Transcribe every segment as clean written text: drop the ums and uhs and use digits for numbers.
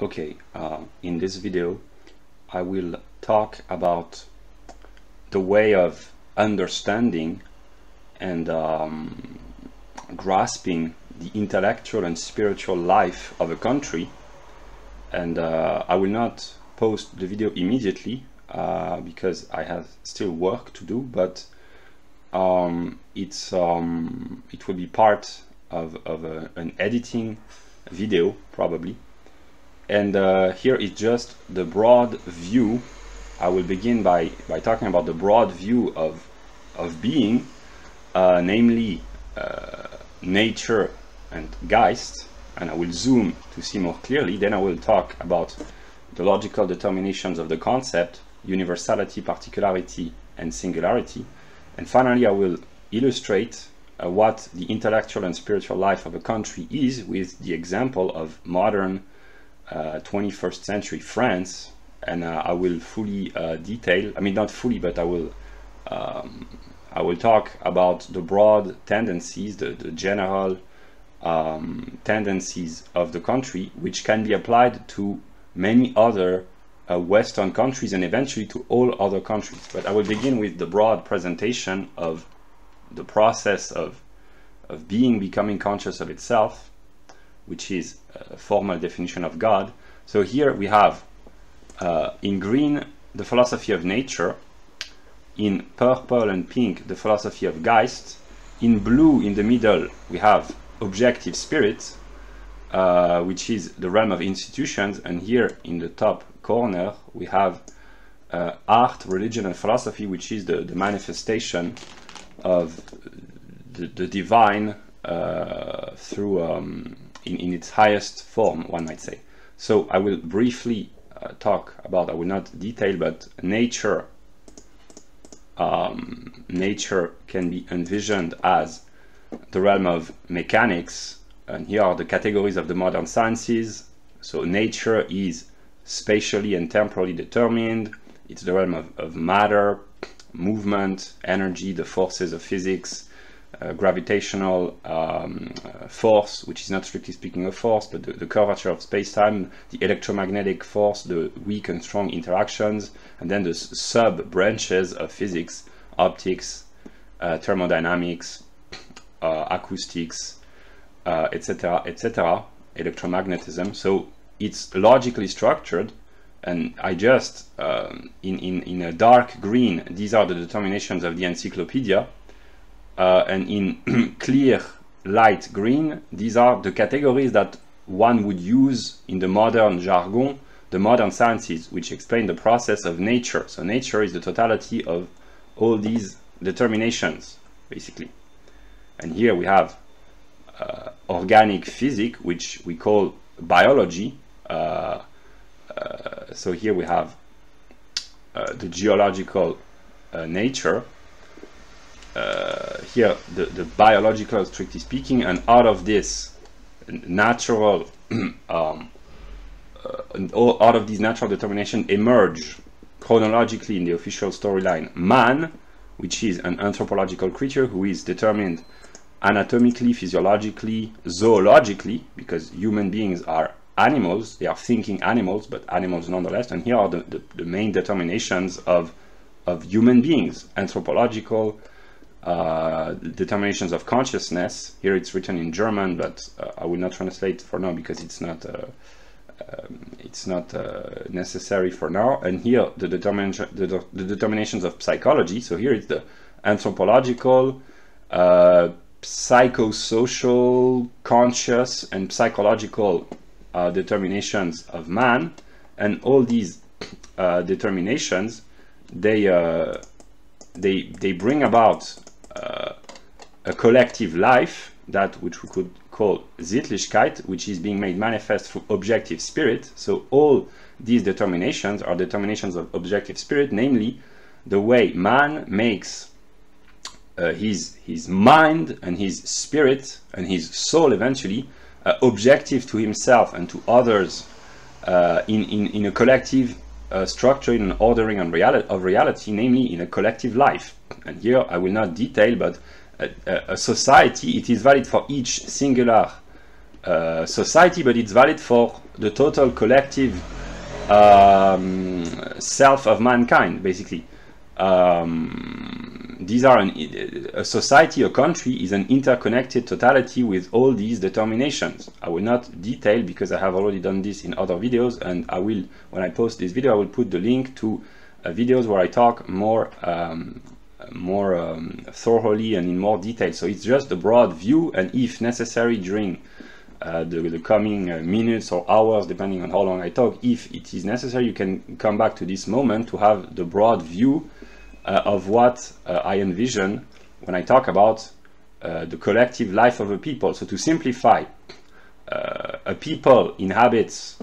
Okay, in this video I will talk about the way of understanding and grasping the intellectual and spiritual life of a country, and I will not post the video immediately because I have still work to do, but it will be part of an editing video probably. And here is just the broad view. I will begin by talking about the broad view of being, namely nature and Geist, and I will zoom to see more clearly. Then I will talk about the logical determinations of the concept, universality, particularity and singularity, and finally I will illustrate what the intellectual and spiritual life of a country is with the example of modern 21st century France, and I will fully detail, I mean not fully, but I will talk about the broad tendencies, the general tendencies of the country, which can be applied to many other Western countries and eventually to all other countries. But I will begin with the broad presentation of the process of being becoming conscious of itself, which is a formal definition of God. So here we have in green the philosophy of nature, in purple and pink the philosophy of Geist, in blue in the middle we have objective spirit, which is the realm of institutions, and here in the top corner we have art, religion and philosophy, which is the manifestation of the divine through in its highest form, one might say. So I will briefly talk about, I will not detail, but nature. Nature can be envisioned as the realm of mechanics, and here are the categories of the modern sciences. So nature is spatially and temporally determined. It's the realm of matter, movement, energy, the forces of physics, gravitational force, which is not strictly speaking a force, but the curvature of space-time, the electromagnetic force, the weak and strong interactions, and then the sub-branches of physics, optics, thermodynamics, acoustics, etc., etc., electromagnetism. So it's logically structured, and I just, in a dark green, these are the determinations of the encyclopedia, and in clear light green, these are the categories that one would use in the modern jargon, the modern sciences, which explain the process of nature. So nature is the totality of all these determinations, basically. And here we have organic physics, which we call biology. So here we have the geological nature, here the biological, strictly speaking, and out of this natural out of these natural determinations emerge chronologically in the official storyline man, which is an anthropological creature who is determined anatomically, physiologically, zoologically, because human beings are animals, they are thinking animals, but animals nonetheless. And here are the main determinations of human beings: anthropological, determinations of consciousness. Here it's written in German, but I will not translate for now because it's not necessary for now. And here the determinations of psychology. So here it's the anthropological, psychosocial, conscious and psychological determinations of man, and all these determinations, they bring about a collective life, that which we could call Sittlichkeit, which is being made manifest through objective spirit. So all these determinations are determinations of objective spirit, namely the way man makes his mind and his spirit and his soul eventually objective to himself and to others in a collective structure, in an ordering of reality, namely in a collective life. And here I will not detail, but a society, it is valid for each singular society, but it's valid for the total collective self of mankind, basically. These are a society, a country is an interconnected totality with all these determinations. I will not detail because I have already done this in other videos, and I will, when I post this video, I will put the link to videos where I talk more thoroughly and in more detail. So it's just a broad view, and if necessary during the coming minutes or hours, depending on how long I talk, if it is necessary, you can come back to this moment to have the broad view of what I envision when I talk about the collective life of a people. So to simplify, a people inhabits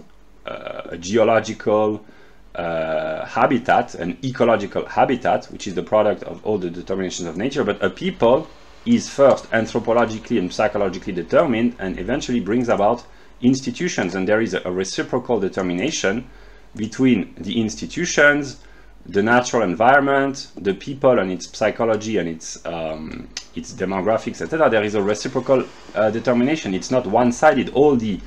a geological habitat, an ecological habitat, which is the product of all the determinations of nature, but a people is first anthropologically and psychologically determined and eventually brings about institutions, and there is a reciprocal determination between the institutions, the natural environment, the people and its psychology and its demographics, etc. There is a reciprocal determination. It's not one-sided. All the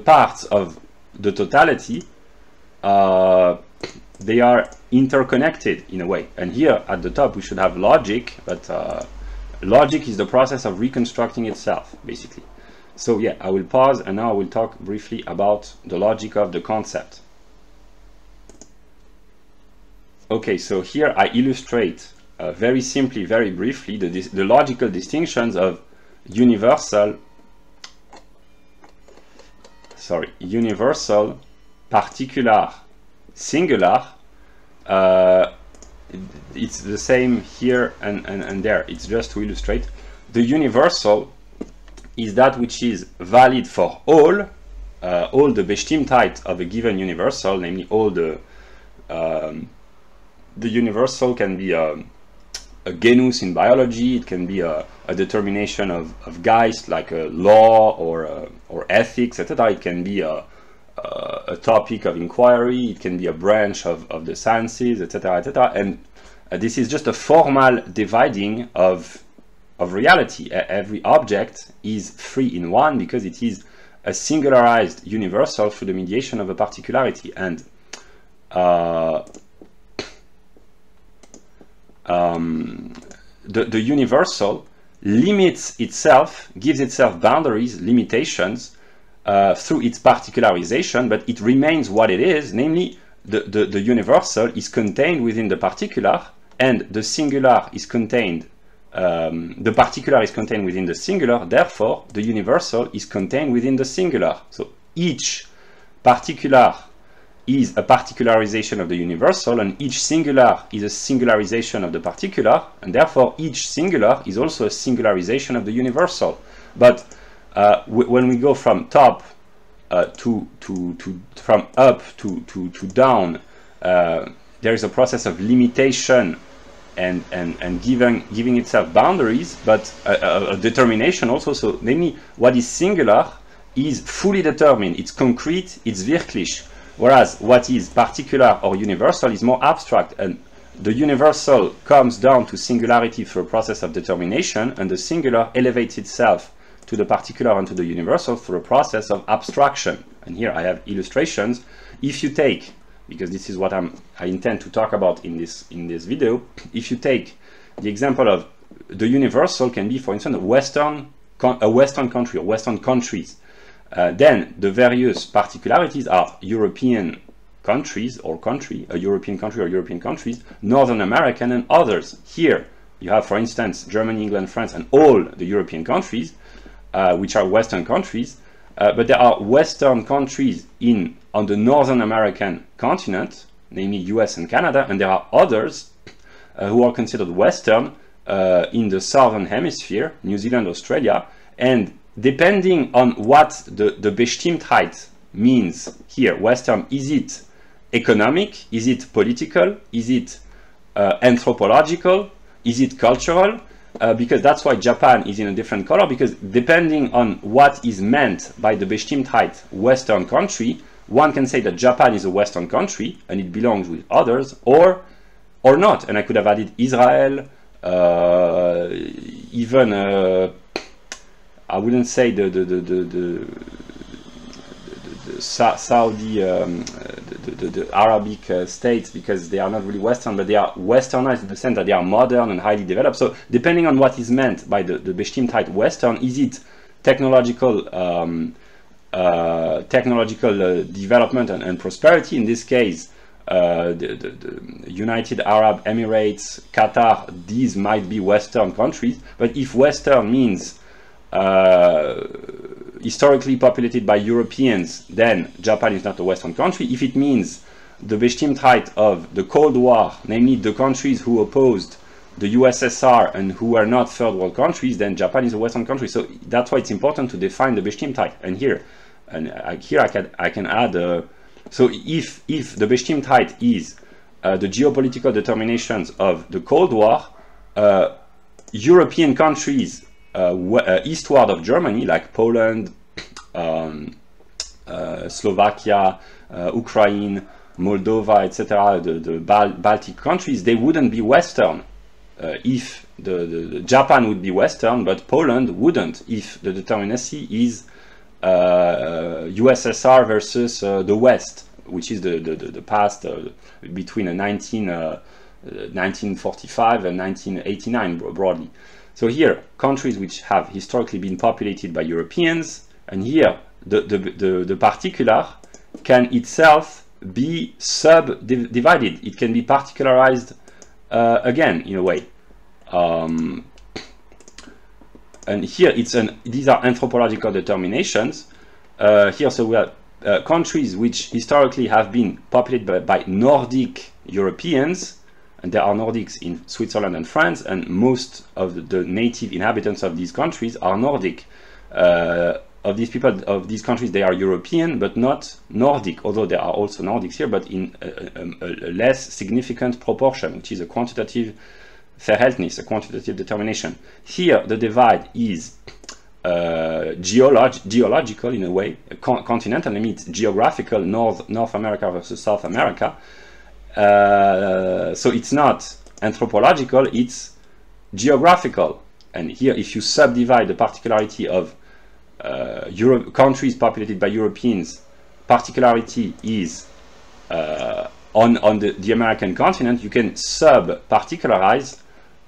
parts of the totality, they are interconnected in a way. And here at the top we should have logic, but logic is the process of reconstructing itself, basically. So yeah, I will pause and now I will talk briefly about the logic of the concept. Okay, so here I illustrate very simply, very briefly, the logical distinctions of universal, particular, singular. It's the same here and there. It's just to illustrate. The universal is that which is valid for all the Bestimmtheit of a given universal, namely all the universal can be a genus in biology, it can be a determination of Geist, like a law or ethics, etc. It can be a topic of inquiry, it can be a branch of the sciences, etc., etc. And this is just a formal dividing of reality. Every object is free in one because it is a singularized universal through the mediation of a particularity. And the universal limits itself, gives itself boundaries, limitations through its particularization, but it remains what it is, namely the universal is contained within the particular, and the singular is contained, the particular is contained within the singular, therefore the universal is contained within the singular. So each particular is a particularization of the universal, and each singular is a singularization of the particular, and therefore each singular is also a singularization of the universal. But when we go from top from up to down, there is a process of limitation and giving itself boundaries, but a determination also. So namely, what is singular is fully determined, it's concrete, it's wirklich. Whereas what is particular or universal is more abstract, and the universal comes down to singularity through a process of determination, and the singular elevates itself to the particular and to the universal through a process of abstraction. And here I have illustrations. If you take, because this is what I intend to talk about in this video, if you take the example of the universal can be, for instance, a Western country or Western countries. Then the various particularities are European countries or a European country or European countries, Northern American and others. Here you have, for instance, Germany, England, France, and all the European countries, which are Western countries. But there are Western countries on the Northern American continent, namely US and Canada, and there are others who are considered Western in the Southern Hemisphere, New Zealand, Australia, and depending on what the Bestimmtheit means here, Western, is it economic, is it political, is it anthropological, is it cultural? Because that's why Japan is in a different color, because depending on what is meant by the Bestimmtheit Western country, one can say that Japan is a Western country and it belongs with others, or not. And I could have added Israel, even I wouldn't say the Saudi, the Arabic states, because they are not really Western, but they are Westernized in the sense that they are modern and highly developed. So depending on what is meant by the Bestimmtheit Western, is it technological development and prosperity? In this case, the United Arab Emirates, Qatar, these might be Western countries. But if Western means historically populated by Europeans, then Japan is not a Western country. If it means the Bestimmtheit of the Cold War, namely the countries who opposed the USSR and who were not third world countries, then Japan is a Western country. So that's why it's important to define the Bestimmtheit. And here I can add. So if the Bestimmtheit is the geopolitical determinations of the Cold War, European countries eastward of Germany, like Poland, Slovakia, Ukraine, Moldova, etc., the Baltic countries, they wouldn't be Western if the Japan would be Western, but Poland wouldn't if the determinacy is USSR versus the West, which is the past between 1945 and 1989 broadly. So here, countries which have historically been populated by Europeans, and here the particular can itself be subdivided. It can be particularized again in a way. And here these are anthropological determinations. Here, so we have countries which historically have been populated by Nordic Europeans, and there are Nordics in Switzerland and France, and most of the native inhabitants of these countries are Nordic. Of these people, of these countries, they are European, but not Nordic, although there are also Nordics here, but in a less significant proportion, which is a quantitative Verhältnis, a quantitative determination. Here, the divide is geological in a way, continental, I mean it's geographical, North America versus South America. So it's not anthropological, it's geographical. And here, if you subdivide the particularity of countries populated by Europeans, particularity is on the American continent, you can sub-particularize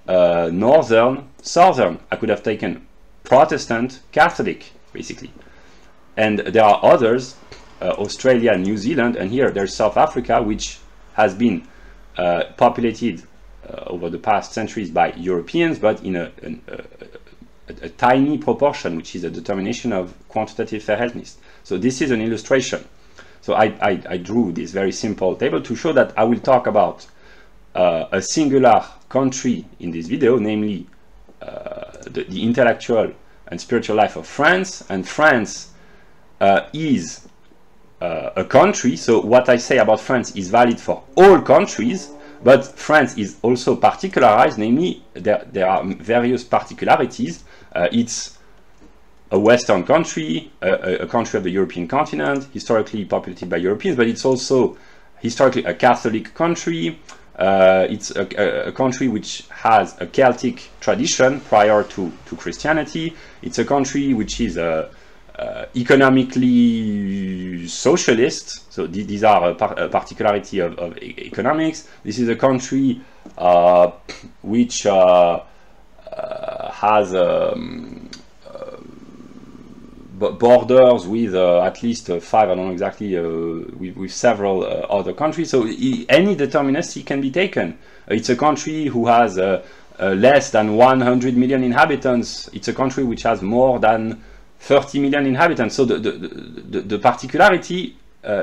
northern, southern. I could have taken Protestant, Catholic, basically. And there are others, Australia, New Zealand, and here there's South Africa, which has been populated over the past centuries by Europeans, but in a tiny proportion, which is a determination of quantitative Verhältnis. So this is an illustration. So I drew this very simple table to show that I will talk about a singular country in this video, namely the intellectual and spiritual life of France. And France is a country, so what I say about France is valid for all countries, but France is also particularized, namely there are various particularities. It's a Western country, a country of the European continent, historically populated by Europeans, but it's also historically a Catholic country. It's a country which has a Celtic tradition prior to Christianity. It's a country which is economically socialist, so these are a particularity of economics. This is a country which has borders with at least 5, I don't know exactly, with several other countries. So any determinacy can be taken. It's a country who has less than 100 million inhabitants. It's a country which has more than 30 million inhabitants. So the particularity,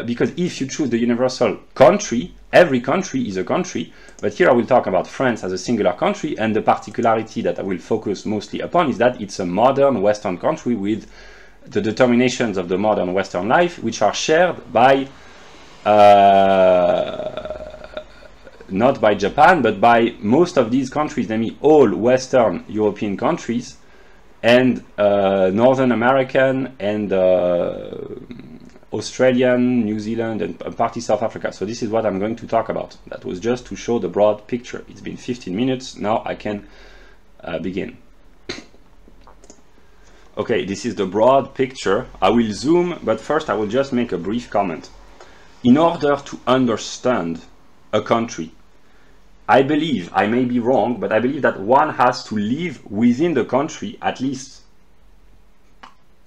because if you choose the universal country, every country is a country, but here I will talk about France as a singular country, and the particularity that I will focus mostly upon is that it's a modern Western country with the determinations of the modern Western life, which are shared by not by Japan, but by most of these countries, namely all Western European countries, and Northern American, and Australian, New Zealand, and partly South Africa. So this is what I'm going to talk about. That was just to show the broad picture. It's been 15 minutes, now I can begin. Okay, this is the broad picture. I will zoom, but first I will just make a brief comment. In order to understand a country, I believe, I may be wrong, but I believe that one has to live within the country, at least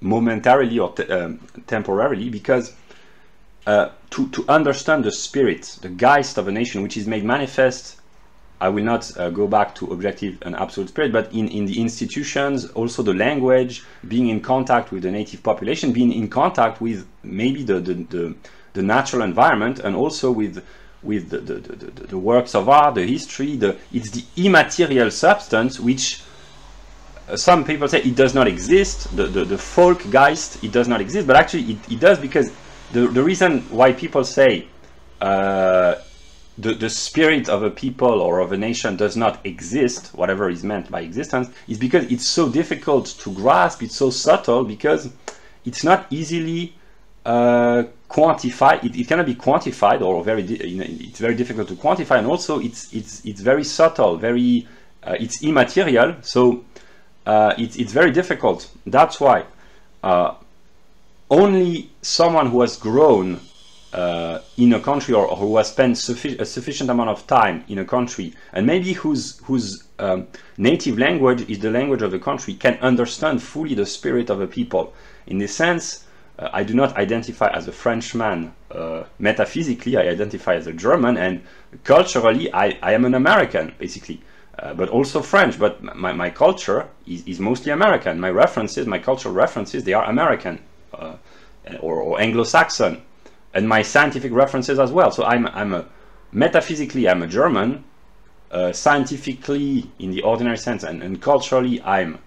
momentarily or temporarily, because to understand the spirit, the Geist of a nation, which is made manifest, I will not go back to objective and absolute spirit, but in the institutions, also the language, being in contact with the native population, being in contact with maybe the natural environment, and also with the works of art, the history, it's the immaterial substance which some people say it does not exist, the folk Geist, it does not exist, but actually it does, because the reason why people say the spirit of a people or of a nation does not exist, whatever is meant by existence, is because it's so difficult to grasp, it's so subtle, because it's not easily quantified. It cannot be quantified, or it's very difficult to quantify, and also it's very subtle, very it's immaterial, so it's very difficult. That's why only someone who has grown in a country, or who has spent a sufficient amount of time in a country, and maybe whose native language is the language of the country, can understand fully the spirit of a people. In this sense, I do not identify as a Frenchman metaphysically, I identify as a German, and culturally I am an American, basically, but also French, but my culture is mostly American. My references, my cultural references, they are American or Anglo-Saxon, and my scientific references as well. So metaphysically I'm a German, scientifically in the ordinary sense, and culturally I'm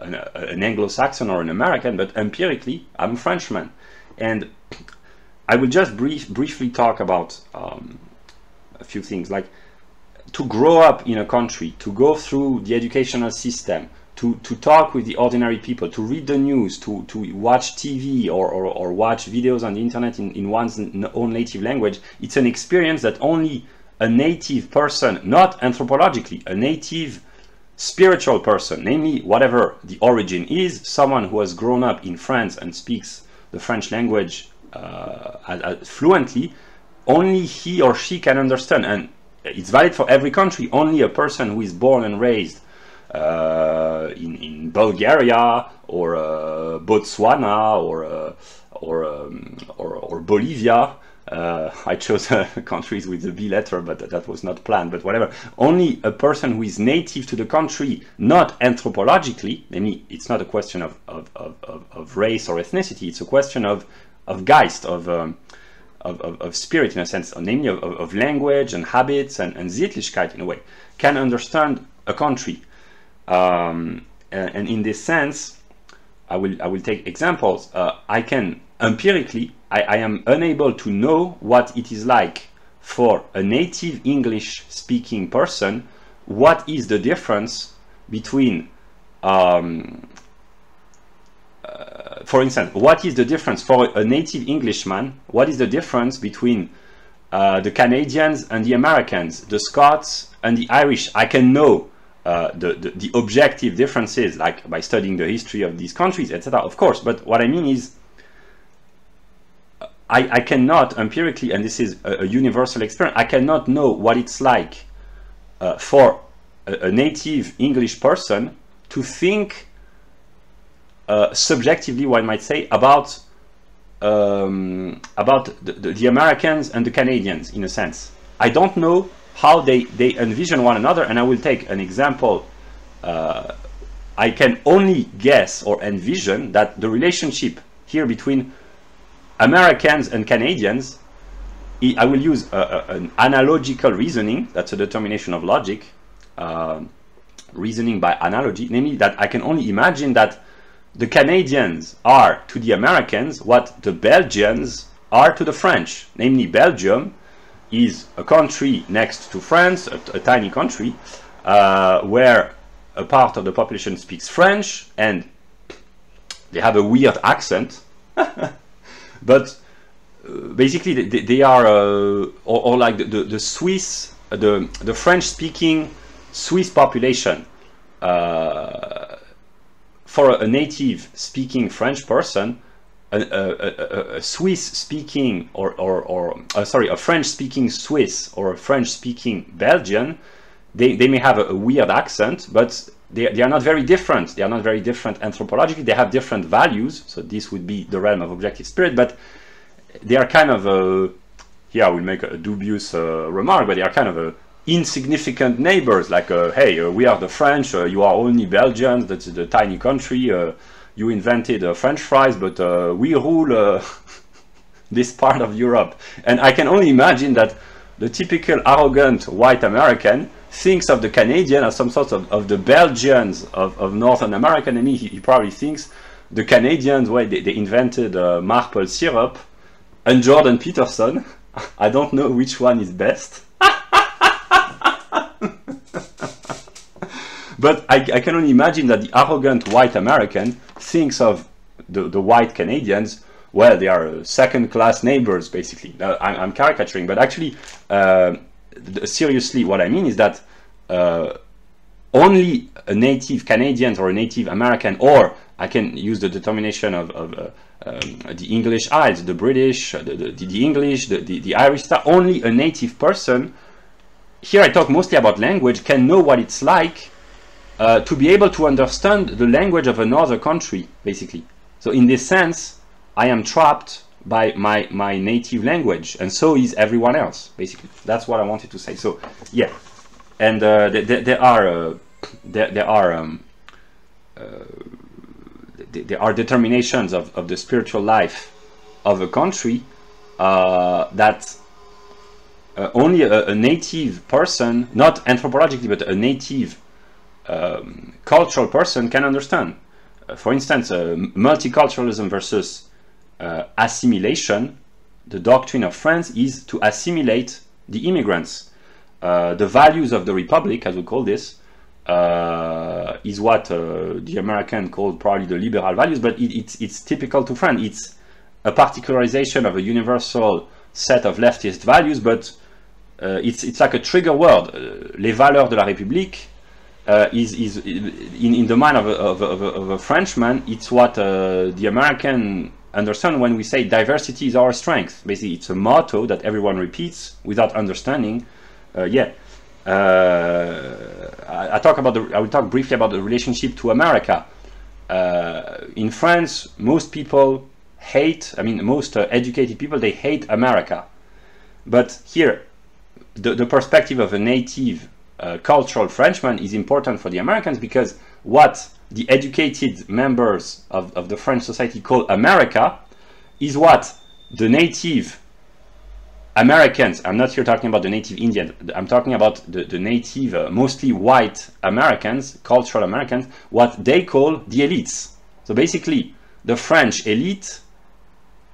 an Anglo-Saxon or an American, but empirically I'm a Frenchman. And I will just briefly talk about a few things, like to grow up in a country, to go through the educational system, to talk with the ordinary people, to read the news, to watch TV or watch videos on the internet in one's own native language. It's an experience that only a native person, not anthropologically, a native spiritual person, namely whatever the origin is, someone who has grown up in France and speaks the French language fluently, only he or she can understand. And it's valid for every country. Only a person who is born and raised in Bulgaria or Botswana or Bolivia. I chose countries with the B letter, but that was not planned, but whatever. Only a person who is native to the country, not anthropologically, namely, it's not a question of race or ethnicity, it's a question of Geist, of spirit, in a sense, namely of language and habits and Sittlichkeit, in a way, can understand a country. And in this sense, I will take examples. I can empirically, I am unable to know what it is like for a native English speaking person. What is the difference between for instance, what is the difference for a native Englishman? What is the difference between the Canadians and the Americans, the Scots and the Irish? I can know the objective differences, like by studying the history of these countries, etc. Of course, but what I mean is, I cannot empirically, and this is a universal experience, I cannot know what it's like for a native English person to think subjectively, one might say, about the Americans and the Canadians, in a sense. I don't know how they envision one another, and I will take an example. I can only guess or envision that the relationship here between Americans and Canadians, I will use an analogical reasoning, that's a determination of logic, reasoning by analogy, namely that I can only imagine that the Canadians are to the Americans what the Belgians are to the French. Namely, Belgium is a country next to France, a tiny country, where a part of the population speaks French, and they have a weird accent. But basically they are or like the Swiss, the French-speaking Swiss population. for a native speaking French person, a Swiss speaking sorry, a French speaking Swiss or a French speaking Belgian, they may have a weird accent, but they are not very different. They are not very different anthropologically. They have different values. So this would be the realm of objective spirit, but they are kind of here I will make a dubious remark, but they are kind of insignificant neighbors. Like, hey, we are the French. You are only Belgians. That's the tiny country. You invented French fries, but we rule this part of Europe. And I can only imagine that the typical arrogant white American thinks of the Canadian as some sort of the Belgians of Northern America, and he probably thinks the Canadians, well, they invented maple syrup, and Jordan Peterson, I don't know which one is best. But I can only imagine that the arrogant white American thinks of the white Canadians, well, they are second-class neighbors, basically. I'm caricaturing, but actually, seriously, what I mean is that only a native Canadian or a native American, or I can use the determination of the English Isles, the British, the English, the Irish, only a native person, here I talk mostly about language, can know what it's like to be able to understand the language of another country, basically. So in this sense, I am trapped by my native language, and so is everyone else, basically. That's what I wanted to say. So yeah, and there are determinations of the spiritual life of a country that only a native person, not anthropologically, but a native cultural person can understand. For instance, multiculturalism versus assimilation. The doctrine of France is to assimilate the immigrants. The values of the Republic, as we call this, is what the American called probably the liberal values, but it's typical to France. It's a particularization of a universal set of leftist values, but it's like a trigger word. Les valeurs de la République is in the mind of a Frenchman. It's what the American understand when we say diversity is our strength. Basically, it's a motto that everyone repeats without understanding. I will talk briefly about the relationship to America. In France, most people hate, most educated people, they hate America. But here, the perspective of a native cultural Frenchman is important for the Americans, because what the educated members of the French society call America is what the native Americans, I'm not here talking about the native Indian, I'm talking about the native, mostly white Americans, cultural Americans, what they call the elites. So basically, the French elite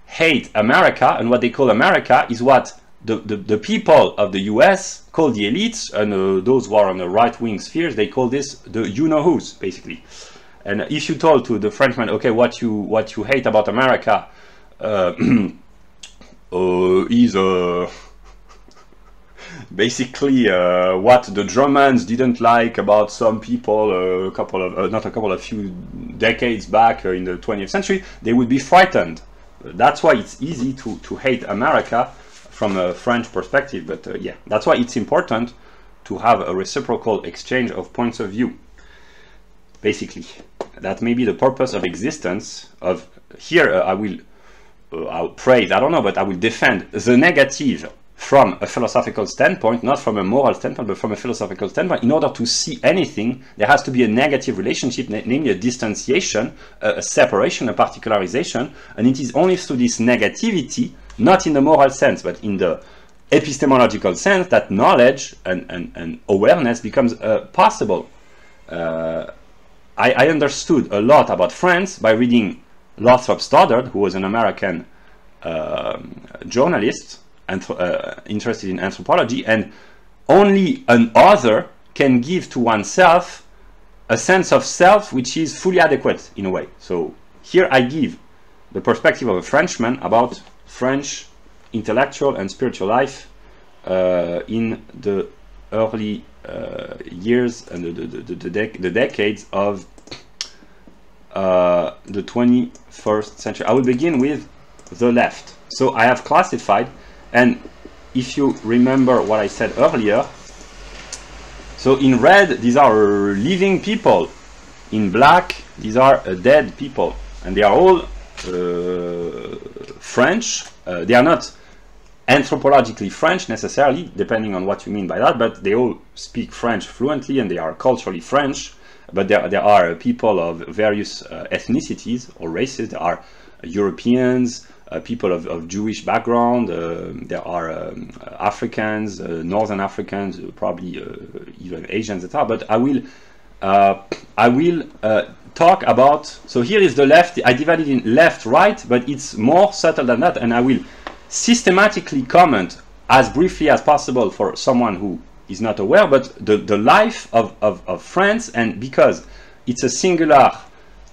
hate America, and what they call America is what the people of the US call the elites, and those who are on the right-wing spheres, they call this the you-know-who's, basically. And if you told to the Frenchman, okay, what you hate about America is basically what the Germans didn't like about some people a few decades back in the 20th century, they would be frightened. That's why it's easy to hate America from a French perspective, but yeah, that's why it's important to have a reciprocal exchange of points of view. Basically, that may be the purpose of existence. Of here, I'll praise, I don't know, but I will defend the negative from a philosophical standpoint, not from a moral standpoint, but from a philosophical standpoint. In order to see anything, there has to be a negative relationship, namely a distanciation, a separation, a particularization, and it is only through this negativity, not in the moral sense, but in the epistemological sense, that knowledge and awareness becomes possible. I understood a lot about France by reading Lothrop Stoddard, who was an American journalist interested in anthropology, and only an author can give to oneself a sense of self which is fully adequate in a way. So here I give the perspective of a Frenchman about French intellectual and spiritual life in the early years and the decades of the 21st century. I will begin with the left. So I have classified, and if you remember what I said earlier, so in red these are living people, in black these are dead people, and they are all French. They are not anthropologically French necessarily, depending on what you mean by that, but they all speak French fluently and they are culturally French. But there are people of various ethnicities or races. There are Europeans, people of Jewish background, there are Africans, Northern Africans, probably even Asians, etc. But I will talk about, so here is the left. I divided in left, right, but it's more subtle than that, and I will systematically comment as briefly as possible for someone who is not aware, but the life of France, and because it's a singular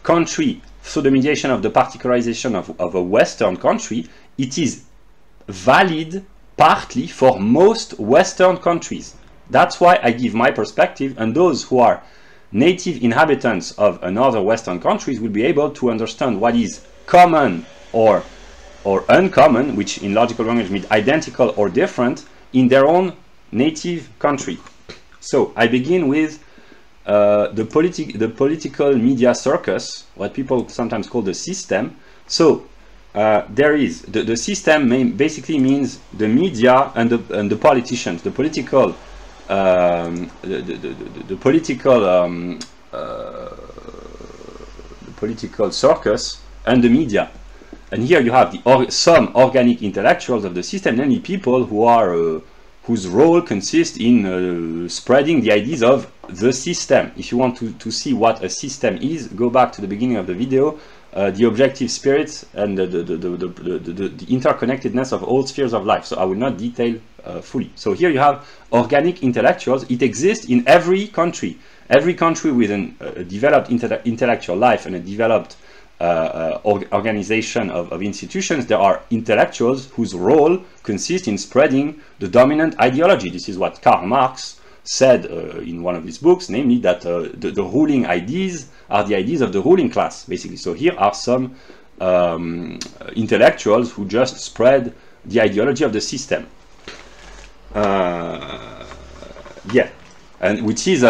country through the mediation of the particularization of a Western country, it is valid partly for most Western countries. That's why I give my perspective, and those who are native inhabitants of another Western countries will be able to understand what is common or uncommon, which in logical language means identical or different, in their own native country. So I begin with the political media circus, what people sometimes call the system. So there is the system basically means the media and the politicians, the political political circus and the media. And here you have some organic intellectuals of the system, namely people who are whose role consists in spreading the ideas of the system. If you want to see what a system is, go back to the beginning of the video, the objective spirit and the interconnectedness of all spheres of life. So I will not detail fully. So here you have organic intellectuals. It exists in every country. Every country with a developed intellectual life and a developed organization of institutions, there are intellectuals whose role consists in spreading the dominant ideology. This is what Karl Marx said in one of his books, namely that the ruling ideas are the ideas of the ruling class, basically. So here are some intellectuals who just spread the ideology of the system. Yeah, and which is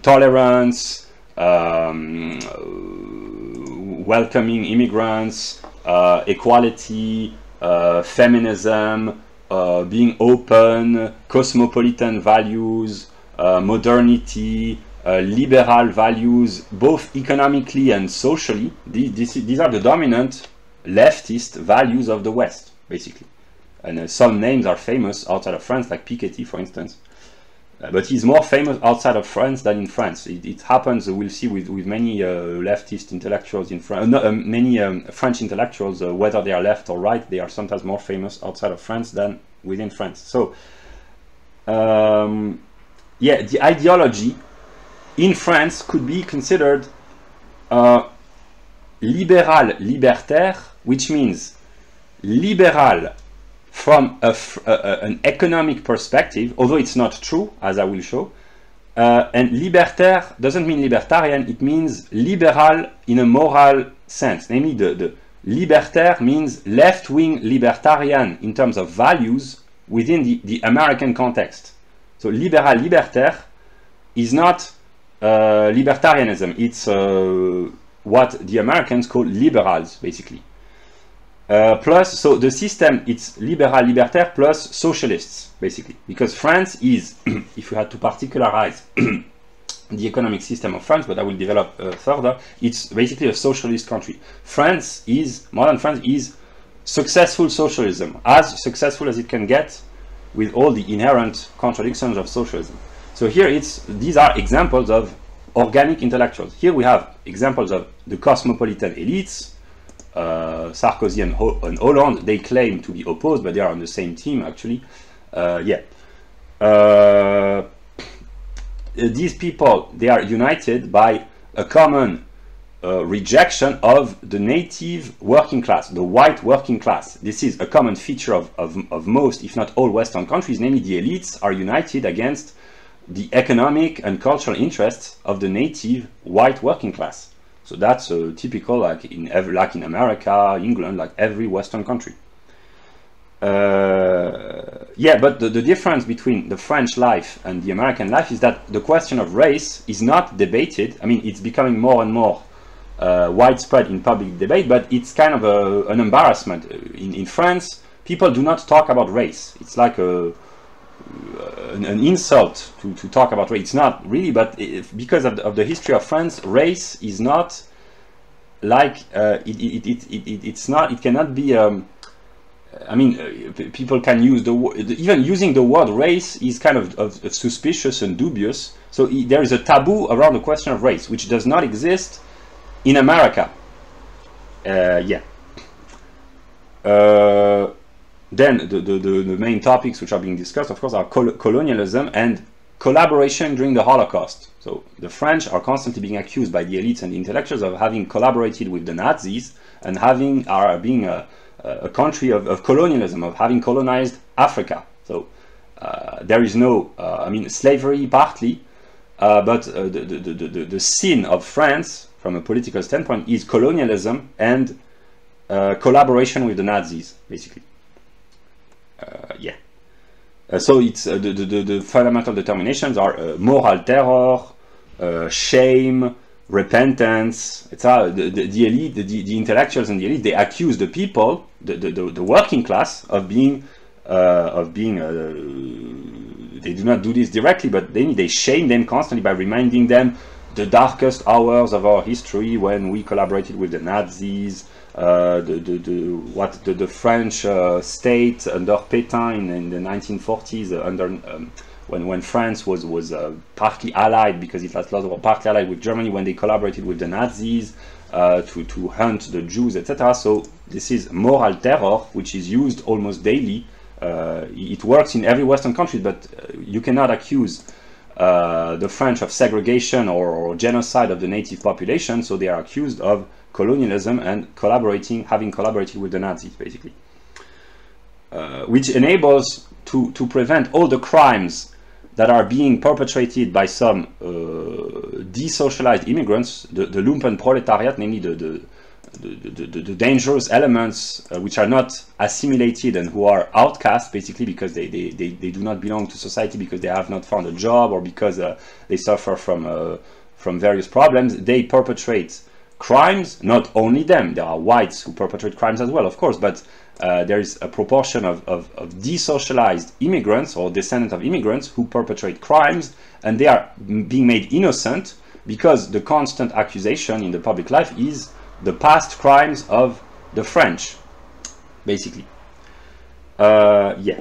tolerance, welcoming immigrants, equality, feminism, being open, cosmopolitan values, modernity, liberal values, both economically and socially. These are the dominant leftist values of the West, basically. And some names are famous outside of France, like Piketty, for instance. But he's more famous outside of France than in France. It happens, we'll see, with many leftist intellectuals in France, many French intellectuals, whether they are left or right, they are sometimes more famous outside of France than within France. So, yeah, the ideology in France could be considered liberal libertaire, which means liberal from an economic perspective, although it's not true, as I will show. And libertaire doesn't mean libertarian, it means liberal in a moral sense. Namely, the libertaire means left-wing libertarian in terms of values within the American context. So liberal libertaire is not libertarianism, it's what the Americans call liberals, basically. Plus, so the system, it's liberal libertaire plus socialists, basically, because France is, if you had to particularize the economic system of France, but I will develop further, it's basically a socialist country. France is, modern France is successful socialism, as successful as it can get with all the inherent contradictions of socialism. So here these are examples of organic intellectuals. Here we have examples of the cosmopolitan elites. Sarkozy and Hollande, they claim to be opposed, but they are on the same team, actually. Yeah. These people, they are united by a common rejection of the native working class, the white working class. This is a common feature of most, if not all, Western countries, namely the elites are united against the economic and cultural interests of the native white working class. So that's typical, like in America, England, like every Western country. Yeah, but the difference between the French life and the American life is that the question of race is not debated. I mean, it's becoming more and more widespread in public debate, but it's kind of an embarrassment. In France, people do not talk about race. It's like an insult to talk about race. It's not really, but because of the history of France, race is not like it's not. It cannot be. I mean, people can use the word. Even using the word race is kind of suspicious and dubious. So there is a taboo around the question of race, which does not exist in America. Yeah. Then the main topics which are being discussed, of course, are colonialism and collaboration during the Holocaust. So the French are constantly being accused by the elites and the intellectuals of having collaborated with the Nazis and being a country of colonialism, of having colonized Africa. So there is no, I mean, slavery partly, but the sin of France, from a political standpoint, is colonialism and collaboration with the Nazis, basically. Yeah. So it's the fundamental determinations are moral terror, shame, repentance. It's the elite, the intellectuals and the elite. They accuse the people, the working class, of being. They do not do this directly, but they shame them constantly by reminding them the darkest hours of our history when we collaborated with the Nazis. The French state under Pétain in the 1940s, when France was partly allied, because it was partly allied with Germany, when they collaborated with the Nazis to hunt the Jews, etc. So this is moral terror, which is used almost daily. It works in every Western country, but you cannot accuse the French of segregation or genocide of the native population. So they are accused of colonialism and having collaborated with the Nazis, basically, which enables to prevent all the crimes that are being perpetrated by some desocialized immigrants, the lumpen proletariat, namely the dangerous elements which are not assimilated and who are outcast, basically, because they do not belong to society, because they have not found a job, or because they suffer from various problems. They perpetrate crimes. Not only them, there are whites who perpetrate crimes as well, of course, but there is a proportion of desocialized immigrants or descendants of immigrants who perpetrate crimes, and they are being made innocent because the constant accusation in the public life is the past crimes of the French, basically. Yeah.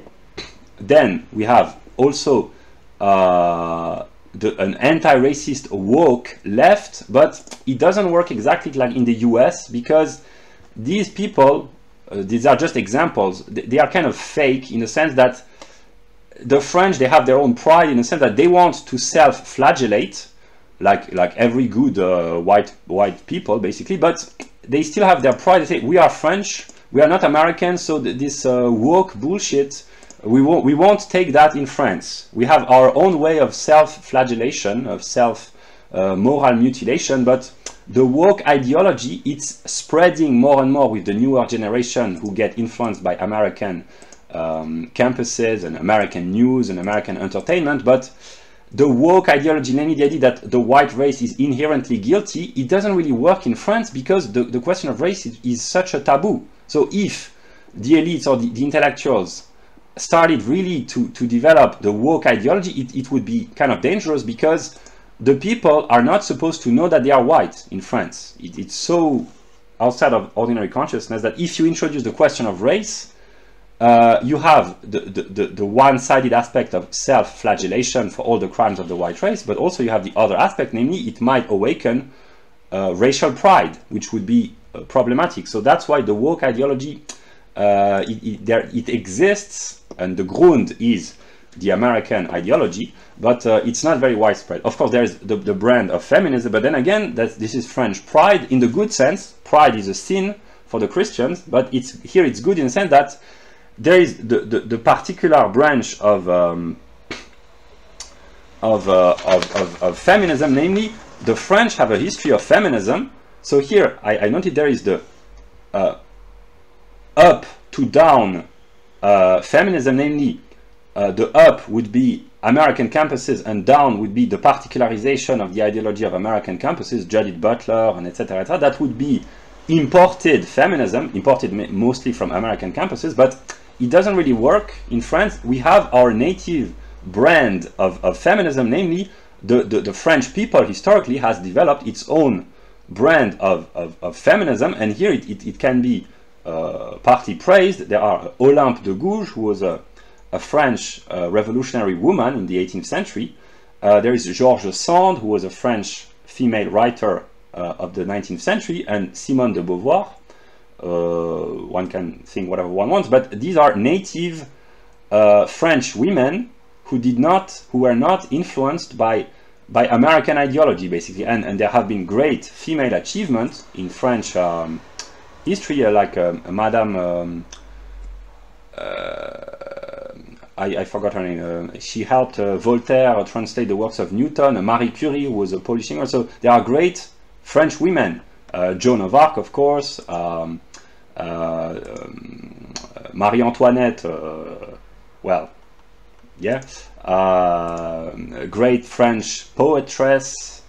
Then we have also an anti-racist woke left, but it doesn't work exactly like in the US, because these people, these are just examples, they are kind of fake in the sense that the French, they have their own pride in the sense that they want to self-flagellate, like every good white people, basically, but they still have their pride. They say, we are French, we are not Americans, so this woke bullshit, we won't take that in France. We have our own way of self-flagellation, of moral mutilation, but the woke ideology, it's spreading more and more with the newer generation who get influenced by American campuses and American news and American entertainment. But the woke ideology, namely the idea that the white race is inherently guilty, it doesn't really work in France, because the question of race is such a taboo. So if the elites or the intellectuals started really to develop the woke ideology, it would be kind of dangerous, because the people are not supposed to know that they are white in France. It's so outside of ordinary consciousness that if you introduce the question of race, you have the one-sided aspect of self-flagellation for all the crimes of the white race, but also you have the other aspect, namely it might awaken racial pride, which would be problematic. So that's why the woke ideology, it exists, and the Grund is the American ideology, but it's not very widespread. Of course, there's the brand of feminism, but then again, this is French pride in the good sense. Pride is a sin for the Christians, but here it's good in the sense that there is the particular branch of of feminism, namely the French have a history of feminism. So here I noted there is the up to down feminism, namely the up would be American campuses and down would be the particularization of the ideology of American campuses, Judith Butler and etc. That would be imported feminism, imported mostly from American campuses, but it doesn't really work in France. We have our native brand of feminism, namely the French people historically has developed its own brand of feminism, and here it can be partly praised. There are Olympe de Gouges, who was a French revolutionary woman in the 18th century. There is Georges Sand, who was a French female writer of the 19th century, and Simone de Beauvoir. One can think whatever one wants, but these are native French women who were not influenced by American ideology, basically, and there have been great female achievements in French history, like Madame. I forgot her name. She helped Voltaire translate the works of Newton. Marie Curie, who was a Polish singer. So there are great French women. Joan of Arc, of course. Marie Antoinette. Well, yeah. Great French poetress.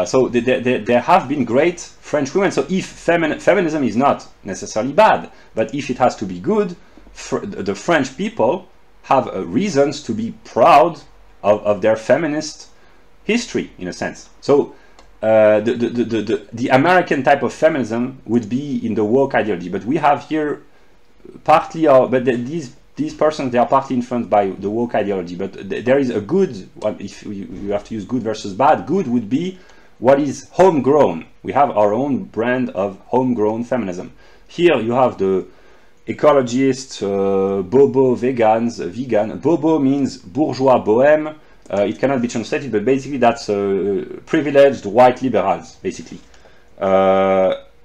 So there have been great French women. So if feminism is not necessarily bad, but if it has to be good, the French people have reasons to be proud of their feminist history, in a sense. So the American type of feminism would be in the woke ideology, but we have here partly, these persons, they are partly influenced by the woke ideology, but there is a good, if you have to use good versus bad, good would be what is homegrown. We have our own brand of homegrown feminism. Here you have the ecologists, bobo, vegans, vegan. Bobo means bourgeois bohème. It cannot be translated, but basically that's privileged white liberals, basically.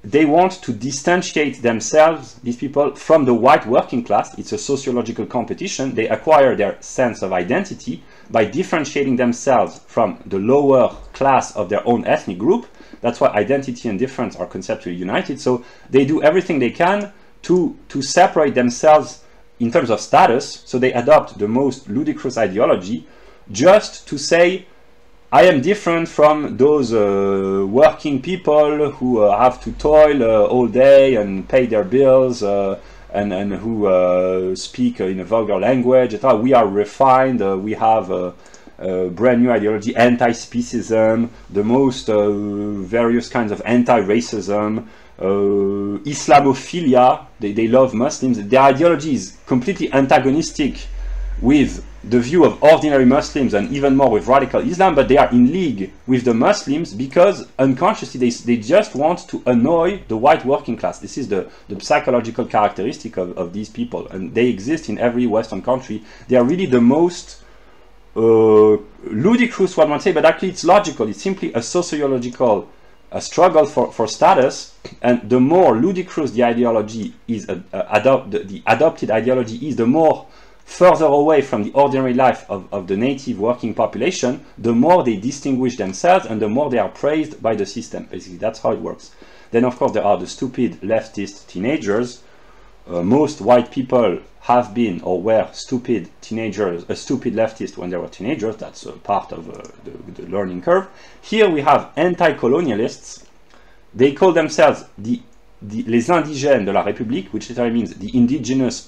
They want to distantiate themselves, these people, from the white working class. It's a sociological competition. They acquire their sense of identity by differentiating themselves from the lower class of their own ethnic group. That's why identity and difference are conceptually united. So they do everything they can to separate themselves in terms of status. So they adopt the most ludicrous ideology just to say, I am different from those working people who have to toil all day and pay their bills and who speak in a vulgar language. We are refined, we have a brand new ideology, anti-speciesism, the most various kinds of anti-racism, Islamophilia, they love Muslims. Their ideology is completely antagonistic with the view of ordinary Muslims and even more with radical Islam, but they are in league with the Muslims because unconsciously they just want to annoy the white working class. This is the psychological characteristic of these people, and they exist in every Western country. They are really the most ludicrous, one might say, but actually it's logical. It's simply a sociological struggle for status, and the more ludicrous the ideology is, the adopted ideology is, the more further away from the ordinary life of the native working population, the more they distinguish themselves and the more they are praised by the system. Basically, that's how it works. Then, of course, there are the stupid leftist teenagers. Most white people have been or were stupid teenagers, a stupid leftist when they were teenagers. That's part of the learning curve. Here we have anti-colonialists. They call themselves les indigènes de la République, which literally means the indigenous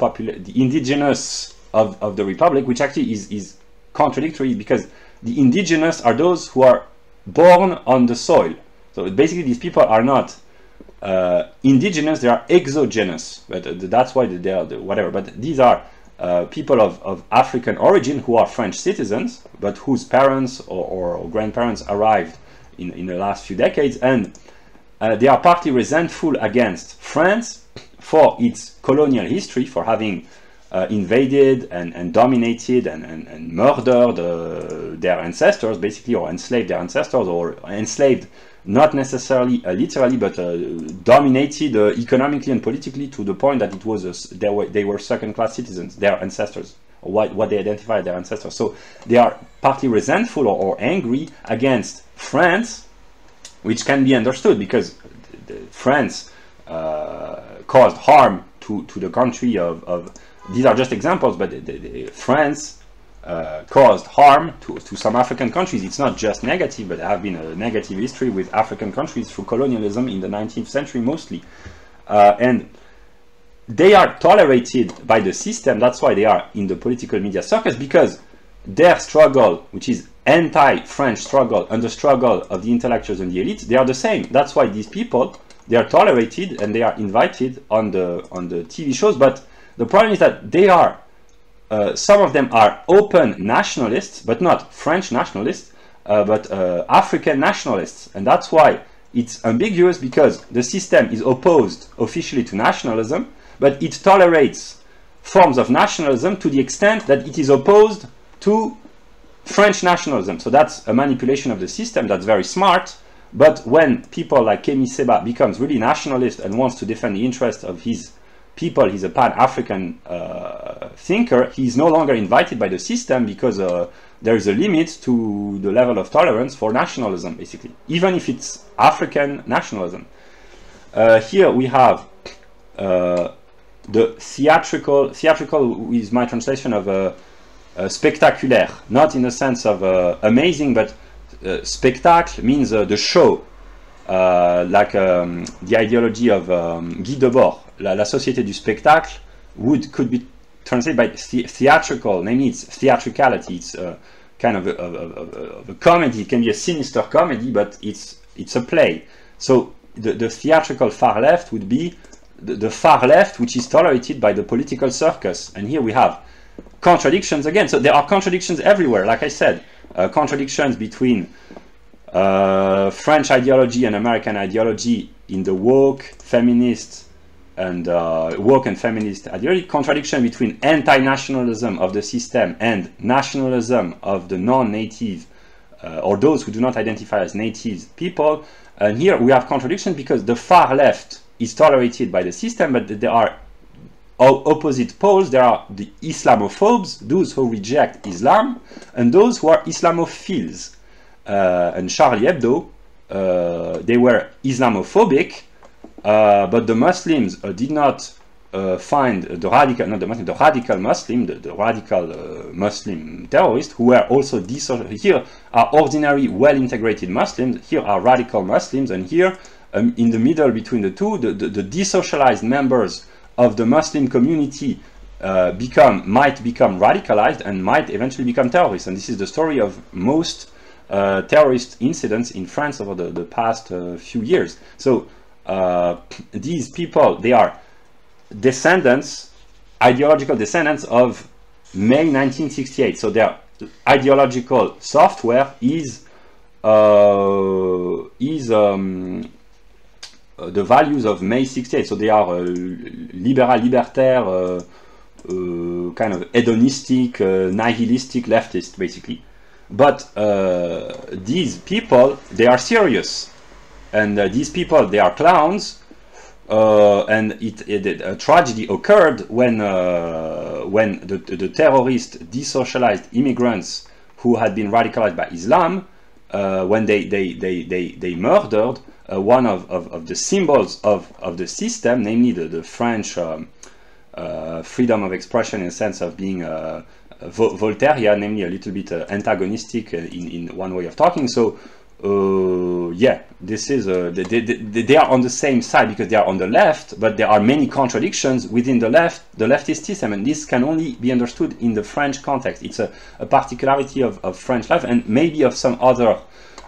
of the Republic, which actually is contradictory, because the indigenous are those who are born on the soil. So basically these people are not indigenous, they are exogenous, but that's why they are whatever. But these are people of African origin who are French citizens, but whose parents or grandparents arrived in the last few decades, and they are partly resentful against France for its colonial history, for having invaded and dominated and murdered their ancestors, basically, or enslaved their ancestors, or enslaved not necessarily literally, but dominated economically and politically to the point that it was they were second-class citizens, their ancestors, what they identify as their ancestors. So they are partly resentful or angry against France, which can be understood because France caused harm to the country of these are just examples, but France caused harm to some African countries. It's not just negative, but there have been a negative history with African countries through colonialism in the 19th century mostly. And they are tolerated by the system. That's why they are in the political media circus, because their struggle, which is anti-French struggle and the struggle of the intellectuals and the elites, they are the same. That's why these people, they are tolerated and they are invited on the TV shows. But the problem is that they are some of them are open nationalists, but not French nationalists, but African nationalists. And that's why it's ambiguous, because the system is opposed officially to nationalism, but it tolerates forms of nationalism to the extent that it is opposed to French nationalism. So that's a manipulation of the system that's very smart. But when people like Kemi Seba becomes really nationalist and wants to defend the interests of his people, he's a pan-African thinker, he's no longer invited by the system, because there is a limit to the level of tolerance for nationalism, basically, even if it's African nationalism. Here we have the theatrical is my translation of spectaculaire, not in the sense of amazing, but spectacle means the show, like the ideology of Guy Debord, la société du spectacle, could be translated by theatrical, namely it's theatricality. It's kind of a comedy. It can be a sinister comedy, but it's a play. So the theatrical far left would be the far left, which is tolerated by the political circus. And here we have contradictions again. So there are contradictions everywhere, like I said, contradictions between French ideology and American ideology in the woke, feminist, and woke and feminist ideology, contradiction between anti-nationalism of the system and nationalism of the non-native or those who do not identify as native people. And here we have contradictions because the far left is tolerated by the system, but there are opposite poles. There are the Islamophobes, those who reject Islam, and those who are Islamophiles. And Charlie Hebdo, they were Islamophobic, but the Muslims did not find the radical, not the Muslim, the radical Muslim, the radical Muslim terrorists, who were also here are ordinary, well-integrated Muslims. Here are radical Muslims, and here in the middle between the two, the desocialized members of the Muslim community might become radicalized and might eventually become terrorists. And this is the story of most terrorist incidents in France over the past few years. So these people, they are descendants, ideological descendants of May 1968. So their ideological software is the values of May 68. So they are libertaire, kind of hedonistic, nihilistic leftist, basically. But these people, they are serious, and these people, they are clowns. And a tragedy occurred when the terrorist desocialized immigrants who had been radicalized by Islam, when they murdered one of the symbols of the system, namely the French freedom of expression, in the sense of being Voltairian, namely a little bit antagonistic in one way of talking. So yeah, this is they are on the same side because they are on the left, but there are many contradictions within the leftist system, and this can only be understood in the French context. It's a particularity of French life, and maybe of some other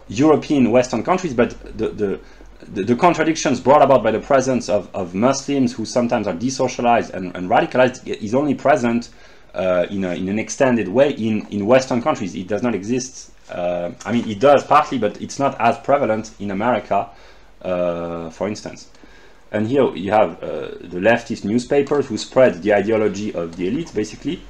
European Western countries, but the contradictions brought about by the presence of Muslims who sometimes are desocialized and radicalized is only present in an extended way in Western countries. It does not exist. I mean, it does partly, but it's not as prevalent in America, for instance. And here you have the leftist newspapers who spread the ideology of the elite, basically.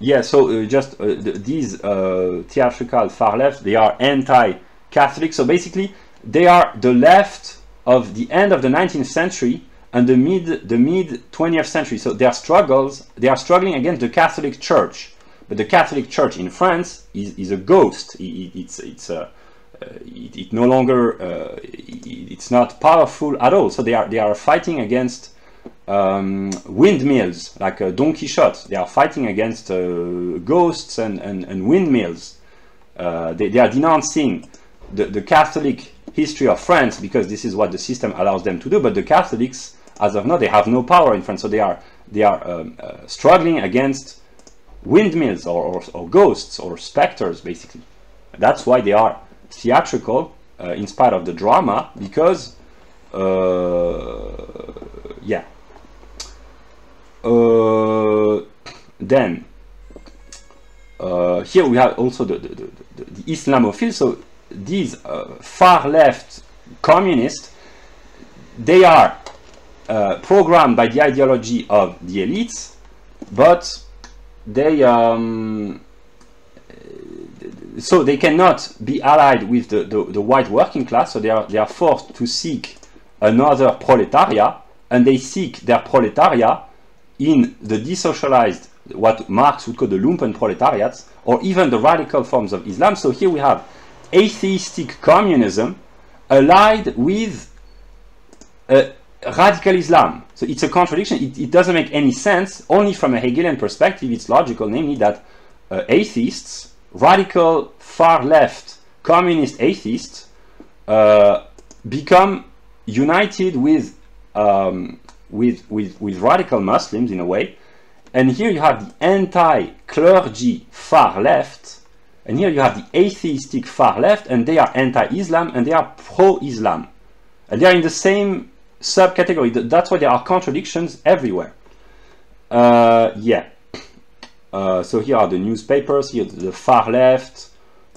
Yeah, so just these theatrical far left, they are anti-Catholic. So basically, they are the left of the end of the 19th century and the mid 20th century. So they are struggling against the Catholic Church, but the Catholic Church in France is a ghost. It no longer it's not powerful at all. So they are fighting against windmills, like Don Quixote. They are fighting against ghosts and windmills. They are denouncing the Catholic history of France because this is what the system allows them to do. But the Catholics, as of now, they have no power in France. So they are struggling against windmills or ghosts or specters, basically. That's why they are theatrical in spite of the drama, because yeah. Then here we have also the Islamophiles. So these far left communists, they are programmed by the ideology of the elites, but they so they cannot be allied with the white working class. So they are forced to seek another proletariat, and they seek their proletariat in the desocialized, what Marx would call the lumpen proletariats, or even the radical forms of Islam. So here we have atheistic communism allied with radical Islam. So it's a contradiction. It doesn't make any sense. Only from a Hegelian perspective it's logical, namely that atheists, radical far left communist atheists, become united with radical Muslims in a way. And here you have the anti-clergy far left, and here you have the atheistic far left, and they are anti-Islam and they are pro-Islam, and they are in the same subcategory. That's why there are contradictions everywhere. Yeah. So here are the newspapers. Here the far left,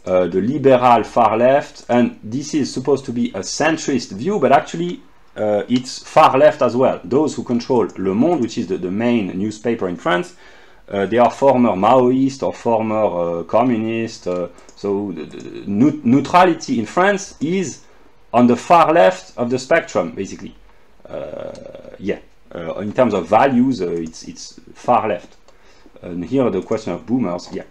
the liberal far left, and this is supposed to be a centrist view, but actually it's far left as well. Those who control Le Monde, which is the main newspaper in France, they are former Maoist or former communist. So the neutrality in France is on the far left of the spectrum, basically. Yeah, in terms of values, it's far left. And here the question of boomers. Yeah.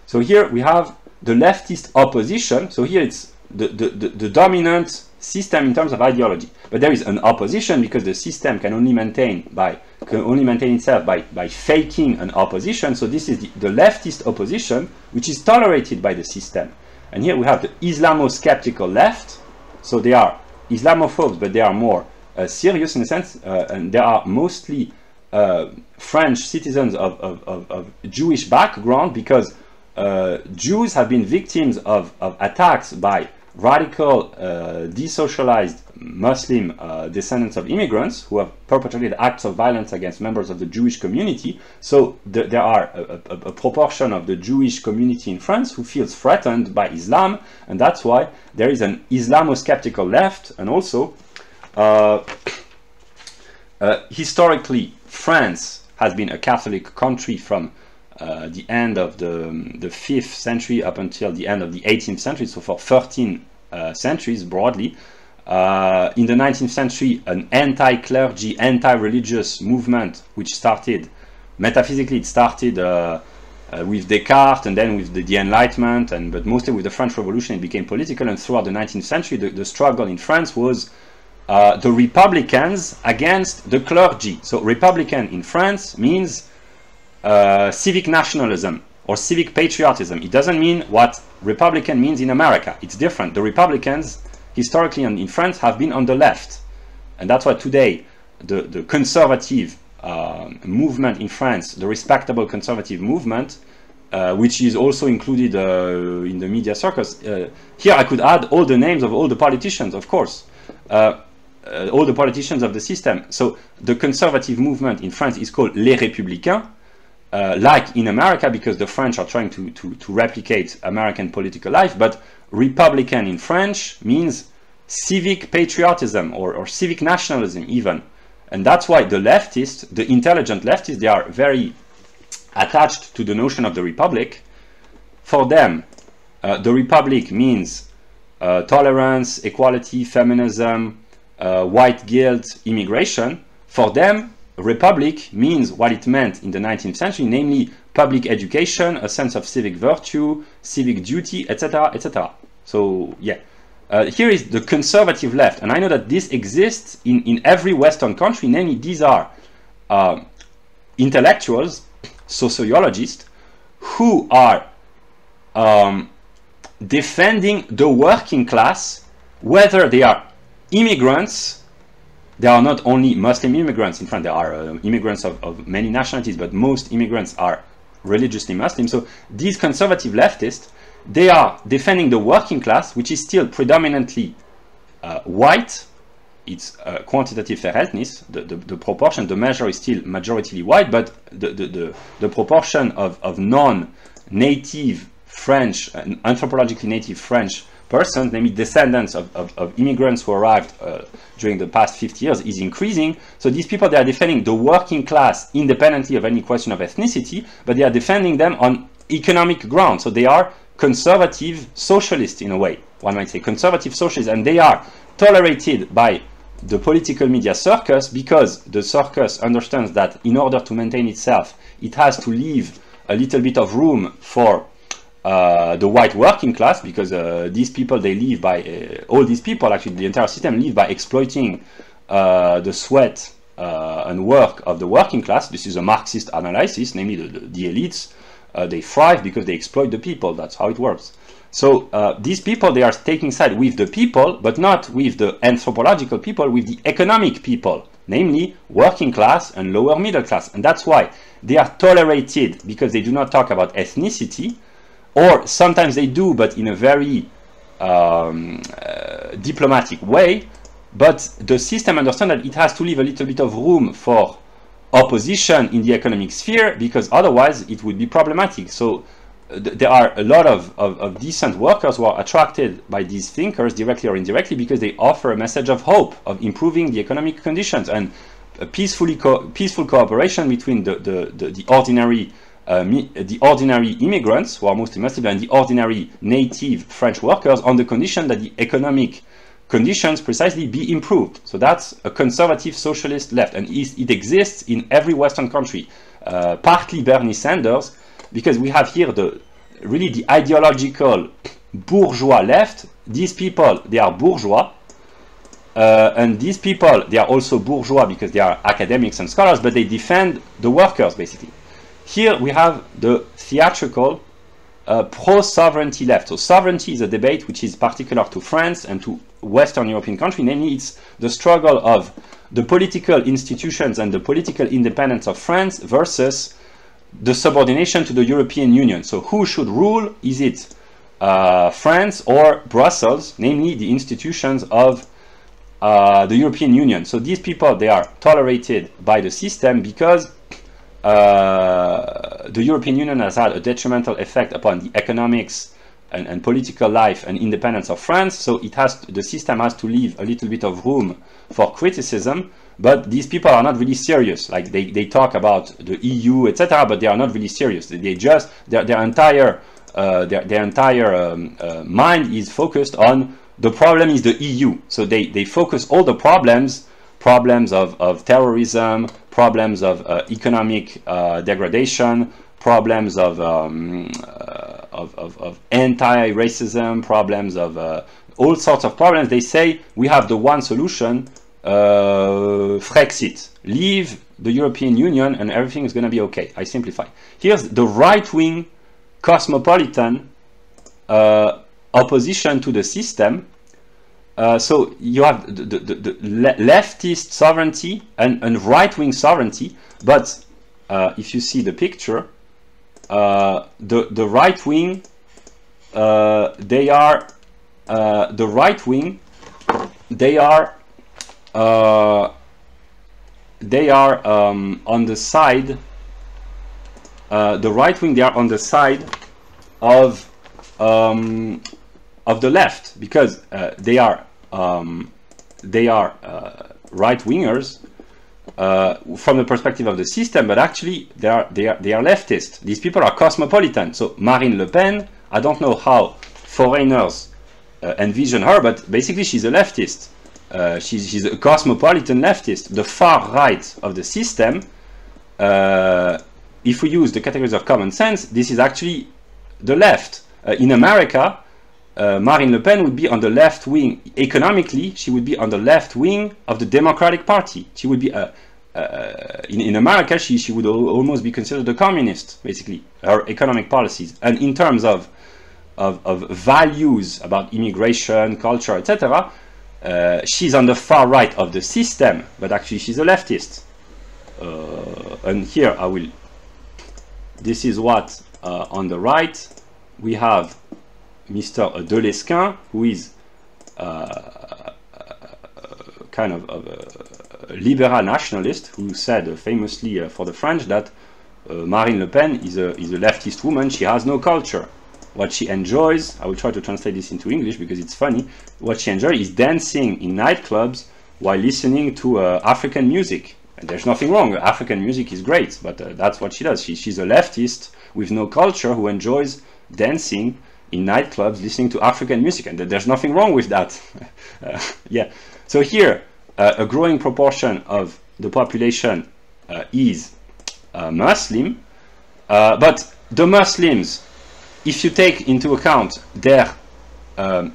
So here we have the leftist opposition. So here it's the dominant system in terms of ideology, but there is an opposition because the system can only maintain itself by faking an opposition. So this is the leftist opposition, which is tolerated by the system. And here we have the Islamo-skeptical left. So they are Islamophobes, but they are more serious in a sense, and they are mostly French citizens of Jewish background, because Jews have been victims of attacks by radical, desocialized Muslim descendants of immigrants who have perpetrated acts of violence against members of the Jewish community. So there are a proportion of the Jewish community in France who feels threatened by Islam, and that's why there is an Islamo-skeptical left. And also, historically, France has been a Catholic country from the end of the 5th century up until the end of the 18th century, so for 13 centuries broadly. In the 19th century, an anti-clergy, anti-religious movement which started, metaphysically it started with Descartes and then with the Enlightenment, but mostly with the French Revolution it became political. And throughout the 19th century the struggle in France was the Republicans against the clergy. So Republican in France means civic nationalism or civic patriotism. It doesn't mean what Republican means in America. It's different. The Republicans historically in France have been on the left, and that's why today the conservative movement in France, the respectable conservative movement, which is also included in the media circus. Here I could add all the names of all the politicians, of course, all the politicians of the system. So the conservative movement in France is called Les Républicains, like in America, because the French are trying to replicate American political life. But Republican in French means civic patriotism or civic nationalism even. And that's why the leftists, the intelligent leftists, they are very attached to the notion of the Republic. For them, the Republic means tolerance, equality, feminism, white guilt, immigration. For them, republic means what it meant in the 19th century, namely public education, a sense of civic virtue, civic duty, etc., etc. So, yeah. Here is the conservative left, and I know that this exists in every Western country, namely these are intellectuals, sociologists, who are defending the working class, whether they are immigrants. There are not only Muslim immigrants in France, there are immigrants of many nationalities, but most immigrants are religiously Muslim. So these conservative leftists, they are defending the working class, which is still predominantly white. It's quantitative Verhältnis, the proportion, the measure is still majoritarily white, but the proportion of non-native French, anthropologically native French persons, namely descendants of immigrants who arrived during the past 50 years, is increasing. So these people, they are defending the working class independently of any question of ethnicity, but they are defending them on economic grounds. So they are conservative socialists in a way, one might say, conservative socialists, and they are tolerated by the political media circus because the circus understands that in order to maintain itself, it has to leave a little bit of room for the white working class, because these people, they live by, all these people, actually the entire system, live by exploiting the sweat and work of the working class. This is a Marxist analysis, namely the elites, they thrive because they exploit the people. That's how it works. So these people, they are taking side with the people, but not with the anthropological people, with the economic people, namely working class and lower middle class. And that's why they are tolerated, because they do not talk about ethnicity, or sometimes they do, but in a very diplomatic way. But the system understands that it has to leave a little bit of room for opposition in the economic sphere, because otherwise it would be problematic. So there are a lot of decent workers who are attracted by these thinkers, directly or indirectly, because they offer a message of hope, of improving the economic conditions, and a peaceful cooperation between the ordinary immigrants, who are mostly Muslim, and the ordinary native French workers, on the condition that the economic conditions precisely be improved. So that's a conservative socialist left, and it exists in every Western country. Partly Bernie Sanders, because we have here really the ideological bourgeois left. These people, they are bourgeois, and these people, they are also bourgeois because they are academics and scholars, but they defend the workers, basically. Here we have the theatrical pro-sovereignty left. So sovereignty is a debate which is particular to France and to Western European countries. Namely, it's the struggle of the political institutions and the political independence of France versus the subordination to the European Union. So who should rule? Is it France or Brussels, namely the institutions of the European Union? So these people, they are tolerated by the system because the European Union has had a detrimental effect upon the economics and political life and independence of France. So the system has to leave a little bit of room for criticism. But these people are not really serious. Like they talk about the EU, etc., but they are not really serious. They just their entire mind is focused on the problem is the EU. So they focus all the problems of terrorism, problems of economic degradation, problems of anti-racism, problems of all sorts of problems. They say we have the one solution. Frexit, leave the European Union and everything is going to be okay. I simplify. Here's the right-wing cosmopolitan opposition to the system. So you have the leftist sovereignty and right-wing sovereignty, but if you see the picture, the right-wing, they are the right-wing, they are on the side, the right wing, they are on the side of the left, because they are right wingers from the perspective of the system, but actually they are leftist. These people are cosmopolitan. So Marine Le Pen, I don't know how foreigners envision her, but basically she's a leftist. she's a cosmopolitan leftist. The far right of the system, if we use the categories of common sense, this is actually the left. In America, Marine Le Pen would be on the left wing. Economically, she would be on the left wing of the Democratic Party. She would be, in America, she would almost be considered a communist, basically, her economic policies. And in terms of values about immigration, culture, etc., she's on the far right of the system, but actually she's a leftist. And here I will, this is what on the right we have Mr. Delesquin, who is kind of a liberal nationalist, who said famously for the French that Marine Le Pen is a leftist woman. She has no culture. What she enjoys, I will try to translate this into English because it's funny, what she enjoys is dancing in nightclubs while listening to African music. And there's nothing wrong, African music is great, but that's what she does. She's a leftist with no culture who enjoys dancing in nightclubs listening to African music, and there's nothing wrong with that. Yeah. So here, a growing proportion of the population is Muslim, but the Muslims, if you take into account their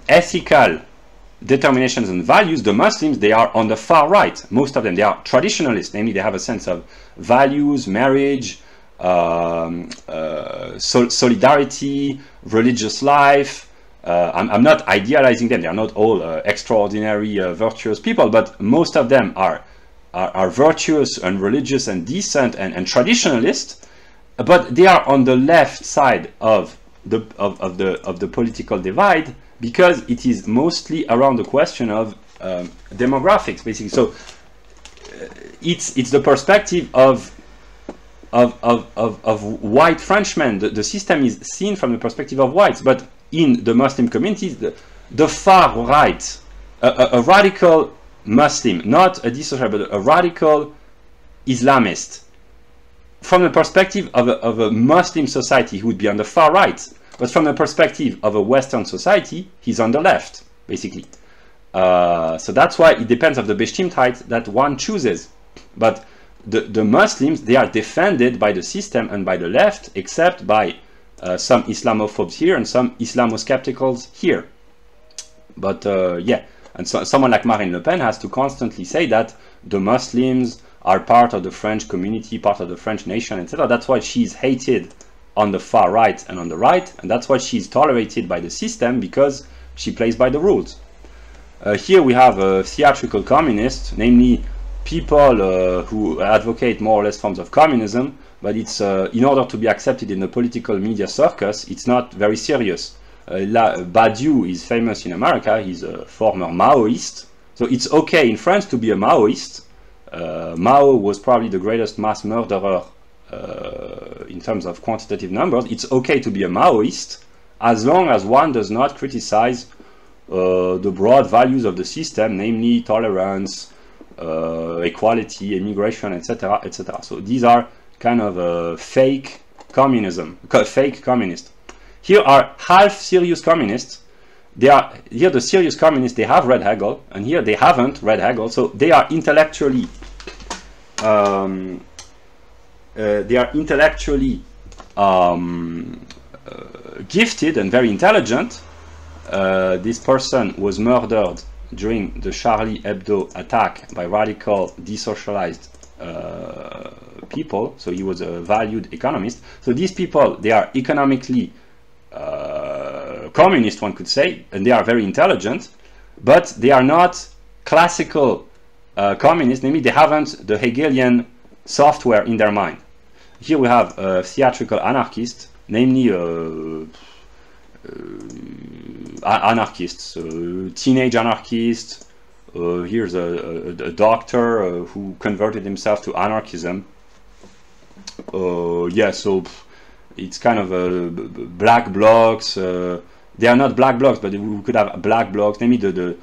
ethical determinations and values, the Muslims, they are on the far right. Most of them, they are traditionalists, namely they have a sense of values, marriage, solidarity, religious life. I'm not idealizing them. They are not all extraordinary, virtuous people, but most of them are virtuous and religious and decent and traditionalist. But they are on the left side of the political divide, because it is mostly around the question of demographics, basically. So it's the perspective of white Frenchmen. The system is seen from the perspective of whites, but in the Muslim communities, the far right, a radical Muslim, not a dissociative, but a radical Islamist, from the perspective of a Muslim society, he would be on the far right. But from the perspective of a Western society, he's on the left, basically. So that's why it depends on the Bestimmtheit that one chooses. But the Muslims, they are defended by the system and by the left, except by some Islamophobes here and some Islamo-skepticals here. But yeah, and so someone like Marine Le Pen has to constantly say that the Muslims are part of the French community, part of the French nation, etc. That's why she's hated on the far right and on the right, and that's why she's tolerated by the system, because she plays by the rules. Here we have a theatrical communist, namely people who advocate more or less forms of communism, but it's in order to be accepted in the political media circus, it's not very serious. Badiou is famous in America. He's a former Maoist, so it's okay in France to be a Maoist. Mao was probably the greatest mass murderer in terms of quantitative numbers. It's okay to be a Maoist as long as one does not criticize the broad values of the system, namely tolerance, equality, immigration, etc., etc. So these are kind of fake communism, fake communist. Here are half serious communists. They are here the serious communists. They have read Hegel, and here they haven't read Hegel. So they are intellectually gifted and very intelligent. This person was murdered during the Charlie Hebdo attack by radical desocialized people. So he was a valued economist. So these people, they are economically communist, one could say, and they are very intelligent, but they are not classical communists, namely they haven't the Hegelian software in their mind. Here we have a theatrical anarchist, namely anarchists, teenage anarchists. Here's a doctor who converted himself to anarchism. Yeah, so it's kind of black blocs. They are not black blocs, but we could have black blocs, namely the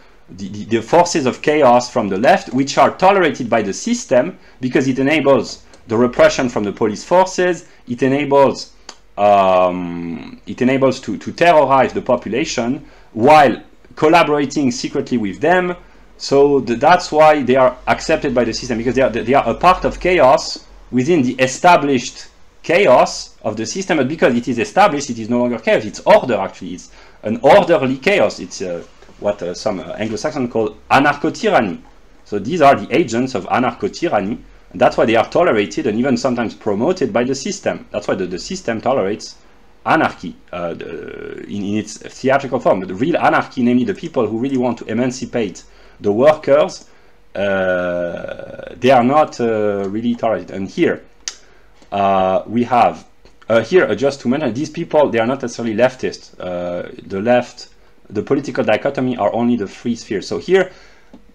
forces of chaos from the left, which are tolerated by the system because it enables the repression from the police forces. It enables to terrorize the population while collaborating secretly with them, So that's why they are accepted by the system, because they are a part of chaos within the established chaos of the system. But because it is established, it is no longer chaos, it's order. Actually, it's an orderly chaos. It's what some Anglo-Saxon call anarcho-tyranny. So these are the agents of anarcho-tyranny, and that's why they are tolerated and even sometimes promoted by the system. That's why the system tolerates anarchy in its theatrical form. But the real anarchy, namely the people who really want to emancipate the workers, they are not really tolerated. And here we have here just to mention, these people, they are not necessarily leftist. The political dichotomy are only the three spheres. So here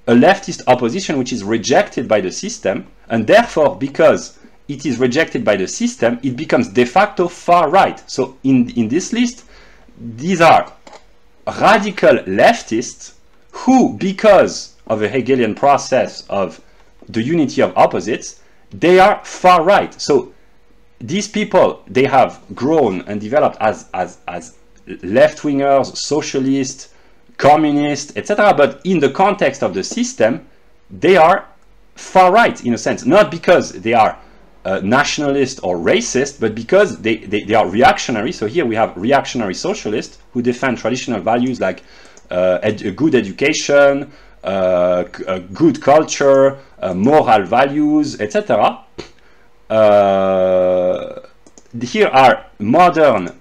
a leftist opposition which is rejected by the system, and therefore because it is rejected by the system, it becomes de facto far right. So in this list, these are radical leftists who, because of a Hegelian process of the unity of opposites, they are far right. So these people, they have grown and developed as left-wingers, socialists, communists, etc. But in the context of the system, they are far right in a sense, not because they are nationalist or racist, but because they are reactionary. So here we have reactionary socialists who defend traditional values like a good education, good culture, moral values, etc. Here are modern,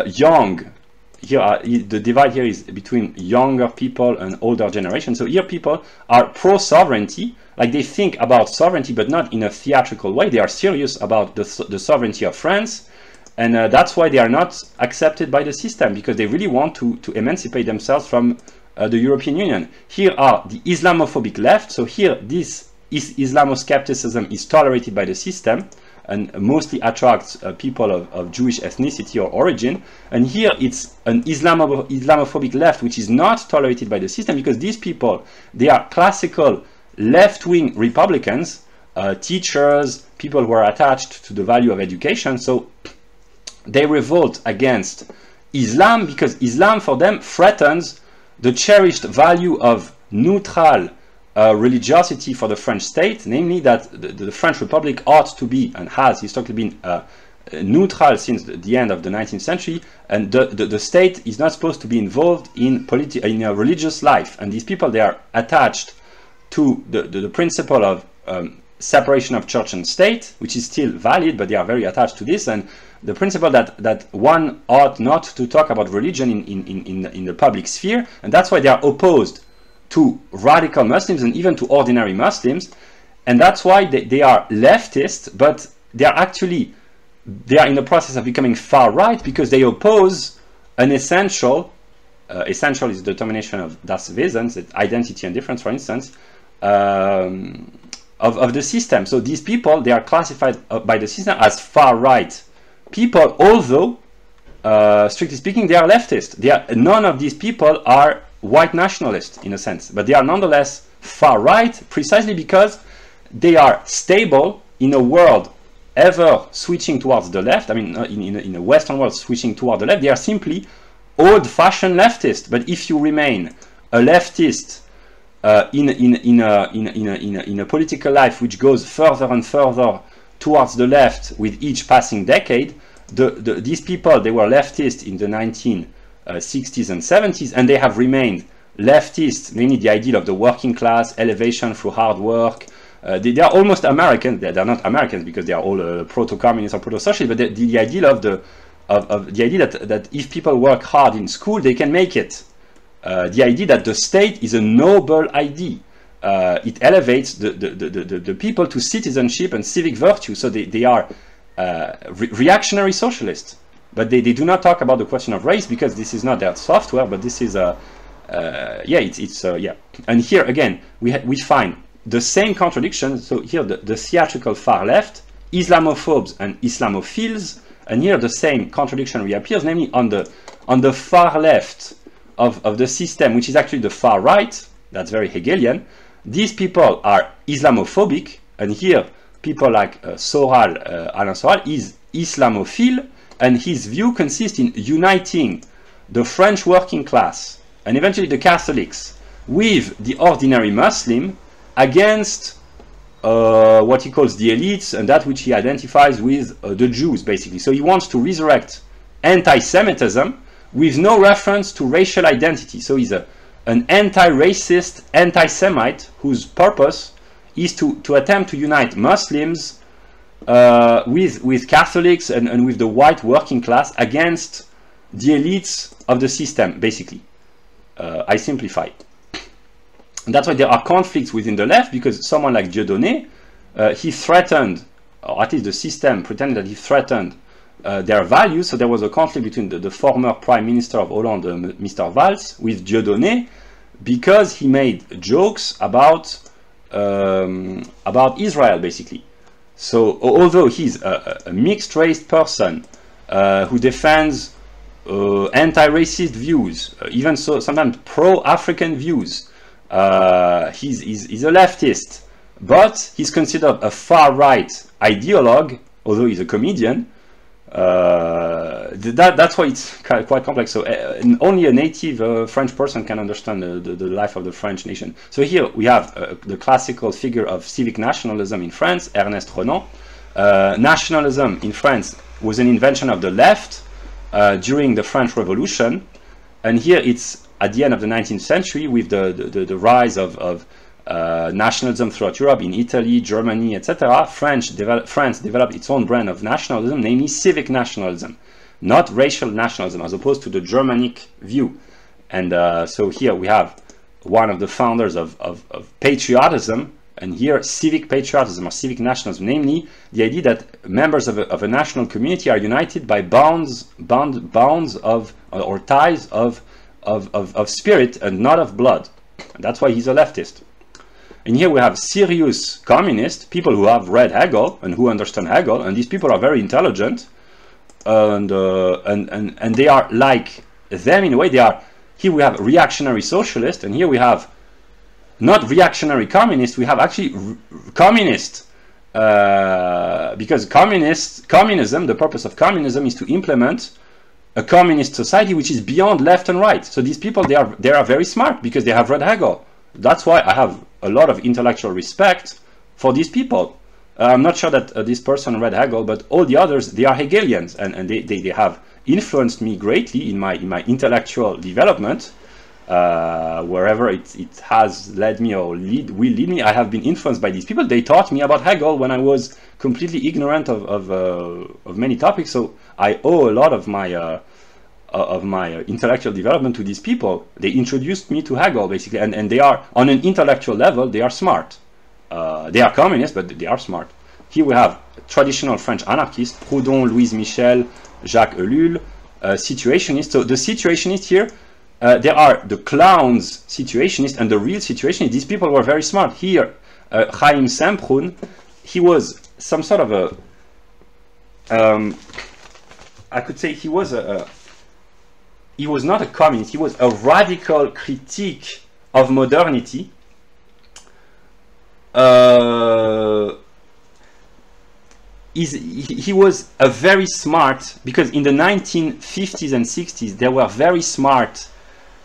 young. The divide here is between younger people and older generation. So here people are pro-sovereignty, like they think about sovereignty, but not in a theatrical way. They are serious about the sovereignty of France, and that's why they are not accepted by the system, because they really want to emancipate themselves from the European Union. Here are the Islamophobic left. So here this Islamoscepticism is tolerated by the system and mostly attracts people of Jewish ethnicity or origin. And here it's an Islamophobic left which is not tolerated by the system, because these people, they are classical left-wing Republicans, teachers, people who are attached to the value of education. So they revolt against Islam because Islam for them threatens the cherished value of neutral religiosity for the French state, namely that the French Republic ought to be and has historically been neutral since the end of the 19th century, and the state is not supposed to be involved in religious life. And these people, they are attached to the principle of separation of church and state, which is still valid, but they are very attached to this, and the principle that one ought not to talk about religion in the public sphere, and that's why they are opposed to radical Muslims and even to ordinary Muslims. And that's why they are leftist, but they are in the process of becoming far right, because they oppose an essential is the determination of das Wesens, identity and difference, for instance, of the system. So these people, they are classified by the system as far right people, although strictly speaking they are leftist. None of these people are white nationalists in a sense, but they are nonetheless far right, precisely because they are stable in a world ever switching towards the left. I mean, in a Western world switching toward the left, they are simply old-fashioned leftist. But if you remain a leftist in a political life which goes further and further towards the left with each passing decade, these people, they were leftist in the 1960s and 70s, and they have remained leftist, mainly the ideal of the working class, elevation through hard work. They are almost American. They are not Americans because they are all proto-communist or proto-socialist, but the ideal of the idea that if people work hard in school, they can make it. The idea that the state is a noble idea. It elevates the people to citizenship and civic virtue. So they are reactionary socialists. But they do not talk about the question of race, because this is not their software, but this is yeah. And here again we find the same contradiction. So here the theatrical far left, Islamophobes and Islamophiles, and here the same contradiction reappears, namely on the far left of the system, which is actually the far right. That's very Hegelian. These people are Islamophobic, and here people like Alain Soral is Islamophile, and his view consists in uniting the French working class and eventually the Catholics with the ordinary Muslim against what he calls the elites and that which he identifies with the Jews, basically. So he wants to resurrect anti-Semitism with no reference to racial identity. So he's an anti-racist, anti-Semite whose purpose is to attempt to unite Muslims with Catholics and with the white working class against the elites of the system, basically. I simplify. And that's why there are conflicts within the left, because someone like Dieudonné, he threatened, or at least the system pretended that he threatened their values. So there was a conflict between the former Prime Minister of Hollande, Mr. Valls, with Dieudonné, because he made jokes about Israel, basically. So although he's a mixed-race person who defends anti-racist views, even so sometimes pro-African views, he's a leftist, but he's considered a far-right ideologue, although he's a comedian. That's why it's quite complex. So only a native French person can understand the life of the French nation. So here we have the classical figure of civic nationalism in France, Ernest Renan. Nationalism in France was an invention of the left during the French Revolution, and here it's at the end of the 19th century with the rise of nationalism throughout Europe, in Italy, Germany, etc. France developed its own brand of nationalism, namely civic nationalism, not racial nationalism, as opposed to the Germanic view. And so here we have one of the founders of patriotism, and here civic patriotism or civic nationalism, namely the idea that members of a national community are united by bonds of or ties of spirit and not of blood. And that's why he's a leftist. And here we have serious communists, people who have read Hegel and who understand Hegel, and these people are very intelligent, and they are like them in a way. They are, here we have reactionary socialists, and here we have not reactionary communists, we have actually communists, because communism, the purpose of communism is to implement a communist society which is beyond left and right. So these people, they are very smart because they have read Hegel. That's why I have a lot of intellectual respect for these people. I'm not sure that this person read Hegel, but all the others, they are Hegelians, and they have influenced me greatly in my intellectual development. Wherever it has led me or will lead me, I have been influenced by these people. They taught me about Hegel when I was completely ignorant of many topics. So I owe a lot of my intellectual development to these people. They introduced me to Hegel, basically, and they are, on an intellectual level, they are smart. They are communists, but they are smart. Here we have traditional French anarchists, Proudhon, Louise Michel, Jacques Ellul, situationists. So the situationists here, there are the clowns situationists and the real situationists. These people were very smart. Here, Chaim Semprun, he was some sort of a, I could say he was he was not a communist, he was a radical critique of modernity. He was a very smart, because in the 1950s and 60s there were very smart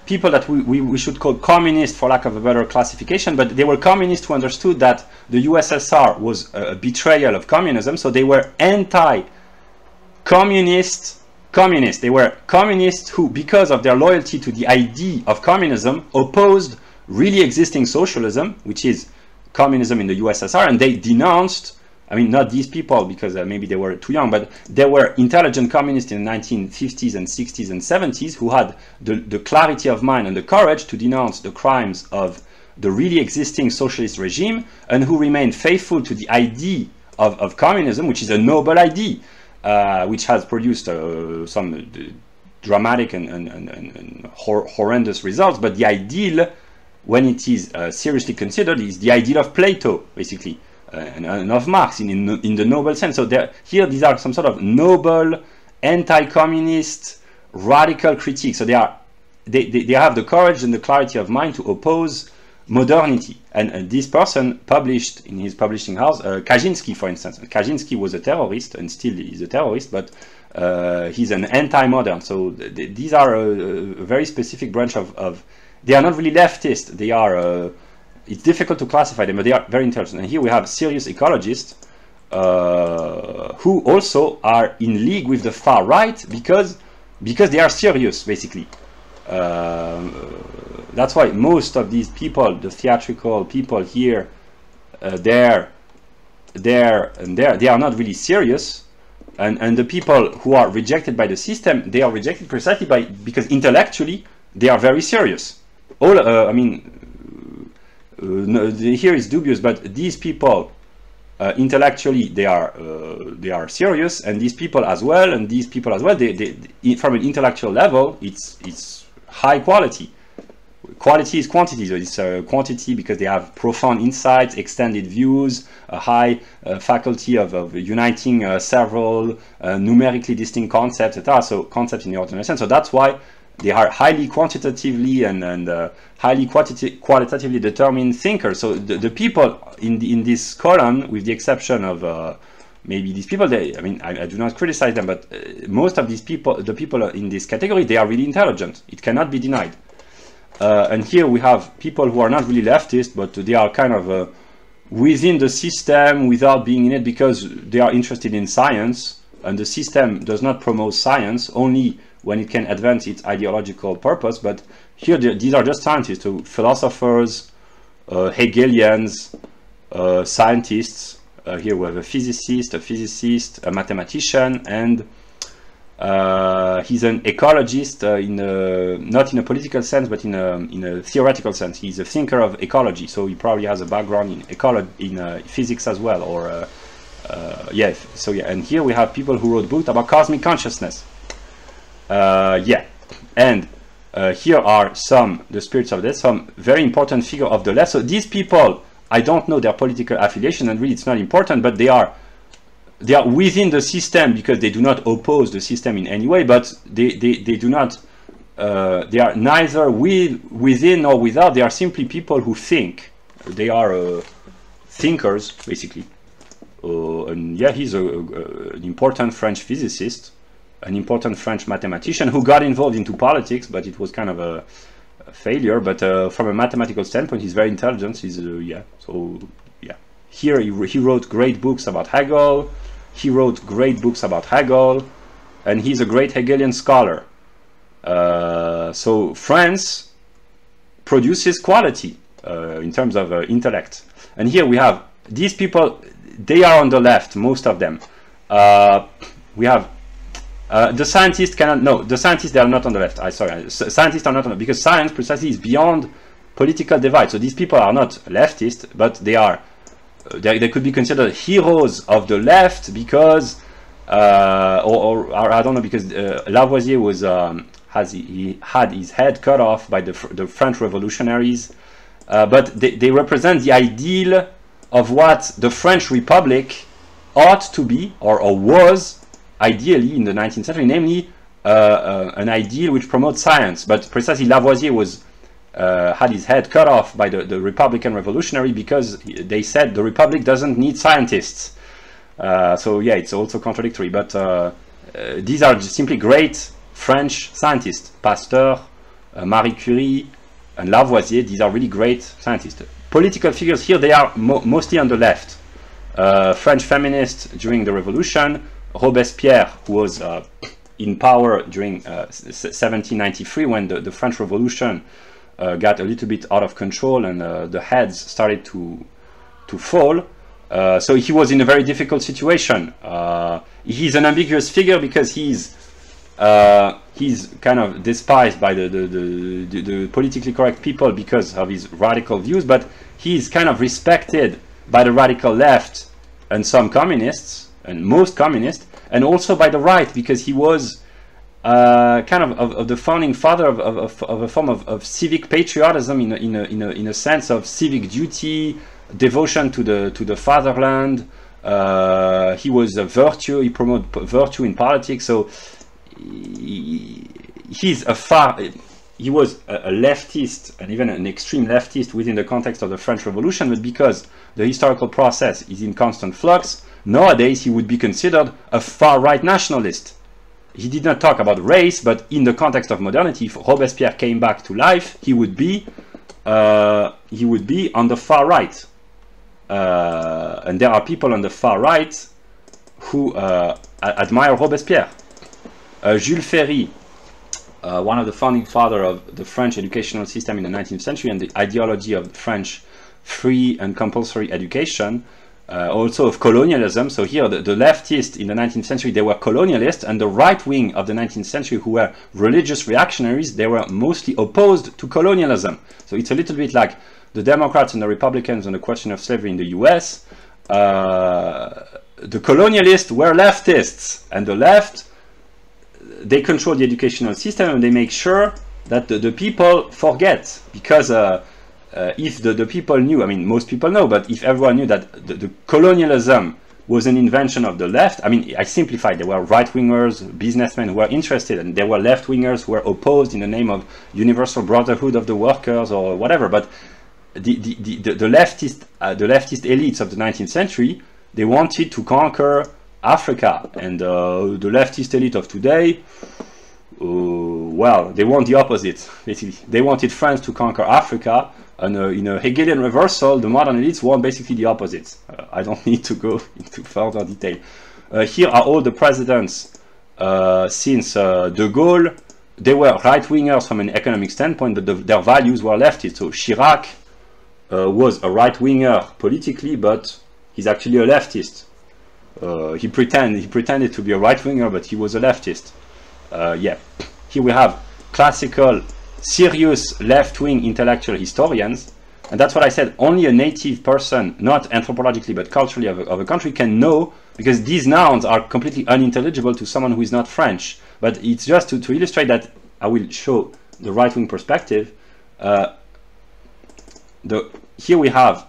people that we should call communists, for lack of a better classification, but they were communists who understood that the USSR was a betrayal of communism, so they were anti-communist communists. They were communists who, because of their loyalty to the idea of communism, opposed really existing socialism, which is communism in the USSR, and they denounced, I mean, not these people, because maybe they were too young, but there were intelligent communists in the 1950s and 60s and 70s who had the clarity of mind and the courage to denounce the crimes of the really existing socialist regime, and who remained faithful to the idea of communism, which is a noble idea, which has produced some dramatic and horrendous results. But the ideal, when it is seriously considered, is the ideal of Plato, basically. And of Marx in the noble sense. So here these are some sort of noble, anti-communist, radical critiques. So they have the courage and the clarity of mind to oppose modernity. And this person published in his publishing house, Kaczynski, for instance. Kaczynski was a terrorist and still is a terrorist, but he's an anti-modern. So these are a very specific branch of they are not really leftist. They are, it's difficult to classify them, but they are very intelligent. And here we have serious ecologists who also are in league with the far right because they are serious, basically. That's why most of these people, the theatrical people here, they are not really serious, and the people who are rejected by the system, they are rejected precisely because intellectually they are very serious. All I mean, here is dubious, but these people intellectually they are serious, and these people as well, they from an intellectual level, it's high quality. Quality is quantity, so it's quantity because they have profound insights, extended views, a high faculty of uniting several numerically distinct concepts, etc. So concepts in the ordinary sense. So that's why they are highly quantitatively and highly qualitatively determined thinkers. So the people in this column, with the exception of maybe these people, I mean, I do not criticize them, but most of these people, the people in this category, they are really intelligent. It cannot be denied. And here we have people who are not really leftist, but they are kind of within the system without being in it because they are interested in science, and the system does not promote science only when it can advance its ideological purpose. But here these are just scientists, so philosophers, Hegelians, scientists. Here we have a physicist, a mathematician, and he's an ecologist, not in a political sense, but in a theoretical sense. He's a thinker of ecology, so he probably has a background in physics as well, or yeah. So yeah, and here we have people who wrote books about cosmic consciousness. Yeah, and here are the spirits of death, some very important figure of the left. So these people, I don't know their political affiliation, and really it's not important, but they are within the system because they do not oppose the system in any way, but they do not, they are neither within nor without. They are simply people who think. They are thinkers, basically. And yeah, he's an important French physicist, an important French mathematician who got involved into politics, but it was kind of a failure. But from a mathematical standpoint, he's very intelligent. He's yeah. So yeah, here he wrote great books about Hegel. He wrote great books about Hegel, and he's a great Hegelian scholar. So France produces quality in terms of intellect. And here we have these people. They are on the left, most of them. We have the scientists cannot. No, the scientists, they are not on the left. Sorry, scientists are not on the, because science precisely is beyond political divide. So these people are not leftist, but they are. They could be considered heroes of the left because, or I don't know, because Lavoisier was he had his head cut off by the French revolutionaries, but they represent the ideal of what the French Republic ought to be, or was ideally in the 19th century, namely an ideal which promotes science. But precisely Lavoisier was had his head cut off by the Republican revolutionary because they said the Republic doesn't need scientists. So yeah, it's also contradictory. But these are just simply great French scientists, Pasteur, Marie Curie, and Lavoisier. These are really great scientists. Political figures here, they are mostly on the left. French feminists during the Revolution, Robespierre, who was in power during 1793 when the French Revolution got a little bit out of control and the heads started to fall. So he was in a very difficult situation. He's an ambiguous figure because he's kind of despised by the politically correct people because of his radical views, but he's kind of respected by the radical left and some communists, and most communists, and also by the right because he was kind of the founding father of a form of civic patriotism in a sense of civic duty, devotion to the fatherland. He was a virtue. He promoted virtue in politics. So he was a leftist, and even an extreme leftist within the context of the French Revolution. But because the historical process is in constant flux, nowadays he would be considered a far-right nationalist. he did not talk about race, but in the context of modernity, if Robespierre came back to life, he would be on the far right. And there are people on the far right who admire Robespierre. Jules Ferry, one of the founding fathers of the French educational system in the 19th century and the ideology of the French free and compulsory education, also of colonialism. So here the leftists in the 19th century, they were colonialists, and the right wing of the 19th century, who were religious reactionaries, they were mostly opposed to colonialism. So it's a little bit like the Democrats and the Republicans on the question of slavery in the US. The colonialists were leftists, and the left, they control the educational system, and they make sure that the people forget, because if the people knew, I mean, most people know, but if everyone knew that the colonialism was an invention of the left, I mean, I simplified, there were right-wingers, businessmen who were interested, and there were left-wingers who were opposed in the name of universal brotherhood of the workers or whatever. But the leftist elites of the 19th century, they wanted to conquer Africa, and the leftist elite of today, well, they want the opposite, basically. They wanted France to conquer Africa, and in a Hegelian reversal, the modern elites want basically the opposite. I don't need to go into further detail. Here are all the presidents since de Gaulle. They were right-wingers from an economic standpoint, but their values were leftist. So Chirac was a right-winger politically, but he's actually a leftist. He pretended to be a right-winger, but he was a leftist. Yeah. Here we have classical, serious left-wing intellectual historians, and that's what I said. Only a native person, not anthropologically but culturally, of a country can know, because these nouns are completely unintelligible to someone who is not French. But it's just to illustrate that I will show the right-wing perspective. Here we have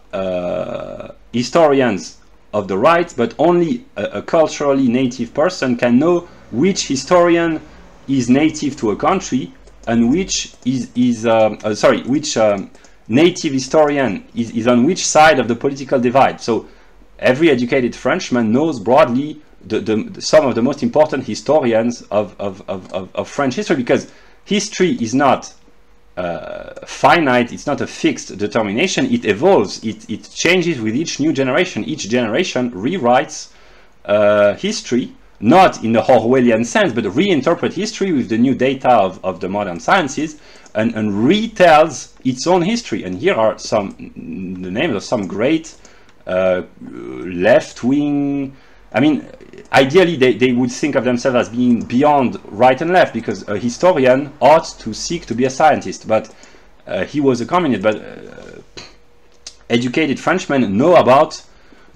historians of the right, but only a culturally native person can know which historian is native to a country and which which native historian is on which side of the political divide. So every educated Frenchman knows broadly some of the most important historians of French history, because history is not finite, it's not a fixed determination, it evolves, it changes with each new generation. Each generation rewrites history, not in the Orwellian sense, but reinterpret history with the new data of the modern sciences, and retells its own history. And here are the names of some great left-wing, I mean, ideally they would think of themselves as being beyond right and left, because a historian ought to seek to be a scientist, but he was a communist. But educated Frenchmen know about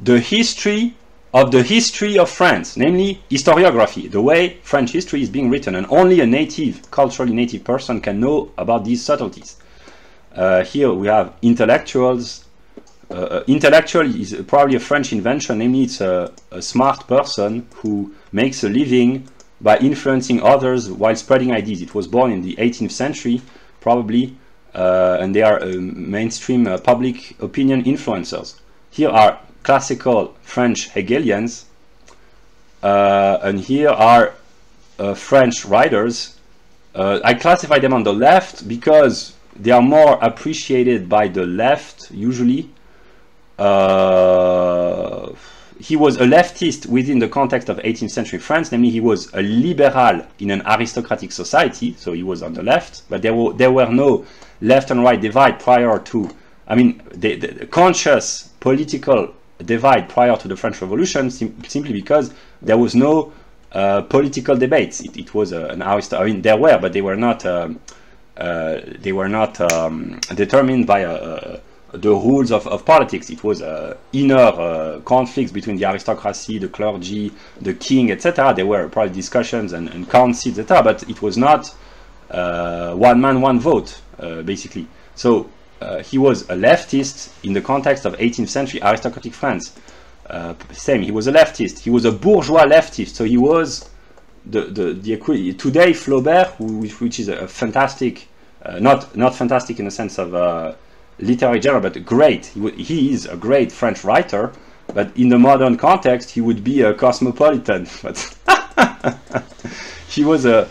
the history of France, namely historiography, the way French history is being written, and only a culturally native person can know about these subtleties. Here we have intellectuals. Intellectual is probably a French invention, namely it's a smart person who makes a living by influencing others while spreading ideas. It was born in the 18th century, probably, and they are mainstream public opinion influencers. Here are classical French Hegelians, and here are French writers. I classify them on the left because they are more appreciated by the left, usually. He was a leftist within the context of 18th century France, namely he was a liberal in an aristocratic society, so he was on the left, but there were no left and right divide prior to, I mean, the conscious political divide prior to the French Revolution, simply because there was no political debates. It was an I mean, there were, but they were not determined by the rules of politics. It was inner conflicts between the aristocracy, the clergy, the king, etc. There were probably discussions and councils, etc. But it was not one man, one vote, basically. So he was a leftist in the context of 18th century aristocratic France. Same, he was a leftist. He was a bourgeois leftist. So he was the today Flaubert, which is a fantastic, not fantastic in the sense of literary genre, but great. He is a great French writer, but in the modern context, he would be a cosmopolitan. But he was a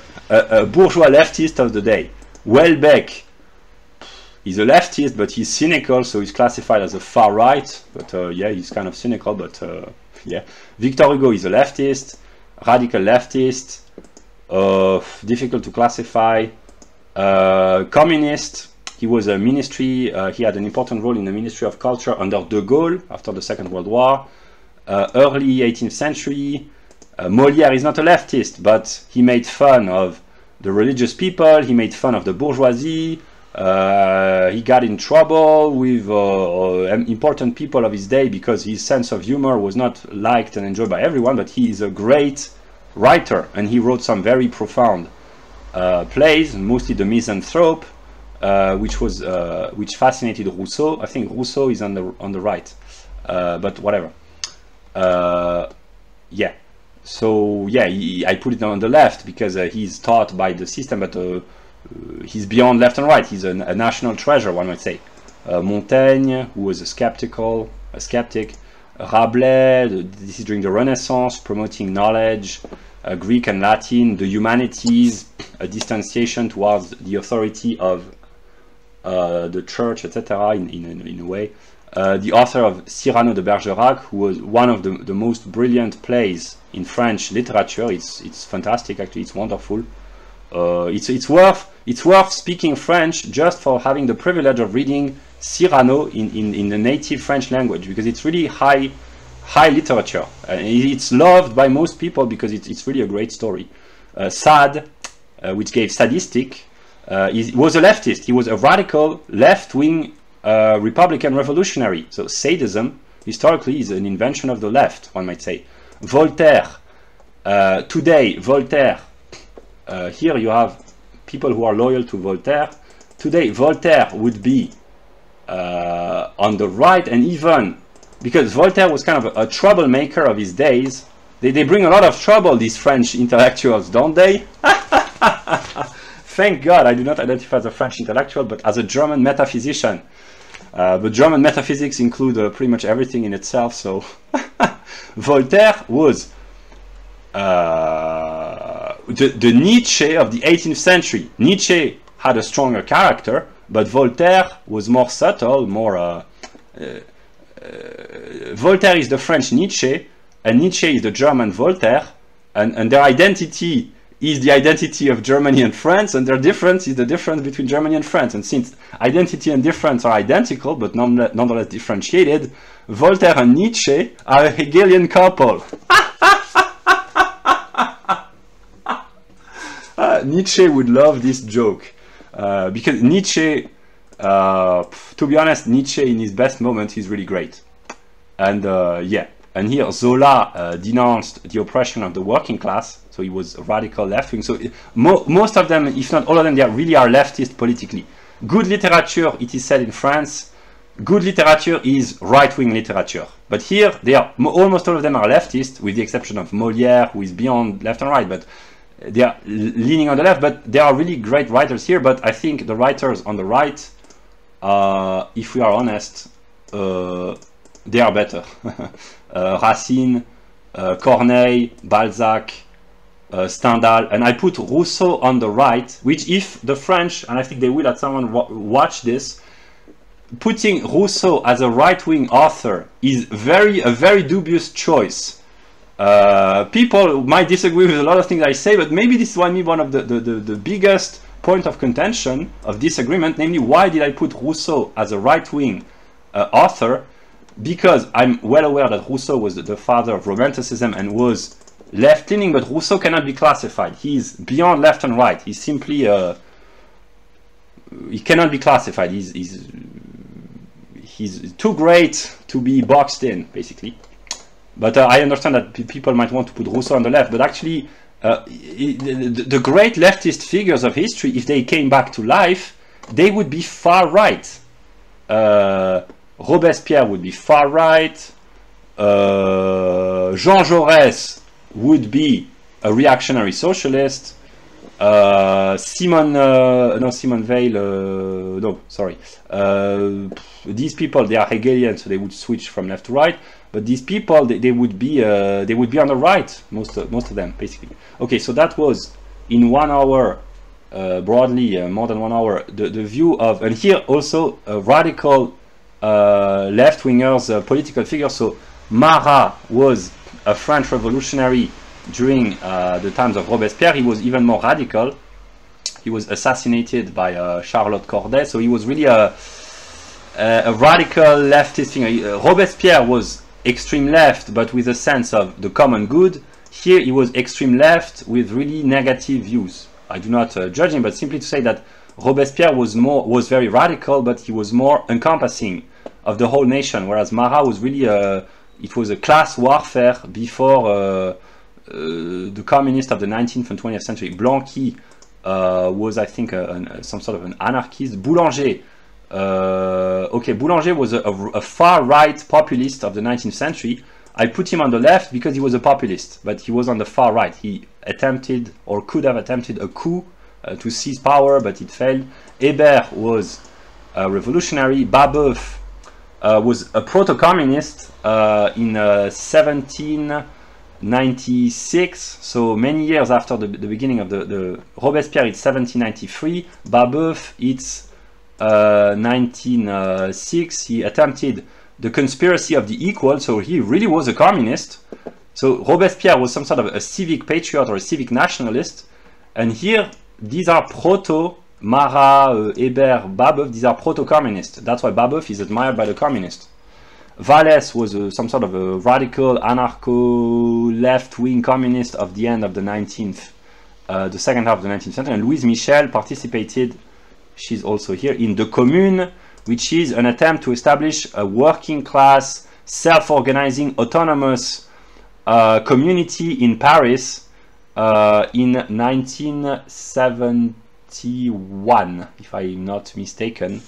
bourgeois leftist of the day. Welbeck, he's a leftist, but he's cynical, so he's classified as a far right. But yeah, he's kind of cynical. But yeah, Victor Hugo is a leftist, radical leftist. Difficult to classify. Communist. He was a ministry. He had an important role in the Ministry of Culture under de Gaulle after the Second World War. Early 18th century. Molière is not a leftist, but he made fun of the religious people. He made fun of the bourgeoisie. He got in trouble with important people of his day because his sense of humor was not liked and enjoyed by everyone. But he is a great writer, and he wrote some very profound plays, mostly the Misanthrope, which fascinated Rousseau. I think Rousseau is on the right, but whatever. Yeah. So yeah, I put it on the left because he's taught by the system, but he's beyond left and right. He's a national treasure, one might say. Montaigne, who was a skeptic. Rabelais, this is during the Renaissance, promoting knowledge. Greek and Latin, the humanities, a distanciation towards the authority of the church, etc. In a way. The author of Cyrano de Bergerac, who was one of the most brilliant plays in French literature. It's fantastic, actually. It's wonderful. It's worth speaking French just for having the privilege of reading Cyrano in the native French language, because it's really high literature. It's loved by most people because it's really a great story. Sade, which gave sadistic, was a leftist. He was a radical left-wing Republican revolutionary. So sadism, historically, is an invention of the left, one might say. Voltaire, today, Voltaire, here you have people who are loyal to Voltaire. Today, Voltaire would be on the right, and even because Voltaire was kind of a troublemaker of his days. They bring a lot of trouble, these French intellectuals, don't they? Thank God I do not identify as a French intellectual, but as a German metaphysician. But German metaphysics include pretty much everything in itself, so Voltaire was the Nietzsche of the 18th century. Nietzsche had a stronger character, but Voltaire was more subtle, more... Voltaire is the French Nietzsche, and Nietzsche is the German Voltaire, and their identity is the identity of Germany and France, and their difference is the difference between Germany and France. And since identity and difference are identical, but nonetheless differentiated, Voltaire and Nietzsche are a Hegelian couple. Nietzsche would love this joke, because Nietzsche, to be honest, Nietzsche in his best moment is really great. And yeah, and here Zola denounced the oppression of the working class, so he was a radical left-wing. So most of them, if not all of them, they really are leftist politically. Good literature, it is said in France, good literature is right-wing literature. But here, they are almost all of them are leftist, with the exception of Molière, who is beyond left and right, but they are leaning on the left. But there are really great writers here, but I think the writers on the right, if we are honest, they are better. Racine, Corneille, Balzac, Stendhal, and I put Rousseau on the right, which if the French, and I think they will at someone watch this, putting Rousseau as a right-wing author is a very dubious choice. People might disagree with a lot of things I say, but maybe this is one of the biggest point of contention, of disagreement, namely why did I put Rousseau as a right-wing author? Because I'm well aware that Rousseau was the father of Romanticism and was left-leaning, but Rousseau cannot be classified. He's beyond left and right. He's simply he cannot be classified. He's too great to be boxed in, basically. But I understand that people might want to put Rousseau on the left, but actually the great leftist figures of history, if they came back to life, they would be far right. Robespierre would be far right. Jean Jaurès would be a reactionary socialist. Simone Veil, no, sorry. These people, they are Hegelian, so they would switch from left to right. But these people, they would be on the right, most of them, basically. Okay, so that was in 1 hour, broadly more than 1 hour, the view of, and here also a radical left-wingers political figure. So Marat was a French revolutionary during the times of Robespierre. He was even more radical. He was assassinated by Charlotte Corday, so he was really a radical leftist figure. Robespierre was extreme left, but with a sense of the common good. Here he was extreme left with really negative views. I do not judge him, but simply to say that Robespierre was very radical, but he was more encompassing of the whole nation, whereas Marat was really it was a class warfare before the communists of the 19th and 20th century. Blanqui was, I think, some sort of an anarchist. Boulanger, okay, Boulanger was a far-right populist of the 19th century. I put him on the left because he was a populist, but he was on the far right. He attempted, or could have attempted, a coup to seize power, but it failed. Hébert was a revolutionary. Babeuf was a proto-communist in 1796, so many years after the beginning of the Robespierre. It's 1793. Babeuf, it's 1906. He attempted the conspiracy of the equal, so he really was a communist. So Robespierre was some sort of a civic patriot or a civic nationalist, and here these are proto Marat, Hébert, Babeuf. These are proto-communists. That's why Babeuf is admired by the communists. Vallès was some sort of a radical anarcho left-wing communist of the end of the the second half of the 19th century. And Louise Michel participated, she's also here, in the Commune, which is an attempt to establish a working class, self-organizing, autonomous community in Paris in 1971, if I'm not mistaken,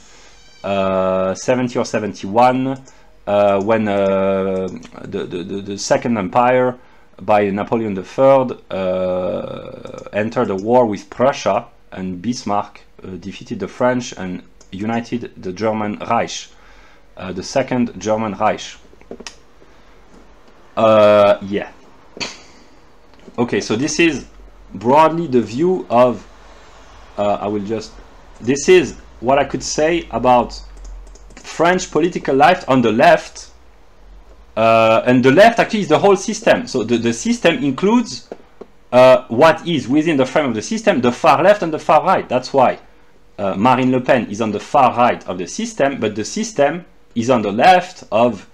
70 or 71, when the Second Empire by Napoleon III entered a war with Prussia, and Bismarck defeated the French and united the German Reich, the Second German Reich. Yeah. Okay, so this is broadly the view of, this is what I could say about French political life on the left, and the left actually is the whole system. So the system includes what is within the frame of the system, the far left and the far right. That's why Marine Le Pen is on the far right of the system, but the system is on the left of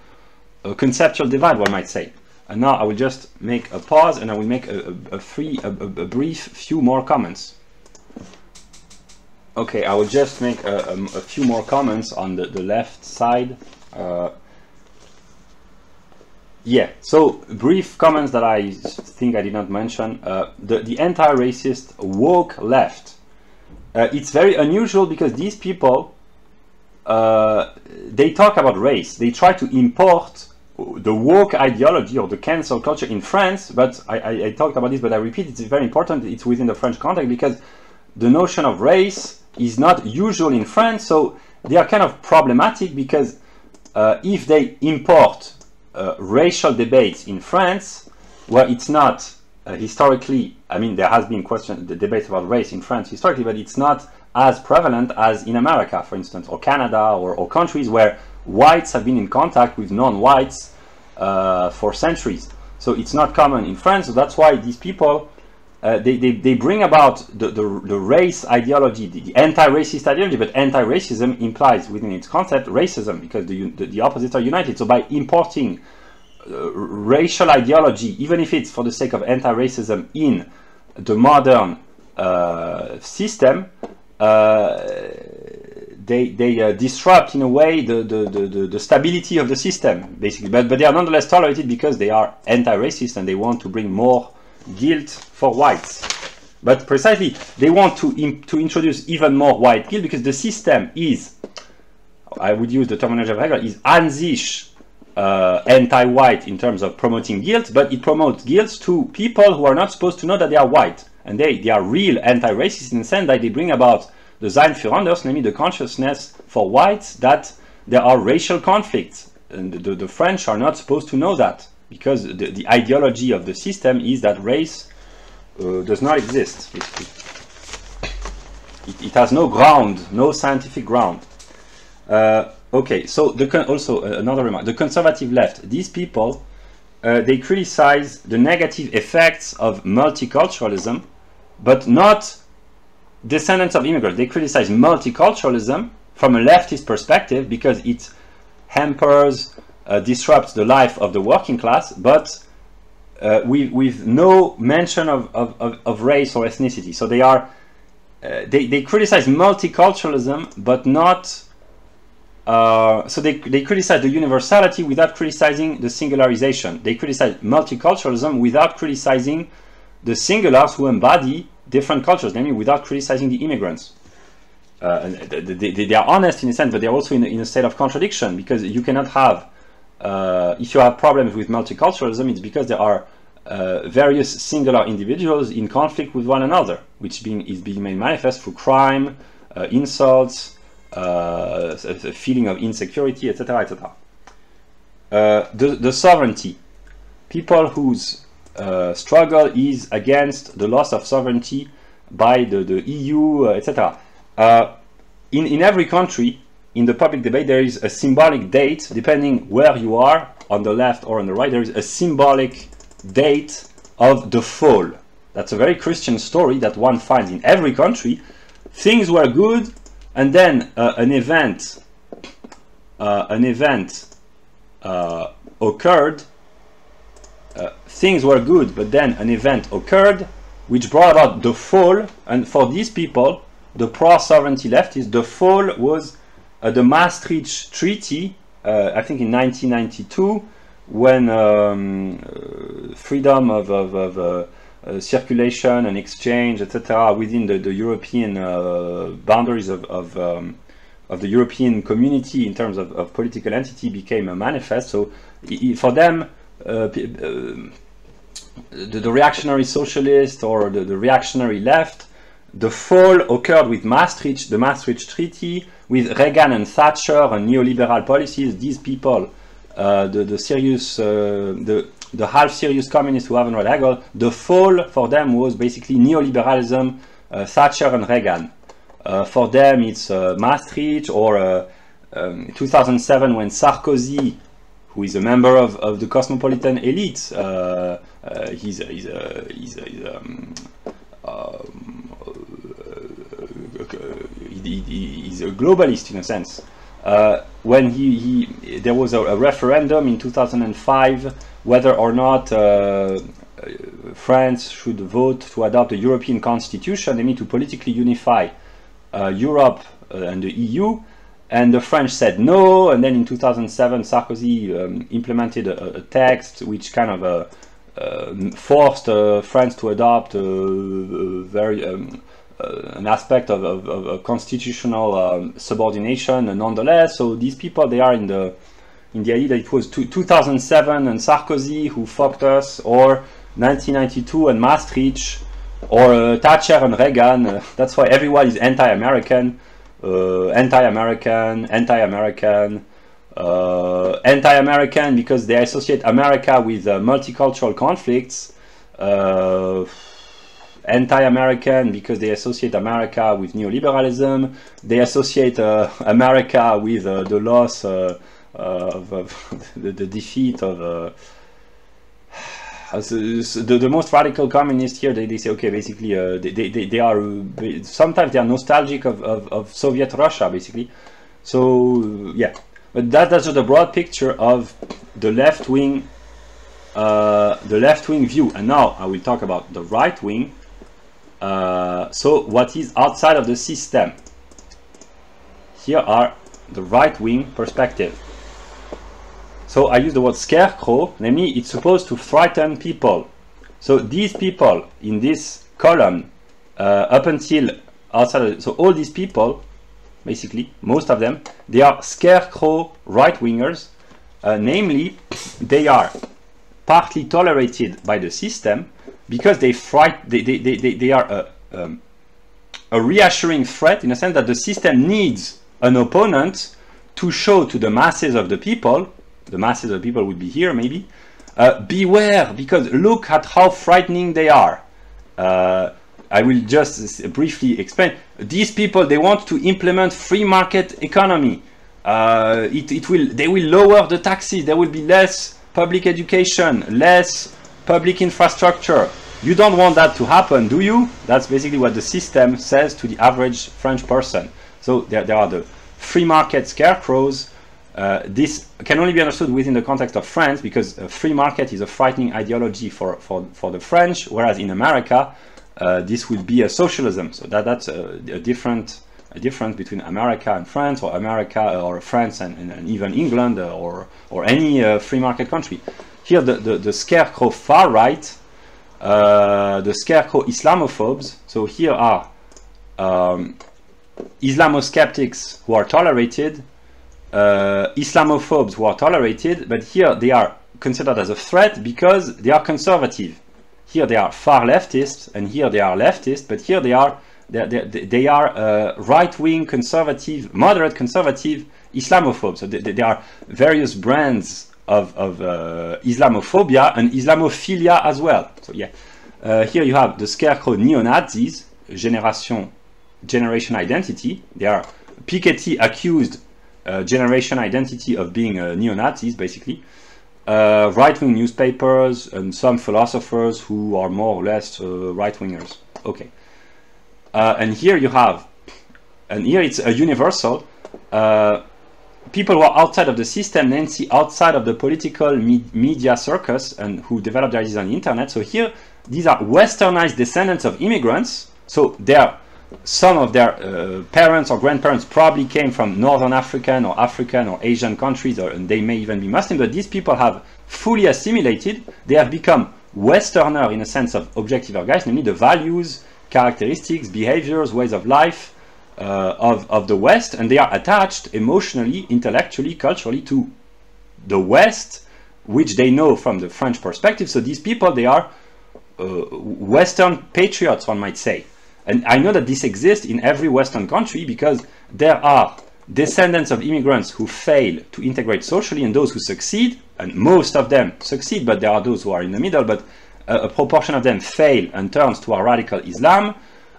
a conceptual divide, one might say. And now I will just make a pause, and I will make a brief few more comments. Okay, I will just make a few more comments on the left side. Yeah, so brief comments that I think I did not mention. The anti-racist woke left. It's very unusual because these people, they talk about race. They try to import the woke ideology or the cancel culture in France, but I talked about this, but I repeat, it's very important. It's within the French context because the notion of race is not usual in France, so they are kind of problematic because if they import racial debates in France, where it's not historically, I mean, there has been the debate about race in France historically, but it's not as prevalent as in America, for instance, or Canada, or countries where whites have been in contact with non-whites for centuries. So it's not common in France, so that's why these people, they bring about the race ideology, the anti-racist ideology, but anti-racism implies within its concept racism, because the opposites are united. So by importing racial ideology, even if it's for the sake of anti-racism in the modern system, they disrupt in a way the stability of the system, basically. But they are nonetheless tolerated because they are anti-racist and they want to bring more guilt for whites. But precisely, they want to introduce even more white guilt because the system is, I would use the terminology of Hegel, is an sich anti-white in terms of promoting guilt, but it promotes guilt to people who are not supposed to know that they are white. And they are real anti-racist in the sense that they bring about the Sein für anders, namely the consciousness for whites that there are racial conflicts. And the French are not supposed to know that, because the ideology of the system is that race does not exist. It has no ground, no scientific ground. Okay, so also another remark: the conservative left. These people, they criticize the negative effects of multiculturalism, but not descendants of immigrants. They criticize multiculturalism from a leftist perspective because it hampers, disrupts the life of the working class, but with no mention of race or ethnicity. So they are they criticize multiculturalism, but not so they criticize the universality without criticizing the singularization. They criticize multiculturalism without criticizing the singulars who embody different cultures, namely without criticizing the immigrants. They are honest in a sense, but they are also in a state of contradiction, because you cannot have, if you have problems with multiculturalism, it's because there are various singular individuals in conflict with one another, which is being made manifest through crime, insults, a feeling of insecurity, etc., etc. The sovereignty. People whose struggle is against the loss of sovereignty by the EU, etc. In every country, in the public debate, there is a symbolic date, depending where you are, on the left or on the right. There is a symbolic date of the fall. That's a very Christian story that one finds in every country. Things were good, and then an event occurred. Things were good, but then an event occurred which brought about the fall. And for these people, the pro-sovereignty leftists, the fall was the Maastricht Treaty, I think in 1992, when freedom of circulation and exchange, etc., within the European boundaries of the European community in terms of political entity became a manifest. So for them, the reactionary socialist or the reactionary left, the fall occurred with Maastricht, the Maastricht Treaty, with Reagan and Thatcher and neoliberal policies. These people, the half-serious communists who haven't read Hegel, the fall for them was basically neoliberalism, Thatcher and Reagan. For them, it's Maastricht, or 2007 when Sarkozy, who is a member of the cosmopolitan elite, he's a globalist in a sense. When there was a referendum in 2005 whether or not France should vote to adopt a European constitution, namely to politically unify Europe and the EU, and the French said no, and then in 2007 Sarkozy implemented a text which kind of forced France to adopt an aspect of constitutional subordination, nonetheless. So these people, they are in the idea that it was 2007 and Sarkozy who fucked us, or 1992 and Maastricht, or Thatcher and Reagan. That's why everyone is anti-American, anti-American because they associate America with multicultural conflicts. Anti-American because they associate America with neoliberalism. They associate America with the loss of the defeat of the most radical communists here. They say, okay, basically they are sometimes they are nostalgic of Soviet Russia, basically. So yeah, but that's just a broad picture of the left wing view. And now I will talk about the right wing. So what is outside of the system? Here are the right wing perspective. So I use the word scarecrow, namely it's supposed to frighten people. So these people in this column, up until outside of, so all these people, basically most of them, they are scarecrow right wingers. Namely, they are partly tolerated by the system because they are a reassuring threat, in a sense that the system needs an opponent to show to the masses of the people. The masses of people would be here maybe, beware, because look at how frightening they are. I will just briefly explain. These people, they want to implement free market economy. They will lower the taxes. There will be less public education, less public infrastructure. You don't want that to happen, do you? That's basically what the system says to the average French person. So there are the free market scarecrows. This can only be understood within the context of France, because a free market is a frightening ideology for the French, whereas in America, this would be a socialism. So that's a difference between America and France, or America or France and even England, or any free market country. Here the scarecrow far right, the scarecrow Islamophobes. So here are Islamo-skeptics who are tolerated, Islamophobes who are tolerated, but here they are considered as a threat because they are conservative. Here they are far leftist, and here they are leftist, but here they are right-wing conservative, moderate conservative Islamophobes. So there are various brands of Islamophobia and Islamophilia as well. So yeah, here you have the scarecrow neo-Nazis, generation identity. They are Piketty accused generation identity of being neo-Nazis, basically. Right-wing newspapers and some philosophers who are more or less right-wingers. Okay. And here you have, and here it's a universal. People who are outside of the system, Nancy, outside of the political media circus, and who develop their ideas on the internet. So here, these are westernized descendants of immigrants. So some of their parents or grandparents probably came from Northern African or Asian countries, and they may even be Muslim, but these people have fully assimilated. They have become Westerner in a sense of objective Geist, namely the values, characteristics, behaviors, ways of life of the West, and they are attached emotionally, intellectually, culturally to the West, which they know from the French perspective. So these people, they are Western patriots, one might say. And I know that this exists in every Western country, because there are descendants of immigrants who fail to integrate socially, and those who succeed, and most of them succeed, but there are those who are in the middle, but a proportion of them fail and turns to a radical Islam.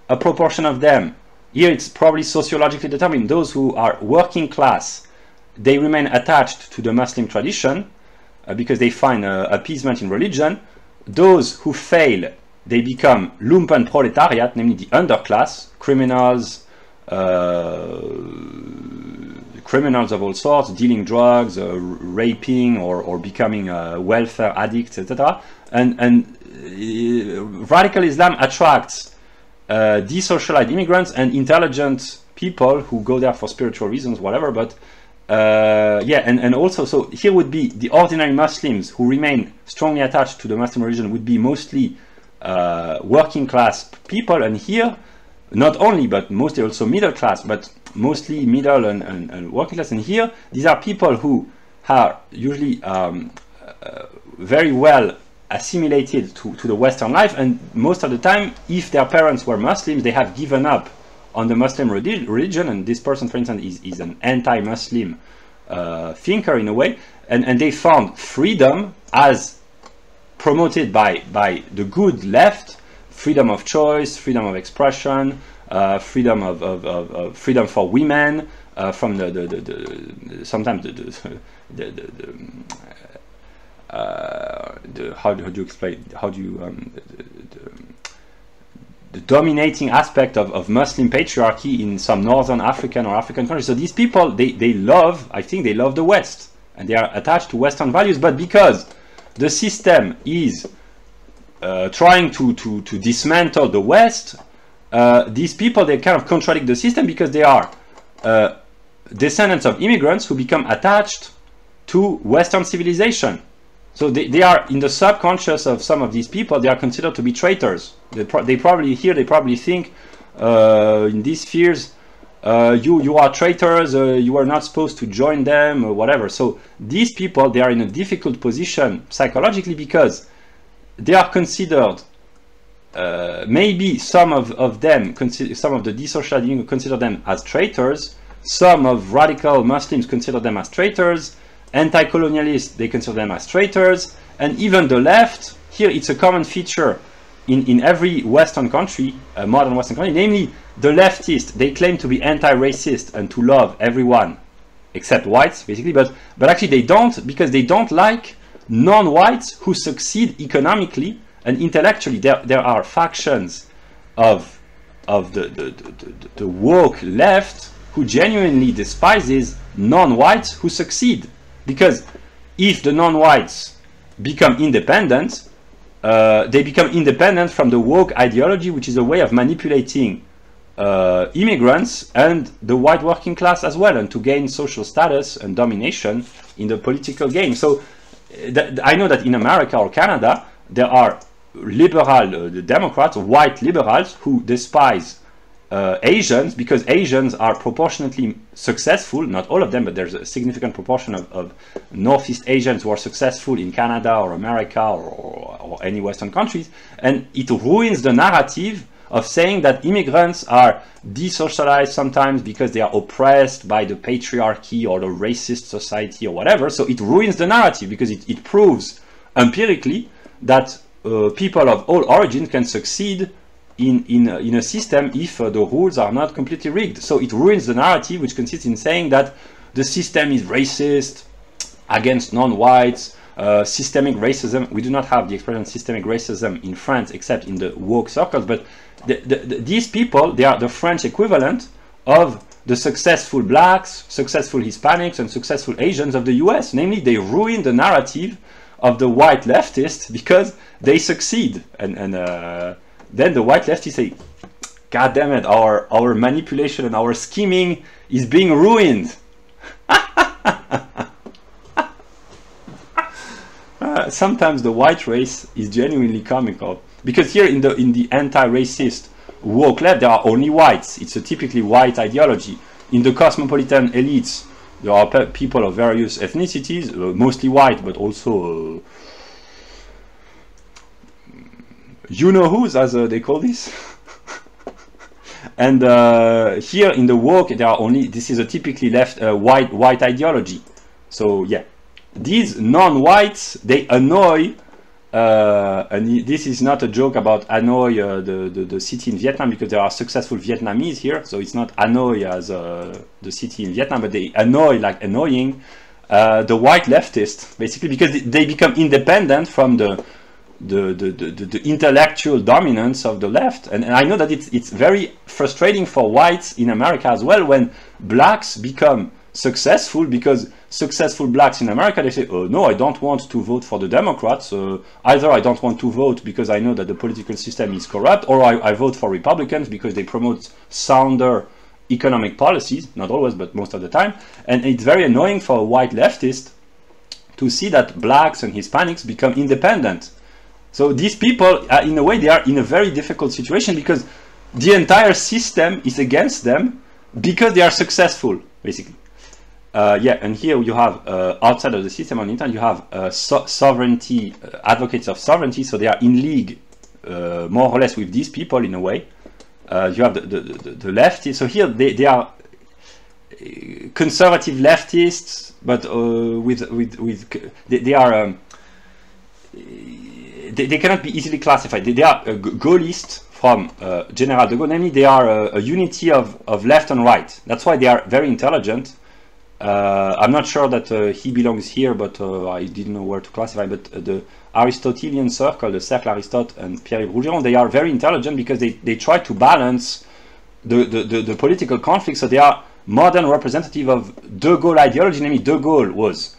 A proportion of them, here it's probably sociologically determined, those who are working class, they remain attached to the Muslim tradition because they find appeasement in religion. Those who fail, they become lumpen proletariat, namely the underclass, criminals of all sorts, dealing drugs, raping, or becoming welfare addicts, etc. And radical Islam attracts desocialized immigrants and intelligent people who go there for spiritual reasons, whatever. But yeah, and also, so here would be the ordinary Muslims who remain strongly attached to the Muslim religion would be mostly working class people, and here not only but mostly also middle class, but mostly middle and working class. And here these are people who are usually very well assimilated to the Western life, and most of the time, if their parents were Muslims, they have given up on the Muslim religion, and this person, for instance, is an anti-Muslim thinker in a way, and they found freedom as promoted by the good left, freedom of choice, freedom of expression, freedom of freedom for women, from sometimes how do you explain, the dominating aspect of Muslim patriarchy in some Northern African or African countries. So these people, I think they love the West, and they are attached to Western values, but because the system is trying to dismantle the West, these people, they kind of contradict the system, because they are descendants of immigrants who become attached to Western civilization. So they are in the subconscious of some of these people. They are considered to be traitors. They probably think in these spheres, you are traitors. You are not supposed to join them, or whatever. So these people, they are in a difficult position psychologically, because they are considered. Maybe some of them, some of the desocialized consider them as traitors. Some of radical Muslims consider them as traitors. Anti-colonialists, they consider them as traitors. And even the left, here it's a common feature in every Western country, modern Western country, namely the leftists, they claim to be anti-racist and to love everyone except whites, basically, but actually they don't, because they don't like non-whites who succeed economically and intellectually. There are factions of the woke left who genuinely despises non-whites who succeed, because if the non-whites become independent, they become independent from the woke ideology, which is a way of manipulating immigrants and the white working class as well, and to gain social status and domination in the political game. So I know that in America or Canada there are liberal Democrats, white liberals, who despise Asians because Asians are proportionately successful. Not all of them, but there's a significant proportion of Northeast Asians who are successful in Canada or America or any Western countries, and it ruins the narrative of saying that immigrants are desocialized sometimes because they are oppressed by the patriarchy or the racist society or whatever. So it ruins the narrative, because it proves empirically that people of all origins can succeed in a system if the rules are not completely rigged. So it ruins the narrative, which consists in saying that the system is racist against non-whites, systemic racism. We do not have the expression systemic racism in France except in the woke circles, but these people, they are the French equivalent of the successful blacks, successful Hispanics, and successful Asians of the US. Namely, they ruin the narrative of the white leftists because they succeed, and then the white leftists say, God damn it, our manipulation and our scheming is being ruined. Sometimes the white race is genuinely comical, because here in the anti-racist woke left there are only whites. It's a typically white ideology. In the cosmopolitan elites there are people of various ethnicities, mostly white, but also you know who's, as they call this. And here in the woke there are only, this is a typically left white ideology. So yeah, these non-whites, they annoy, and this is not a joke about Hanoi, the city in Vietnam, because there are successful Vietnamese here, so it's not Hanoi as the city in Vietnam, but they annoy, like annoying the white leftists, basically, because they become independent from the intellectual dominance of the left. And I know that it's very frustrating for whites in America as well when blacks become successful, because successful blacks in America, they say, oh no, I don't want to vote for the Democrats, either I don't want to vote because I know that the political system is corrupt, or I vote for Republicans because they promote sounder economic policies, not always but most of the time. And it's very annoying for a white leftist to see that blacks and Hispanics become independent. So these people, in a way, they are in a very difficult situation, because the entire system is against them because they are successful, basically. Yeah, and here you have, outside of the system on the internet, you have sovereignty, advocates of sovereignty, so they are in league, more or less, with these people in a way. You have the leftists, so here they are conservative leftists, but they are... They cannot be easily classified. They are Gaullist from General de Gaulle, namely they are a unity of left and right. That's why they are very intelligent. I'm not sure that he belongs here, but I didn't know where to classify. But the Aristotelian circle, the Cercle Aristote and Pierre-Yves Rougeron, they are very intelligent because they try to balance the political conflict. So they are modern representative of de Gaulle ideology. Namely, de Gaulle was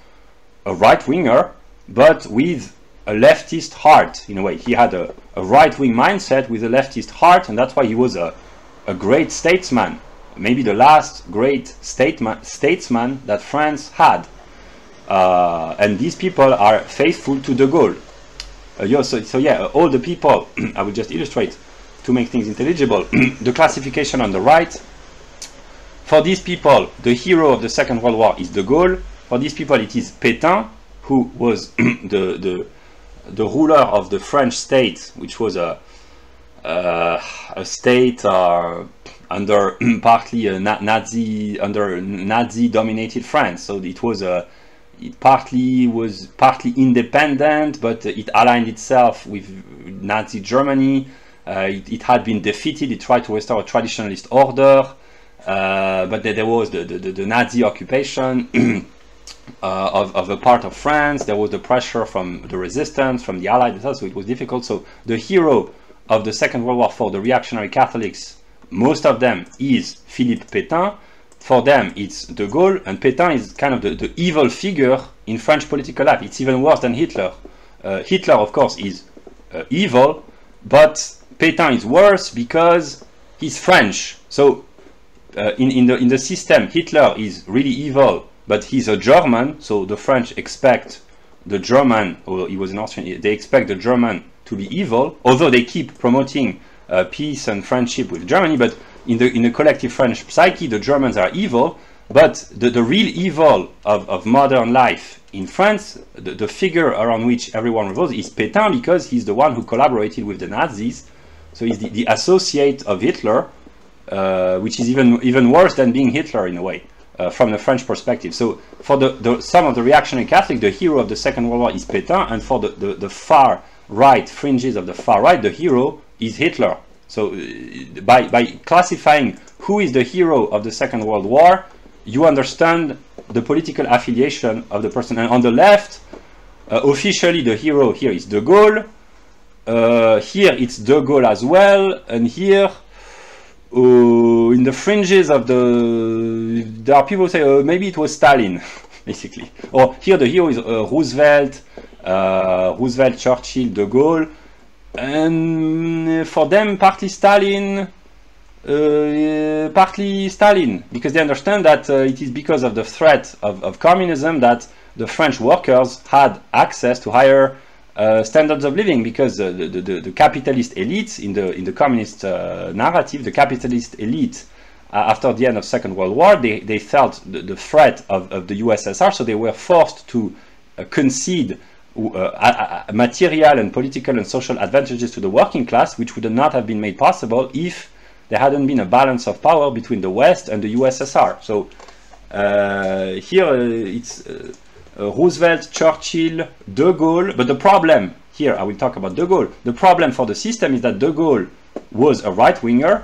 a right-winger, but with a leftist heart, in a way. He had a right-wing mindset with a leftist heart, and that's why he was a great statesman. Maybe the last great statesman that France had. And these people are faithful to de Gaulle. So yeah, all the people, I will just illustrate to make things intelligible. The classification on the right. For these people, the hero of the Second World War is de Gaulle. For these people, it is Pétain, who was the ruler of the French state, which was a state under partly a Nazi dominated France. So it was it was partly independent, but it aligned itself with Nazi Germany. It had been defeated. It tried to restore a traditionalist order, but there was the Nazi occupation of a part of France. There was the pressure from the resistance, from the Allies, so it was difficult. So the hero of the Second World War for the reactionary Catholics, most of them, is Philippe Pétain. For them, it's de Gaulle, and Pétain is kind of the evil figure in French political life. It's even worse than Hitler. Hitler, of course, is evil, but Pétain is worse because he's French. So in the system, Hitler is really evil, but he's a German, so the French expect the German, or he was an Austrian, they expect the German to be evil, although they keep promoting peace and friendship with Germany, but in the collective French psyche, the Germans are evil, but the real evil of modern life in France, the figure around which everyone revolves, is Pétain, because he's the one who collaborated with the Nazis. So he's the associate of Hitler, which is even worse than being Hitler in a way, from the French perspective. So for some of the reactionary Catholics, the hero of the Second World War is Pétain, and for the far right fringes of the far right, the hero is Hitler. So by classifying who is the hero of the Second World War, you understand the political affiliation of the person. And on the left, officially the hero here is de Gaulle. Here it's de Gaulle as well, and here in the fringes of there are people who say maybe it was Stalin, basically. Or here the hero is Roosevelt, Churchill, de Gaulle. And for them, partly Stalin, because they understand that it is because of the threat of communism that the French workers had access to higher standards of living, because the capitalist elites in the communist narrative, the capitalist elite after the end of Second World War, they felt the threat of the USSR, so they were forced to concede material and political and social advantages to the working class, which would not have been made possible if there hadn't been a balance of power between the West and the USSR. So here it's Roosevelt, Churchill, de Gaulle, but the problem here, I will talk about de Gaulle, the problem for the system is that de Gaulle was a right-winger,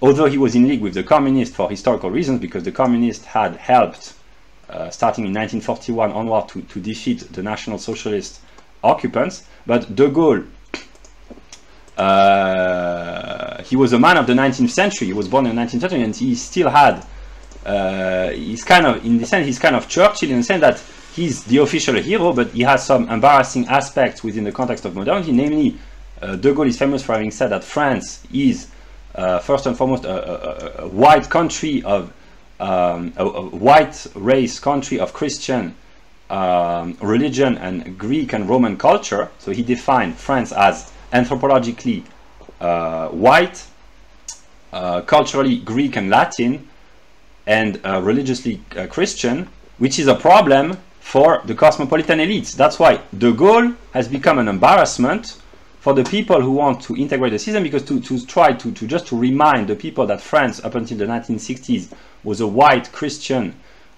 although he was in league with the communists for historical reasons, because the communists had helped starting in 1941 onward to defeat the National Socialist occupants. But de Gaulle, he was a man of the 19th century. He was born in the 19th century, and he still had, he's kind of, in the sense, he's kind of Churchill in the sense that he's the official hero, but he has some embarrassing aspects within the context of modernity. Namely, de Gaulle is famous for having said that France is first and foremost a white country of a white race country of Christian religion and Greek and Roman culture. So he defined France as anthropologically white, culturally Greek and Latin, and religiously Christian, which is a problem for the cosmopolitan elites. That's why de Gaulle has become an embarrassment for the people who want to integrate the system, because to try to just to remind the people that France up until the 1960s was a white Christian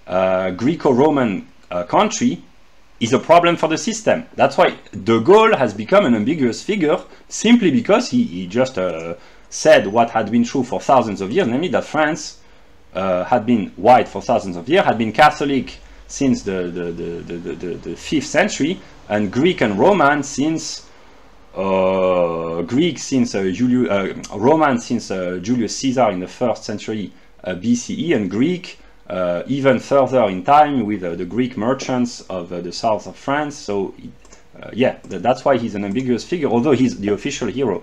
Greco-Roman country is a problem for the system. That's why de Gaulle has become an ambiguous figure, simply because he just said what had been true for thousands of years, namely that France had been white for thousands of years, had been Catholic since the 5th century, and Greek and Roman since Roman since Julius Caesar in the 1st century BCE, and Greek even further in time with the Greek merchants of the south of France. So yeah, that's why he's an ambiguous figure, although he's the official hero.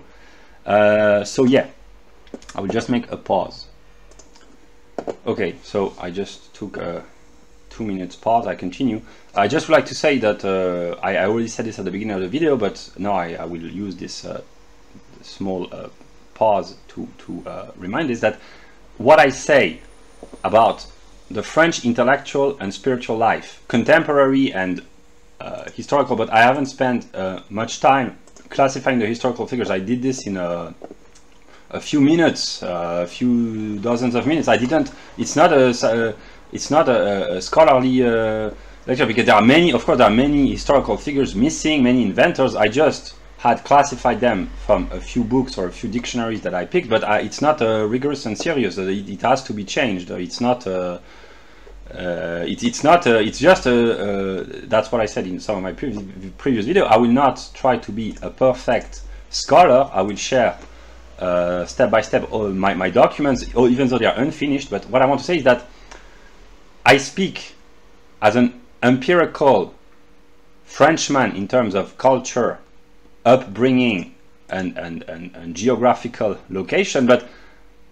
So yeah, I will just make a pause. Okay, so I just took a 2 minutes pause. I continue. I just would like to say that I already said this at the beginning of the video, but now I will use this small pause to remind us that what I say about the French intellectual and spiritual life, contemporary and historical, but I haven't spent much time classifying the historical figures. I did this in a few minutes, a few dozens of minutes. I didn't. It's not a scholarly lecture because there are many, of course, there are many historical figures missing, many inventors. I just had classified them from a few books or a few dictionaries that I picked, but it's not rigorous and serious. It has to be changed. It's not. It's not. It's just. That's what I said in some of my previous video. I will not try to be a perfect scholar. I will share step by step all my documents, even though they are unfinished. But what I want to say is that I speak as an empirical Frenchman in terms of culture, upbringing, and geographical location, but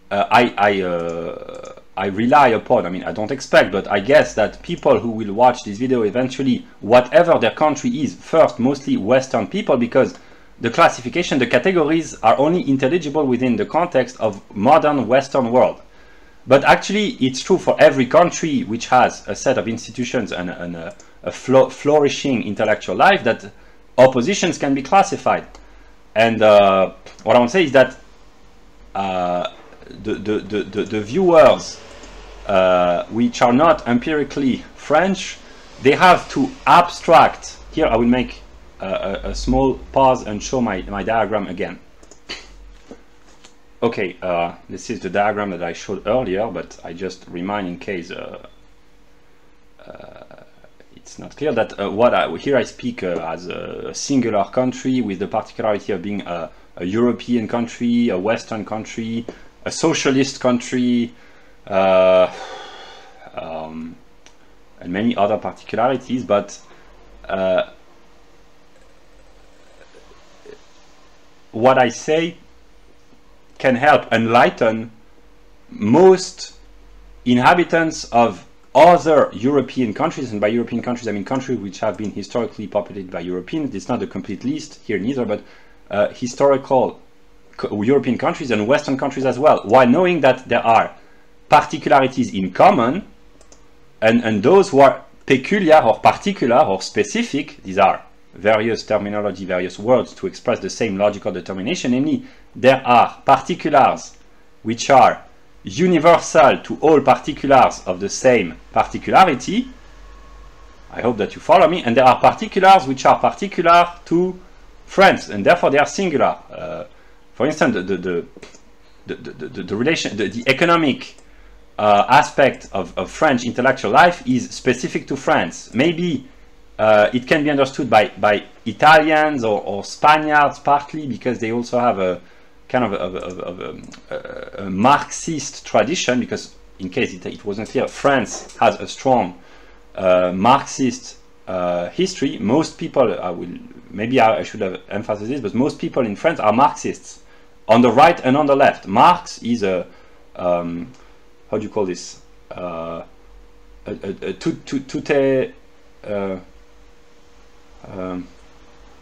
I rely upon, I mean, I don't expect, but I guess that people who will watch this video eventually, whatever their country is, first, mostly Western people, because the classification, the categories are only intelligible within the context of modern Western world. But actually, it's true for every country which has a set of institutions and a flourishing intellectual life that oppositions can be classified. And what I want to say is that the viewers which are not empirically French, they have to abstract. Here I will make a small pause and show my diagram again. Okay, this is the diagram that I showed earlier, but I just remind in case it's not clear that here I speak as a singular country with the particularity of being a European country, a Western country, a socialist country, and many other particularities, but what I say can help enlighten most inhabitants of other European countries, and by European countries I mean countries which have been historically populated by Europeans. It's not a complete list here neither, but historical European countries and Western countries as well, while knowing that there are particularities in common, and those who are peculiar or particular or specific. These are various terminology, various words to express the same logical determination. Namely, there are particulars which are universal to all particulars of the same particularity. I hope that you follow me. And there are particulars which are particular to France, and therefore they are singular. For instance, the relation, the economic aspect of French intellectual life is specific to France. Maybe it can be understood by Italians or Spaniards partly, because they also have a kind of a Marxist tradition, because in case it wasn't clear, France has a strong Marxist history. Most people, maybe I should have emphasized this, but most people in France are Marxists, on the right and on the left. Marx is a, how do you call this?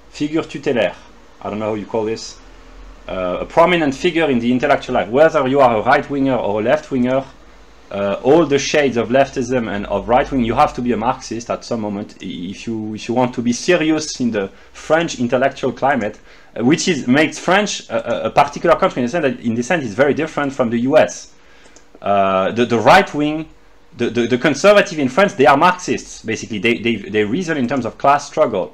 Figure tutélaire. I don't know how you call this. A prominent figure in the intellectual life. Whether you are a right-winger or a left-winger, all the shades of leftism and of right-wing, you have to be a Marxist at some moment if you want to be serious in the French intellectual climate, which makes French a particular country in the sense it's very different from the US. The right-wing, the conservative in France, they are Marxists, basically. They reason in terms of class struggle.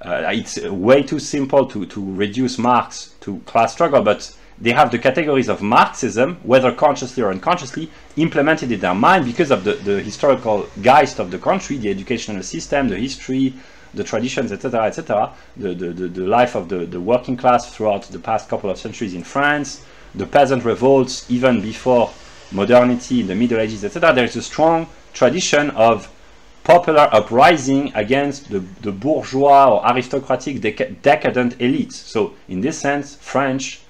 It's way too simple to reduce Marx to class struggle, but they have the categories of Marxism, whether consciously or unconsciously, implemented in their mind because of the historical Geist of the country, the educational system, the history, the traditions, etc., etc., the life of the working class throughout the past couple of centuries in France, the peasant revolts even before modernity in the Middle Ages, etc. There is a strong tradition of popular uprising against the bourgeois or aristocratic decadent elites. So in this sense, French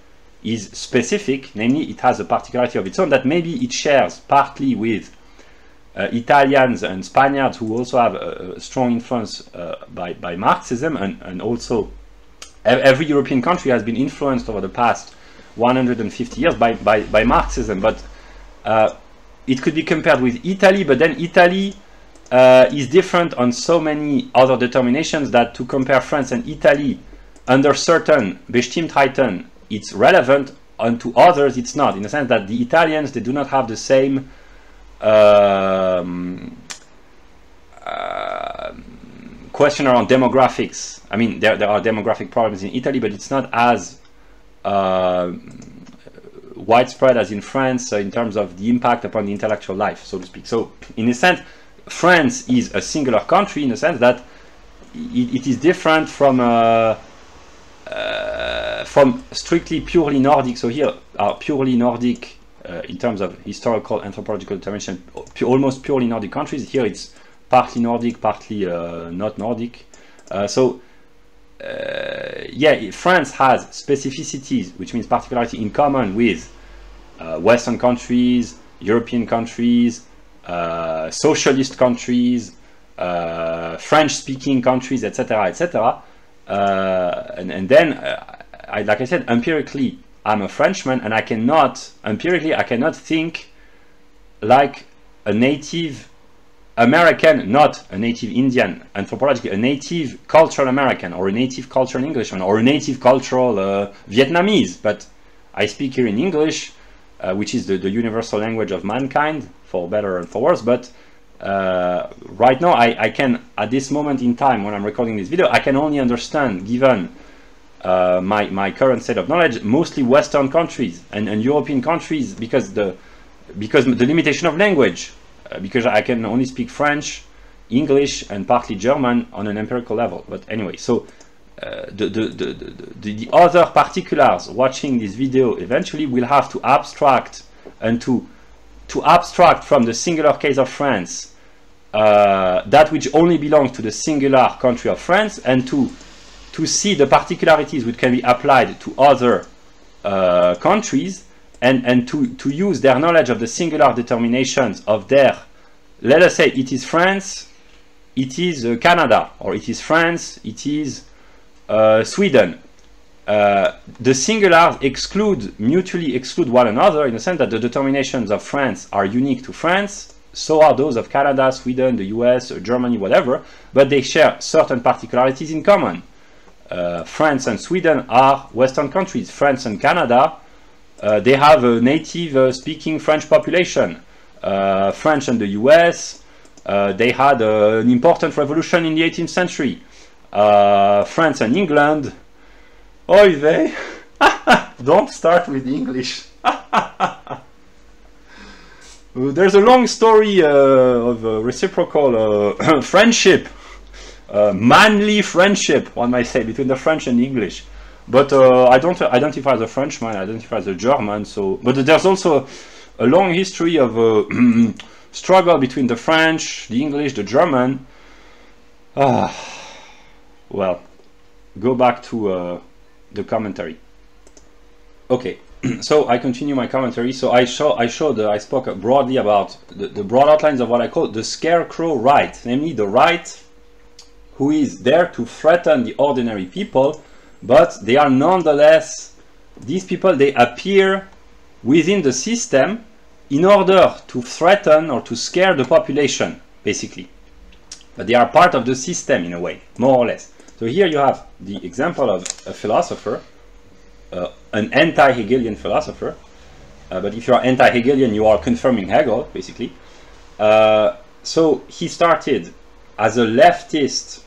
is specific, namely it has a particularity of its own that maybe it shares partly with Italians and Spaniards, who also have a strong influence by Marxism, and also every European country has been influenced over the past 150 years by Marxism. But it could be compared with Italy, but then Italy is different on so many other determinations that to compare France and Italy under certain Bestimmtheiten, it's relevant, and to others it's not, in the sense that the Italians, they do not have the same question around demographics. I mean, there are demographic problems in Italy, but it's not as widespread as in France in terms of the impact upon the intellectual life, so to speak. So, in a sense, France is a singular country in the sense that it is different from strictly purely Nordic. So here are purely Nordic in terms of historical anthropological determination, almost purely Nordic countries. Here it's partly Nordic, partly not Nordic. Yeah, France has specificities, which means particularity, in common with Western countries, European countries, socialist countries, French-speaking countries, etc., etc. And then, like I said, empirically, I'm a Frenchman, and I cannot think like a native American, not a native Indian, anthropologically, a native cultural American, or a native cultural Englishman, or a native cultural Vietnamese. But I speak here in English, which is the universal language of mankind, for better and for worse. But right now, I can, at this moment in time, when I'm recording this video, I can only understand, given my current state of knowledge, mostly Western countries and European countries, because the limitation of language. Because I can only speak French, English, and partly German on an empirical level. But anyway, so the other particulars watching this video eventually will have to abstract, and to abstract from the singular case of France that which only belongs to the singular country of France, and to see the particularities which can be applied to other countries, and to use their knowledge of the singular determinations of their, let us say it is France, it is Canada, or it is France, it is Sweden. The singulars mutually exclude one another, in the sense that the determinations of France are unique to France, so are those of Canada, Sweden, the US, Germany, whatever, but they share certain particularities in common. France and Sweden are Western countries. France and Canada, they have a native speaking French population. France and the US, they had an important revolution in the 18th century. France and England, oy vey, don't start with English. There's a long story of reciprocal friendship, manly friendship, one might say, between the French and the English. But I don't identify as a Frenchman, I identify as a German. So, but there's also a long history of struggle between the French, the English, the German. Well, go back to the commentary. Okay, so I continue my commentary. So I spoke broadly about the broad outlines of what I call the scarecrow right, namely the right who is there to threaten the ordinary people, but they are nonetheless, these people, they appear within the system in order to threaten or to scare the population, basically. But they are part of the system in a way, more or less. So here you have the example of a philosopher, an anti-Hegelian philosopher. But if you are anti-Hegelian, you are confirming Hegel, basically. So he started as a leftist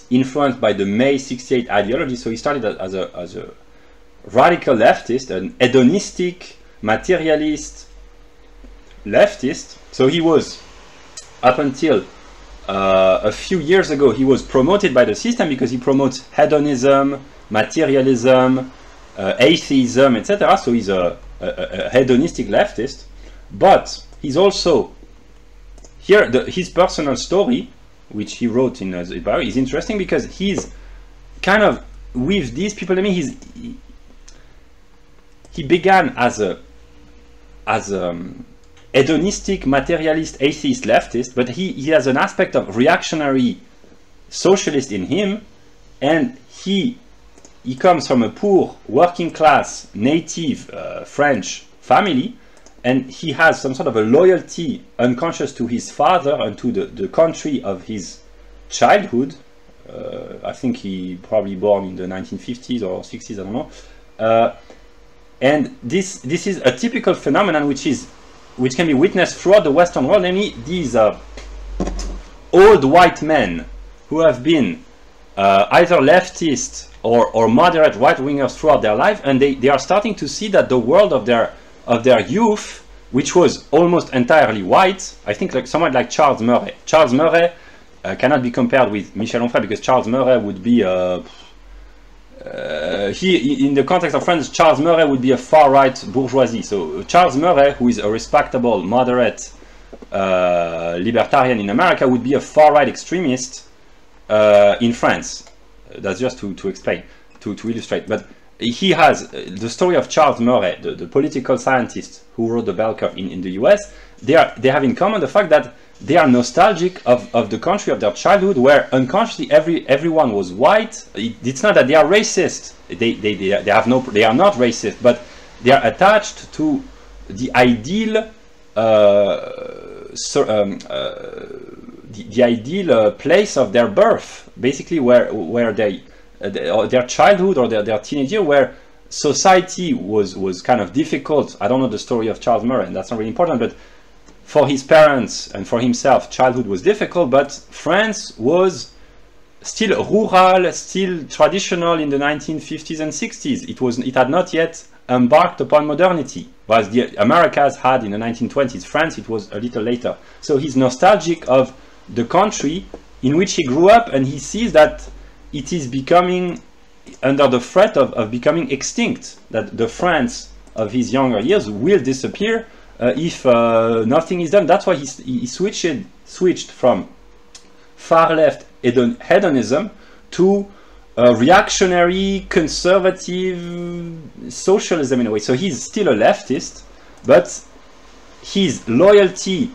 influenced by the May '68 ideology. So he started as a radical leftist, an hedonistic, materialist leftist. So he was, up until a few years ago, he was promoted by the system because he promotes hedonism, materialism, atheism, etc. So he's a hedonistic leftist. But he's also, here his personal story, which he wrote in his bio, is interesting because he's kind of with these people. I mean, he began as a hedonistic, materialist, atheist leftist, but he has an aspect of reactionary socialist in him, and he comes from a poor, working class, native French family, and he has some sort of a loyalty unconscious to his father and to the country of his childhood. I think he probably born in the 1950s or 60s, I don't know. And this is a typical phenomenon which can be witnessed throughout the Western world, namely these old white men who have been either leftist or moderate right-wingers throughout their life, and they are starting to see that the world of their youth, which was almost entirely white, I think like someone like Charles Murray. Charles Murray cannot be compared with Michel Onfray, because Charles Murray would be in the context of France, Charles Murray would be a far-right bourgeoisie. So Charles Murray, who is a respectable, moderate libertarian in America, would be a far-right extremist in France. That's just to explain, to illustrate. But he has the story of Charles Murray, the political scientist who wrote the bell curve in the US. They have in common the fact that they are nostalgic of the country of their childhood, where unconsciously everyone was white. It's not that they are racist. They are not racist, but they are attached to the ideal the ideal place of their birth, basically where their childhood or their teenage year, where society was kind of difficult. I don't know the story of Charles Murray, and that's not really important, but for his parents and for himself, childhood was difficult, but France was still rural, still traditional in the 1950s and 60s. It had not yet embarked upon modernity, whereas the Americas had in the 1920s. France, it was a little later. So he's nostalgic of the country in which he grew up, and he sees that it is becoming under the threat of becoming extinct, that the France of his younger years will disappear if nothing is done. That's why he switched from far left hedonism to reactionary, conservative socialism in a way. So he's still a leftist, but his loyalty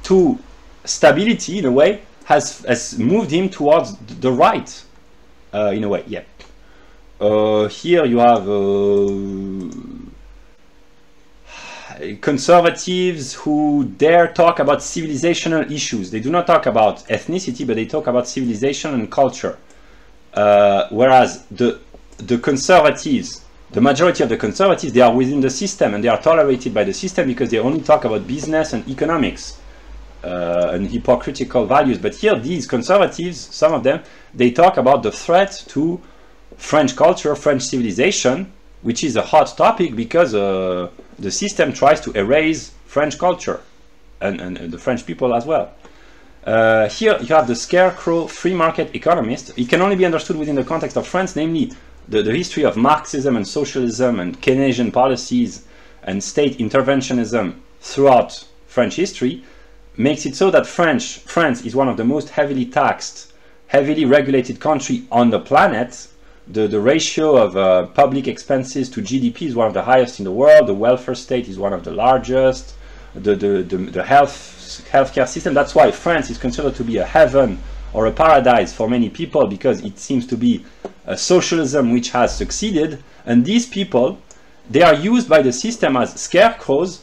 to stability in a way has moved him towards the right in a way. Yeah. Here you have conservatives who dare talk about civilizational issues. They do not talk about ethnicity, but they talk about civilization and culture. Whereas the conservatives, the majority of the conservatives, they are within the system and they are tolerated by the system because they only talk about business and economics and hypocritical values. But here, these conservatives, some of them, they talk about the threat to French culture, French civilization, which is a hot topic because the system tries to erase French culture and the French people as well. Here you have the scarecrow free market economist. It can only be understood within the context of France, namely the history of Marxism and socialism and Keynesian policies and state interventionism throughout French history makes it so that France is one of the most heavily taxed, heavily regulated country on the planet. The ratio of public expenses to GDP is one of the highest in the world. The welfare state is one of the largest. The healthcare system, that's why France is considered to be a heaven or a paradise for many people, because it seems to be a socialism which has succeeded. And these people, they are used by the system as scarecrows,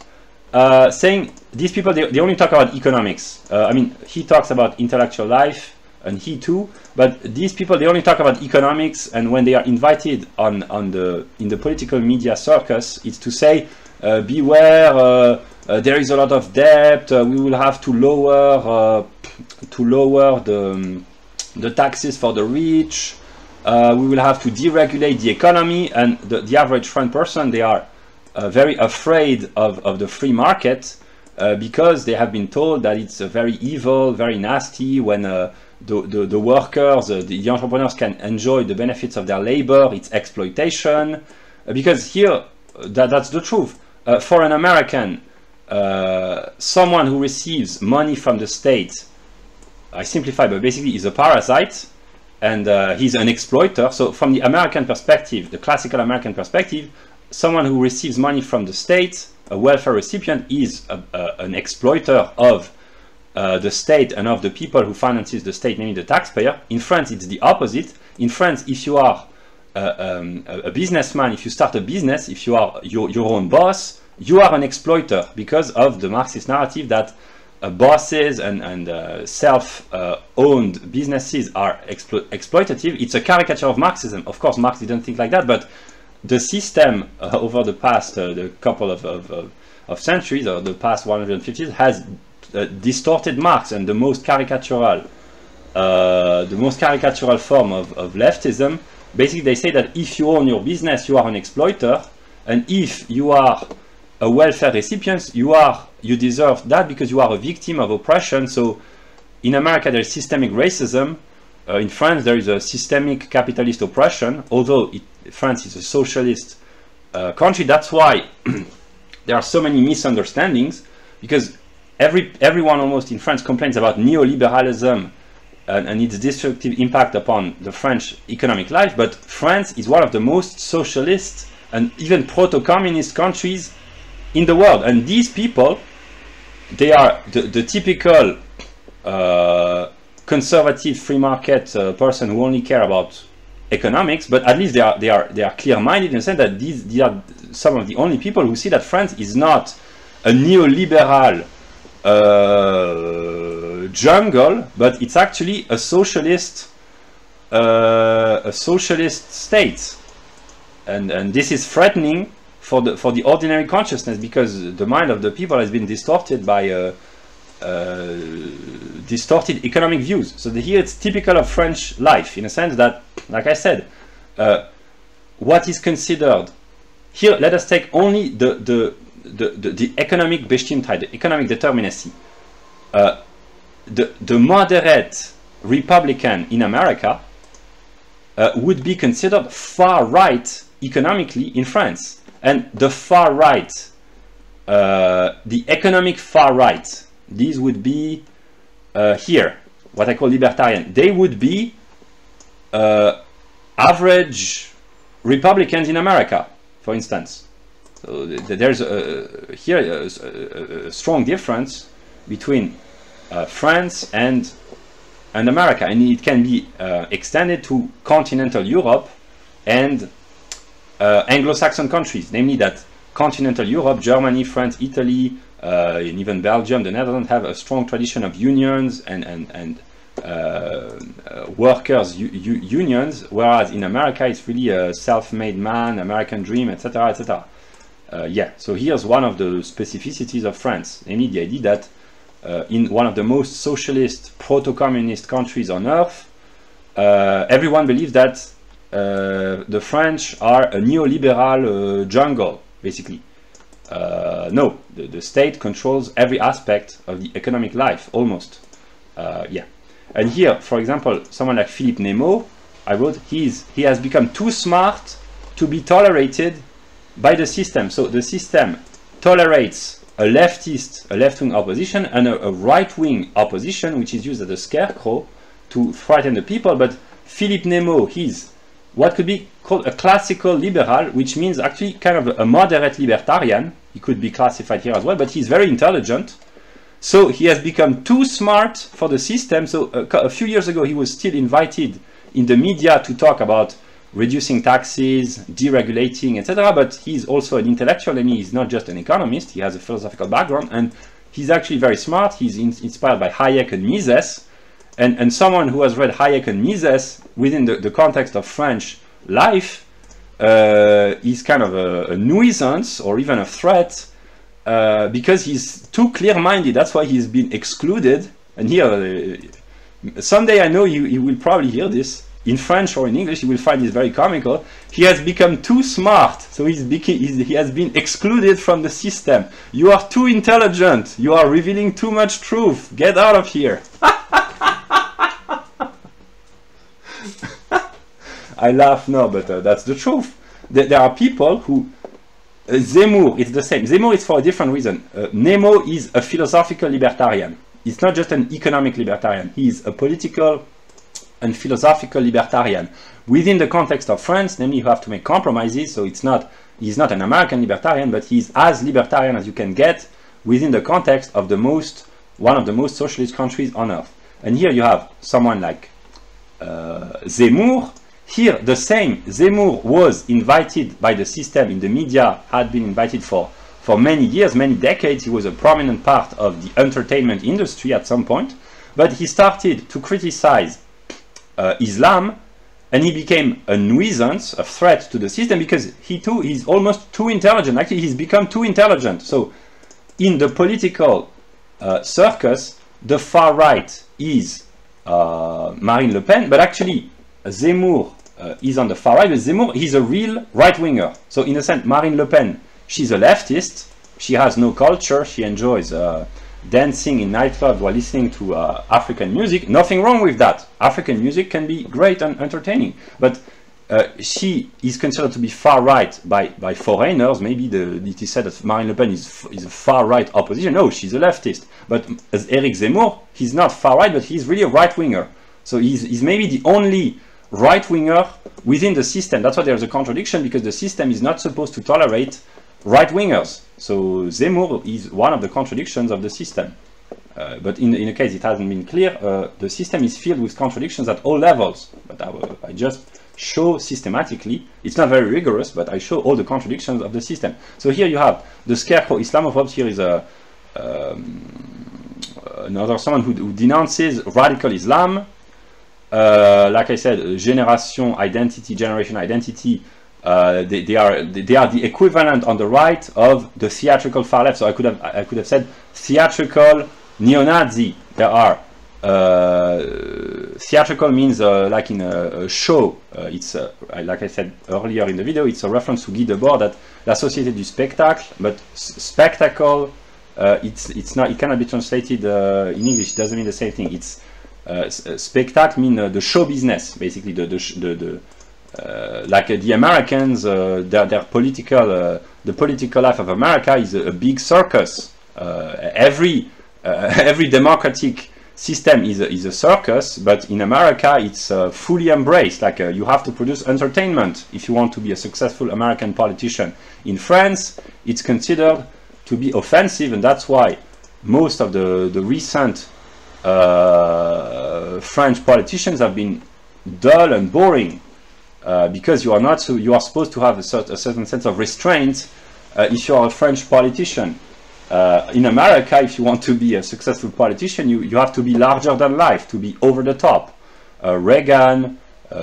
saying these people, they only talk about economics. I mean, he talks about intellectual life, and he too, but these people, they only talk about economics, and when they are invited in the political media circus, it's to say, beware, there is a lot of debt, we will have to lower the taxes for the rich, we will have to deregulate the economy. And the average French person, they are very afraid of the free market because they have been told that it's very evil, very nasty. When the workers, the entrepreneurs can enjoy the benefits of their labor, it's exploitation. Because here, that's the truth. For an American, someone who receives money from the state, I simplify, but basically is a parasite, and he's an exploiter. So from the American perspective, the classical American perspective, someone who receives money from the state, a welfare recipient, is an exploiter of the state and of the people who finances the state, namely the taxpayer. In France, it's the opposite. In France, if you are a businessman, if you start a business, if you are your own boss, you are an exploiter, because of the Marxist narrative that bosses and self-owned businesses are exploitative. It's a caricature of Marxism. Of course, Marx didn't think like that, but the system over the past the couple of centuries, or the past 150 years, has distorted Marx, and the most caricatural the most caricatural form of leftism. Basically, they say that if you own your business, you are an exploiter, and if you are a welfare recipient, you deserve that because you are a victim of oppression. So, in America, there is systemic racism. In France, there is a systemic capitalist oppression. Although France is a socialist country, that's why there are so many misunderstandings, because everyone almost in France complains about neoliberalism and its destructive impact upon the French economic life, but France is one of the most socialist and even proto-communist countries in the world. And these people, they are the typical conservative free market person who only care about economics, but at least they are clear-minded in the sense that these are some of the only people who see that France is not a neoliberal jungle, but it's actually a socialist state, and this is threatening for the ordinary consciousness, because the mind of the people has been distorted by distorted economic views. So here it's typical of French life in a sense that, like I said, what is considered here. Let us take only the economic Bestimmtheit, the economic determinacy. The moderate Republican in America would be considered far right economically in France, and the far right, the economic far right, these would be here what I call libertarian. They would be average Republicans in America, for instance. So there's here a strong difference between France and America, and it can be extended to continental Europe and Anglo-Saxon countries, namely that continental Europe, Germany, France, Italy, and even Belgium, the Netherlands, have a strong tradition of unions and workers' unions, whereas in America it's really a self-made man, American dream, etc., etc. Yeah, so here's one of the specificities of France, namely the idea that in one of the most socialist, proto-communist countries on earth, everyone believes that the French are a neoliberal jungle, basically. No, the state controls every aspect of the economic life, almost. Yeah. And here, for example, someone like Philippe Nemo, I wrote, he has become too smart to be tolerated by the system. So the system tolerates a left-wing opposition and a right-wing opposition, which is used as a scarecrow to frighten the people. But Philippe Nemo, he's what could be called a classical liberal, which means actually kind of a moderate libertarian. He could be classified here as well, but he's very intelligent. So he has become too smart for the system. So a few years ago, he was still invited in the media to talk about reducing taxes, deregulating, etc. But he's also an intellectual, and he's not just an economist. He has a philosophical background, and he's actually very smart. He's inspired by Hayek and Mises. And someone who has read Hayek and Mises within the context of French life is kind of a nuisance or even a threat because he's too clear-minded. That's why he's been excluded. And here, someday I know you will probably hear this in French or in English. You will find this very comical. He has become too smart, so he has been excluded from the system. You are too intelligent. You are revealing too much truth. Get out of here. I laugh now, but that's the truth. There are people who... Zemmour, it's the same. Zemmour is for a different reason. Nemo is a philosophical libertarian. He's not just an economic libertarian. He's a political and philosophical libertarian. Within the context of France, namely, you have to make compromises, so he's not an American libertarian, but he's as libertarian as you can get within the context of one of the most socialist countries on earth. And here you have someone like Zemmour. Here, the same. Zemmour was invited by the system in the media, had been invited for many years, many decades. He was a prominent part of the entertainment industry at some point, but he started to criticize Islam, and he became a nuisance, a threat to the system, because he's almost too intelligent. Actually, he's become too intelligent. So, in the political circus, the far right is Marine Le Pen, but actually Zemmour is on the far right, but Zemmour, he's a real right-winger. So in a sense, Marine Le Pen, she's a leftist, she has no culture, she enjoys dancing in nightclubs while listening to African music. Nothing wrong with that. African music can be great and entertaining, but she is considered to be far right by foreigners. Maybe it is said that Marine Le Pen is a far right opposition. No, she's a leftist. But as Eric Zemmour, he's not far right, but he's really a right winger. So he's maybe the only right winger within the system. That's why there's a contradiction, because the system is not supposed to tolerate right wingers. So Zemmour is one of the contradictions of the system. But in a case it hasn't been clear, the system is filled with contradictions at all levels. But I just show systematically, it's not very rigorous, but I show all the contradictions of the system. So here you have the scarecrow Islamophobes. Here is another someone who denounces radical Islam. Like I said, generation identity, they are the equivalent on the right of the theatrical far left. So I could have said theatrical neo-Nazi. There are theatrical means like in a show. It's like I said earlier in the video, it's a reference to Guy Debord, that la société du spectacle. But spectacle, it's not. It cannot be translated in English. It doesn't mean the same thing. It's spectacle mean the show business, basically like the Americans, their political the political life of America is a big circus. Every democratic system is a circus, but in America it's fully embraced. Like you have to produce entertainment if you want to be a successful American politician. In France, it's considered to be offensive, and that's why most of the recent French politicians have been dull and boring, because you are supposed to have a certain sense of restraint if you are a French politician. In America, if you want to be a successful politician, you have to be larger than life, to be over the top. Reagan,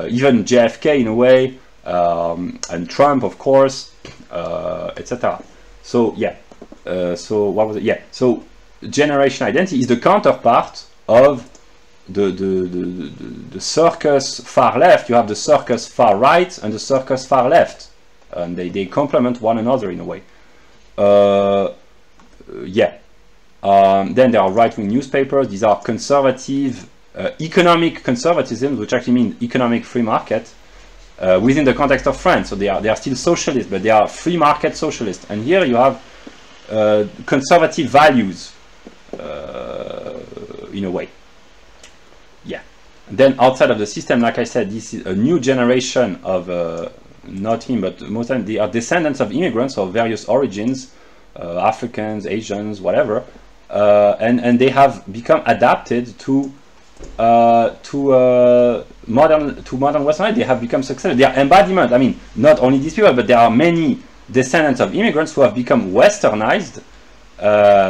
even JFK in a way, and Trump, of course, etc. So yeah. So what was it? Yeah. So generation identity is the counterpart of the circus far left. You have the circus far right and the circus far left, and they complement one another in a way. Yeah. Then there are right-wing newspapers. These are conservative, economic conservatism, which actually means economic free market within the context of France. So they are still socialist, but they are free market socialist. And here you have conservative values in a way. Yeah. And then outside of the system, like I said, this is a new generation of not him, but most of them, they are descendants of immigrants of various origins. Africans, Asians, whatever, and they have become adapted to modern Western life. They have become successful. They are embodiment. I mean, not only these people, but there are many descendants of immigrants who have become Westernized,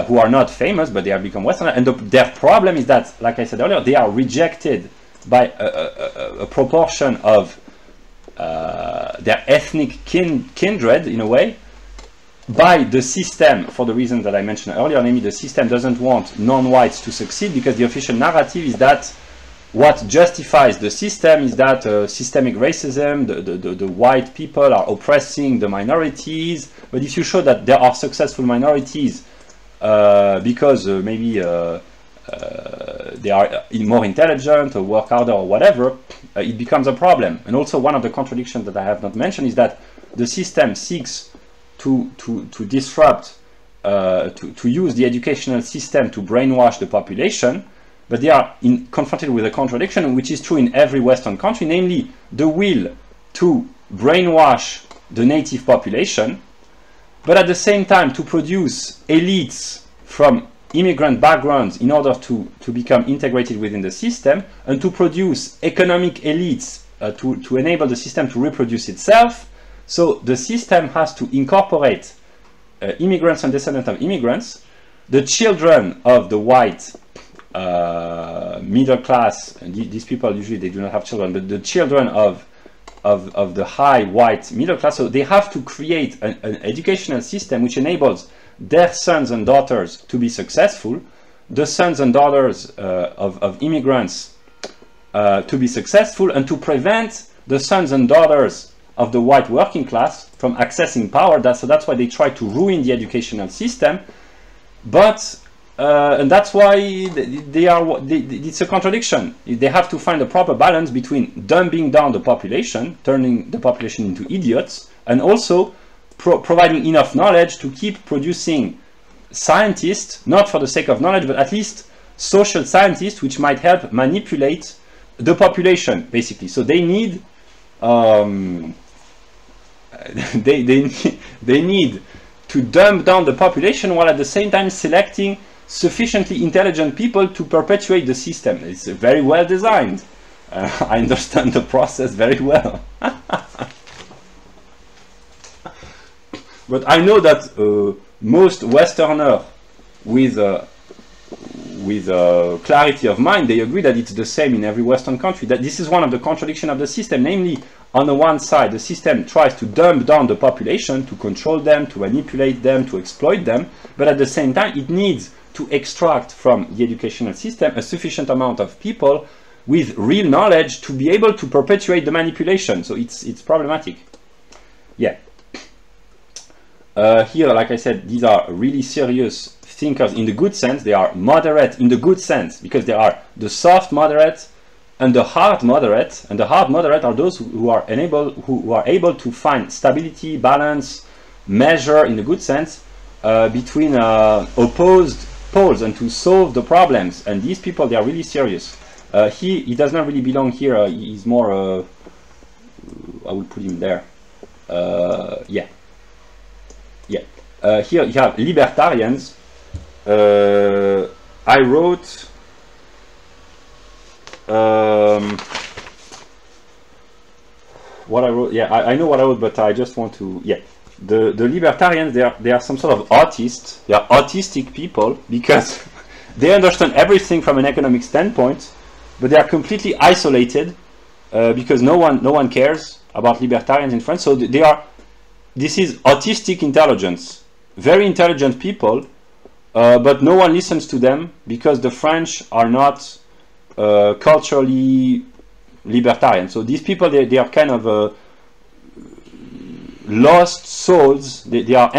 who are not famous, but they have become Westernized. And their problem is that, like I said earlier, they are rejected by a proportion of their ethnic kindred, in a way, by the system, for the reason that I mentioned earlier. Namely, the system doesn't want non-whites to succeed, because the official narrative is that what justifies the system is that systemic racism, the white people are oppressing the minorities. But if you show that there are successful minorities because maybe they are more intelligent or work harder or whatever, it becomes a problem. And also, one of the contradictions that I have not mentioned is that the system seeks to disrupt, to use the educational system to brainwash the population, but they are confronted with a contradiction which is true in every Western country, namely the will to brainwash the native population, but at the same time to produce elites from immigrant backgrounds in order to become integrated within the system, and to produce economic elites to enable the system to reproduce itself. So the system has to incorporate immigrants and descendants of immigrants, the children of the white middle class, and these people usually they do not have children, but the children of the high white middle class. So they have to create an educational system which enables their sons and daughters to be successful. The sons and daughters of immigrants to be successful and to prevent the sons and daughters of the white working class from accessing power. So that's why they try to ruin the educational system. But and that's why it's a contradiction. They have to find a proper balance between dumbing down the population, turning the population into idiots, and also providing enough knowledge to keep producing scientists, not for the sake of knowledge, but at least social scientists, which might help manipulate the population, basically. So they need they need to dumb down the population while at the same time selecting sufficiently intelligent people to perpetuate the system. It's very well designed. I understand the process very well. But I know that most Westerners with clarity of mind, they agree that it's the same in every Western country. That this is one of the contradictions of the system. Namely, on the one side, the system tries to dumb down the population, to control them, to manipulate them, to exploit them. But at the same time, it needs to extract from the educational system a sufficient amount of people with real knowledge to be able to perpetuate the manipulation. So it's problematic. Yeah. Here, like I said, these are really serious thinkers in the good sense. They are moderate in the good sense, because they are the soft moderate and the hard moderate. And the hard moderate are those who are able to find stability, balance, measure in the good sense between opposed poles and to solve the problems. And these people, they are really serious. He does not really belong here. He's more I will put him there. Yeah. Here you have libertarians. I wrote what I wrote. Yeah, I know what I wrote, but I just want to. Yeah, the libertarians, they are some sort of autists. They are autistic people because they understand everything from an economic standpoint, but they are completely isolated because no one cares about libertarians in France. So this is autistic intelligence. Very intelligent people, but no one listens to them because the French are not culturally libertarian. So these people, they are kind of lost souls. They are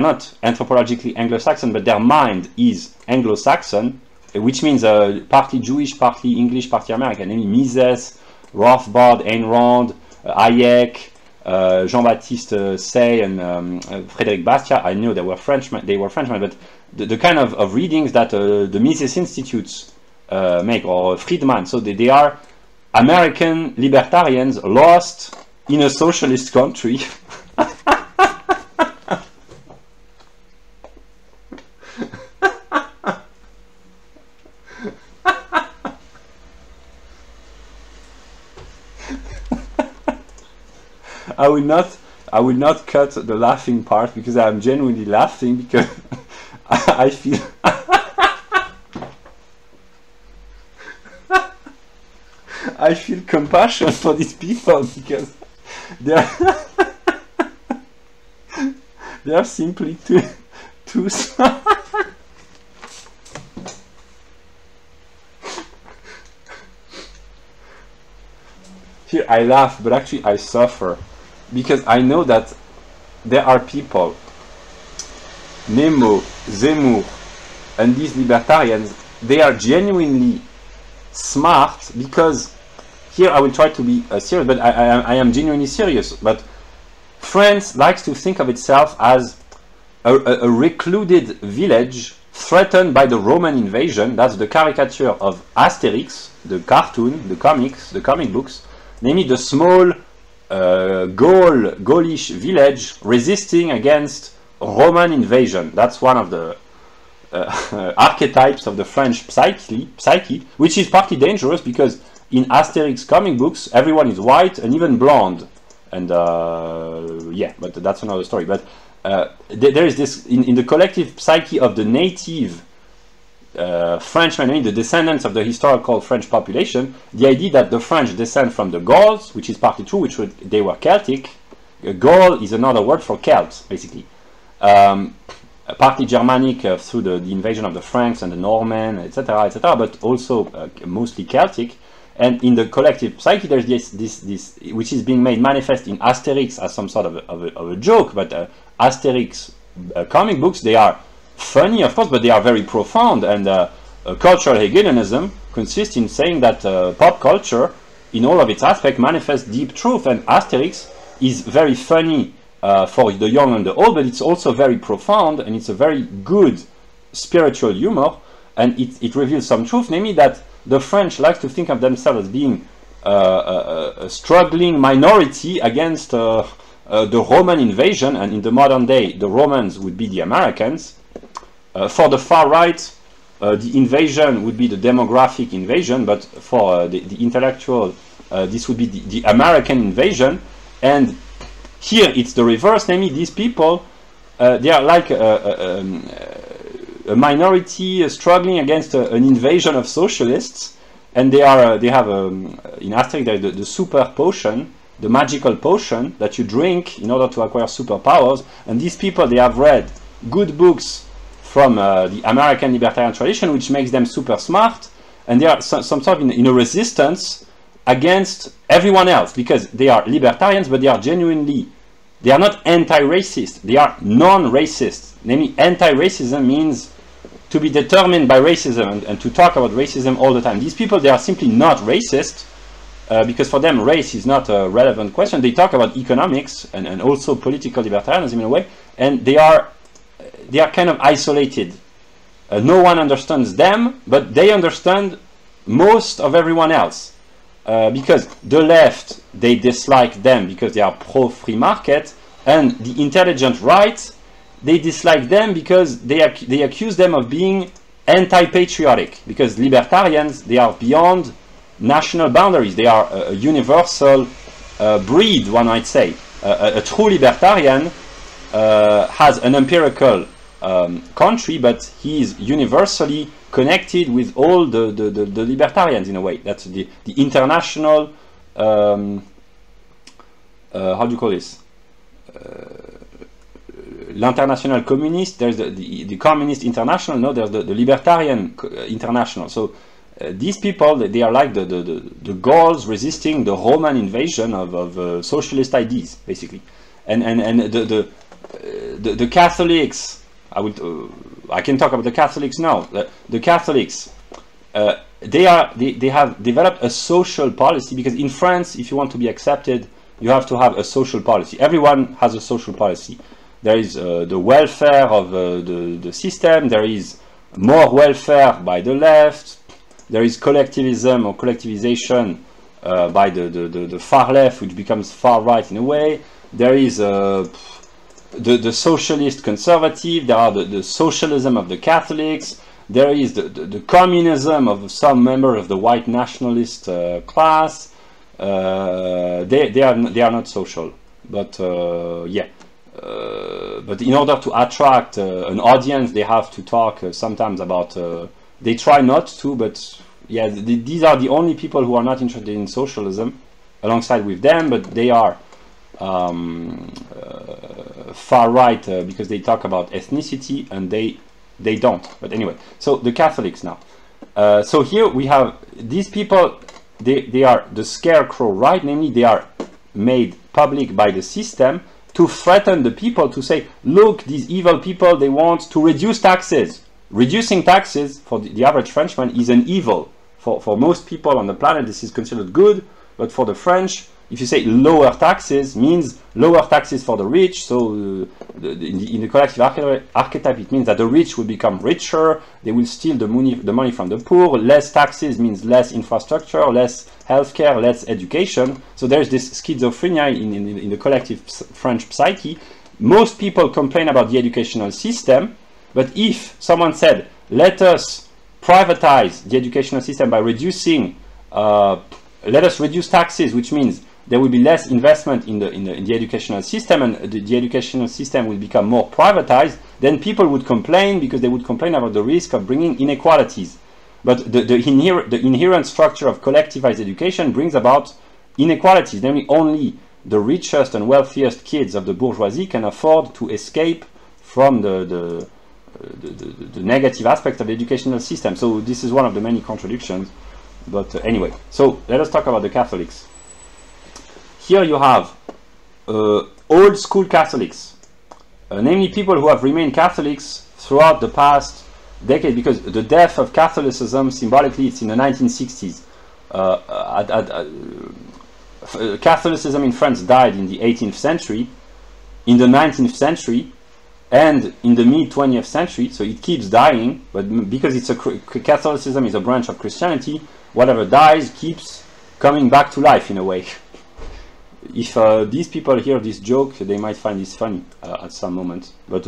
not anthropologically Anglo-Saxon, but their mind is Anglo-Saxon, which means partly Jewish, partly English, partly American. Namely Mises, Rothbard, Ayn Rand, Hayek, Jean-Baptiste Say, and Frédéric Bastiat. I know they were Frenchmen, but the kind of readings that the Mises Institutes make, or Friedman. So they are American libertarians lost in a socialist country. I will not cut the laughing part because I am genuinely laughing because I feel I feel compassion for these people because they are simply too smart. Here I laugh, but actually I suffer. Because I know that there are people, Nemo, Zemmour, and these libertarians, they are genuinely smart, because here I will try to be serious, but I am genuinely serious. But France likes to think of itself as a recluded village threatened by the Roman invasion. That's the caricature of Asterix, the cartoon, the comics, the comic books, namely the small Gaulish village resisting against Roman invasion. That's one of the archetypes of the French psyche, which is partly dangerous because in Asterix comic books everyone is white and even blonde, and yeah, but that's another story. But there is this in the collective psyche of the native Frenchmen, I mean the descendants of the historical French population, the idea that the French descend from the Gauls, which is partly true, they were Celtic. Gaul is another word for Celts, basically. Partly Germanic through the invasion of the Franks and the Norman, etc., etc., but also mostly Celtic. And in the collective psyche, there's this which is being made manifest in Asterix as some sort of a joke, but Asterix comic books, they are funny, of course, but they are very profound, and cultural Hegelianism consists in saying that pop culture, in all of its aspects, manifests deep truth, and Asterix is very funny for the young and the old, but it's also very profound, and it's a very good spiritual humor, and it reveals some truth, namely that the French like to think of themselves as being a struggling minority against the Roman invasion, and in the modern day, the Romans would be the Americans. For the far right, the invasion would be the demographic invasion, but for the intellectual, this would be the American invasion. And here it's the reverse, namely these people, they are like a minority struggling against an invasion of socialists, and they have in Asterix the super potion, the magical potion that you drink in order to acquire superpowers. And these people, they have read good books from the American libertarian tradition, which makes them super smart, and they are some sort of in a resistance against everyone else, because they are libertarians, but they are not anti-racist, they are non-racist. Namely, anti-racism means to be determined by racism and to talk about racism all the time. These people, they are simply not racist, because for them race is not a relevant question. They talk about economics and also political libertarianism in a way, and they are kind of isolated. No one understands them, but they understand most of everyone else. Because the left, they dislike them because they are pro-free market, and the intelligent right, they dislike them because they accuse them of being anti-patriotic, because libertarians, they are beyond national boundaries. They are a universal breed, one might say. A true libertarian has an empirical country, but he is universally connected with all the libertarians in a way. That's the international, how do you call this? L'international communist, there's the communist international, no, there's the libertarian international. So these people, they are like the Gauls resisting the Roman invasion of socialist ideas, basically. And the Catholics, I can talk about the Catholics now. The Catholics, they have developed a social policy, because in France, if you want to be accepted, you have to have a social policy. Everyone has a social policy. There is the welfare of the system. There is more welfare by the left. There is collectivism or collectivization by the far left, which becomes far right in a way. There is the socialist conservative. There are the socialism of the Catholics. There is the communism of some member of the white nationalist class. They are not social, but yeah. But in order to attract an audience, they have to talk sometimes about. They try not to, but yeah, these are the only people who are not interested in socialism, alongside with them. But they are far right because they talk about ethnicity, and they don't. But anyway, so the Catholics now. So here we have these people. They are the scarecrow right, namely they are made public by the system to threaten the people, to say, look, these evil people, they want to reduce taxes. Reducing taxes for the average Frenchman is an evil. For most people on the planet, this is considered good, but for the French, if you say lower taxes, means lower taxes for the rich. So in the collective archetype, it means that the rich will become richer, they will steal the money from the poor. Less taxes means less infrastructure, less healthcare, less education. So there's this schizophrenia in the collective French psyche. Most people complain about the educational system, but if someone said, let us privatize the educational system by reducing, let us reduce taxes, which means there will be less investment in the educational system, and the educational system will become more privatized, then people would complain, because they would complain about the risk of bringing inequalities. But the inherent structure of collectivized education brings about inequalities, namely only the richest and wealthiest kids of the bourgeoisie can afford to escape from the negative aspect of the educational system. So this is one of the many contradictions But anyway, so let us talk about the Catholics. Here you have old school Catholics, namely people who have remained Catholics throughout the past decade, because the death of Catholicism, symbolically, it's in the 1960s. Catholicism in France died in the 18th century, in the 19th century, and in the mid-20th century, so it keeps dying, but because it's Catholicism is a branch of Christianity, whatever dies keeps coming back to life in a way. If these people hear this joke, they might find this funny at some moment, but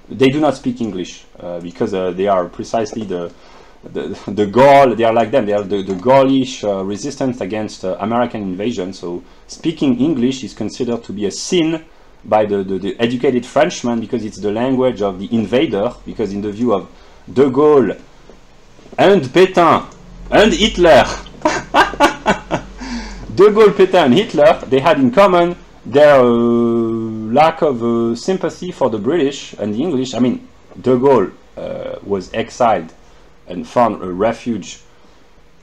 they do not speak English because they are precisely the Gaul. They are like them. They are the Gaulish resistance against American invasion. So speaking English is considered to be a sin by the educated Frenchman, because it's the language of the invader, because in the view of de Gaulle and Pétain and Hitler, de Gaulle, Pétain and Hitler, they had in common their lack of sympathy for the British and the English. I mean, de Gaulle was exiled and found a refuge.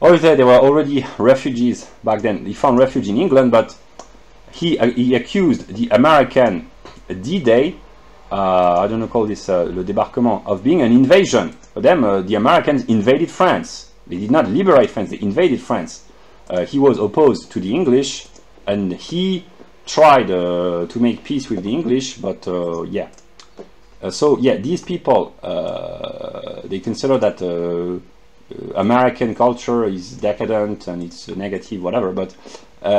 Although there were already refugees back then, he found refuge in England, but he accused the American D-Day, I don't know, call this le débarquement, of being an invasion. For them, the Americans invaded France. They did not liberate France, they invaded France. He was opposed to the English, and he tried to make peace with the English, but yeah. So yeah, these people, they consider that American culture is decadent and it's negative, whatever, but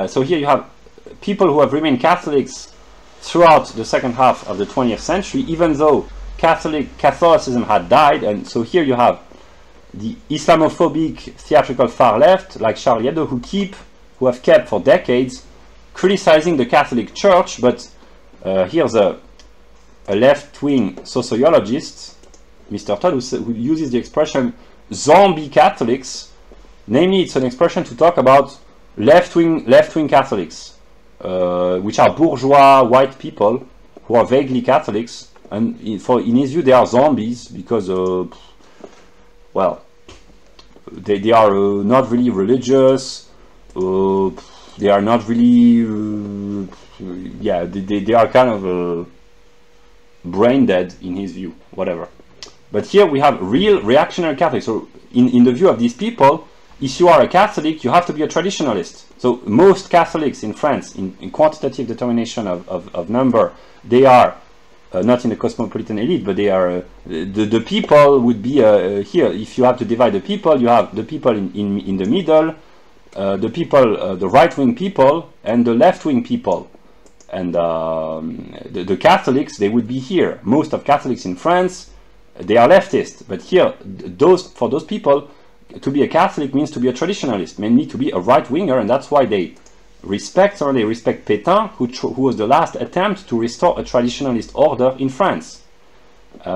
so here you have people who have remained Catholics throughout the second half of the 20th century, even though Catholicism had died. And so here you have the Islamophobic theatrical far left, like Charlie Hebdo, who have kept for decades criticizing the Catholic Church. But here's a left-wing sociologist, Mr. Todd, who uses the expression zombie Catholics. Namely, it's an expression to talk about left-wing Catholics, which are bourgeois white people who are vaguely Catholics, and in his view they are zombies because well, they are not really religious, they are not really yeah, they are kind of brain dead in his view, whatever. But here we have real reactionary Catholics. So in the view of these people, if you are a Catholic, you have to be a traditionalist. So most Catholics in France, in quantitative determination of number, they are not in the cosmopolitan elite, but they are the people would be here. If you have to divide the people, you have the people in the middle, the people, the right-wing people, and the left-wing people. And the Catholics, they would be here. Most of Catholics in France, they are leftist. But here, for those people, to be a Catholic means to be a traditionalist, mainly to be a right-winger, and that's why they respect Pétain, who was the last attempt to restore a traditionalist order in France.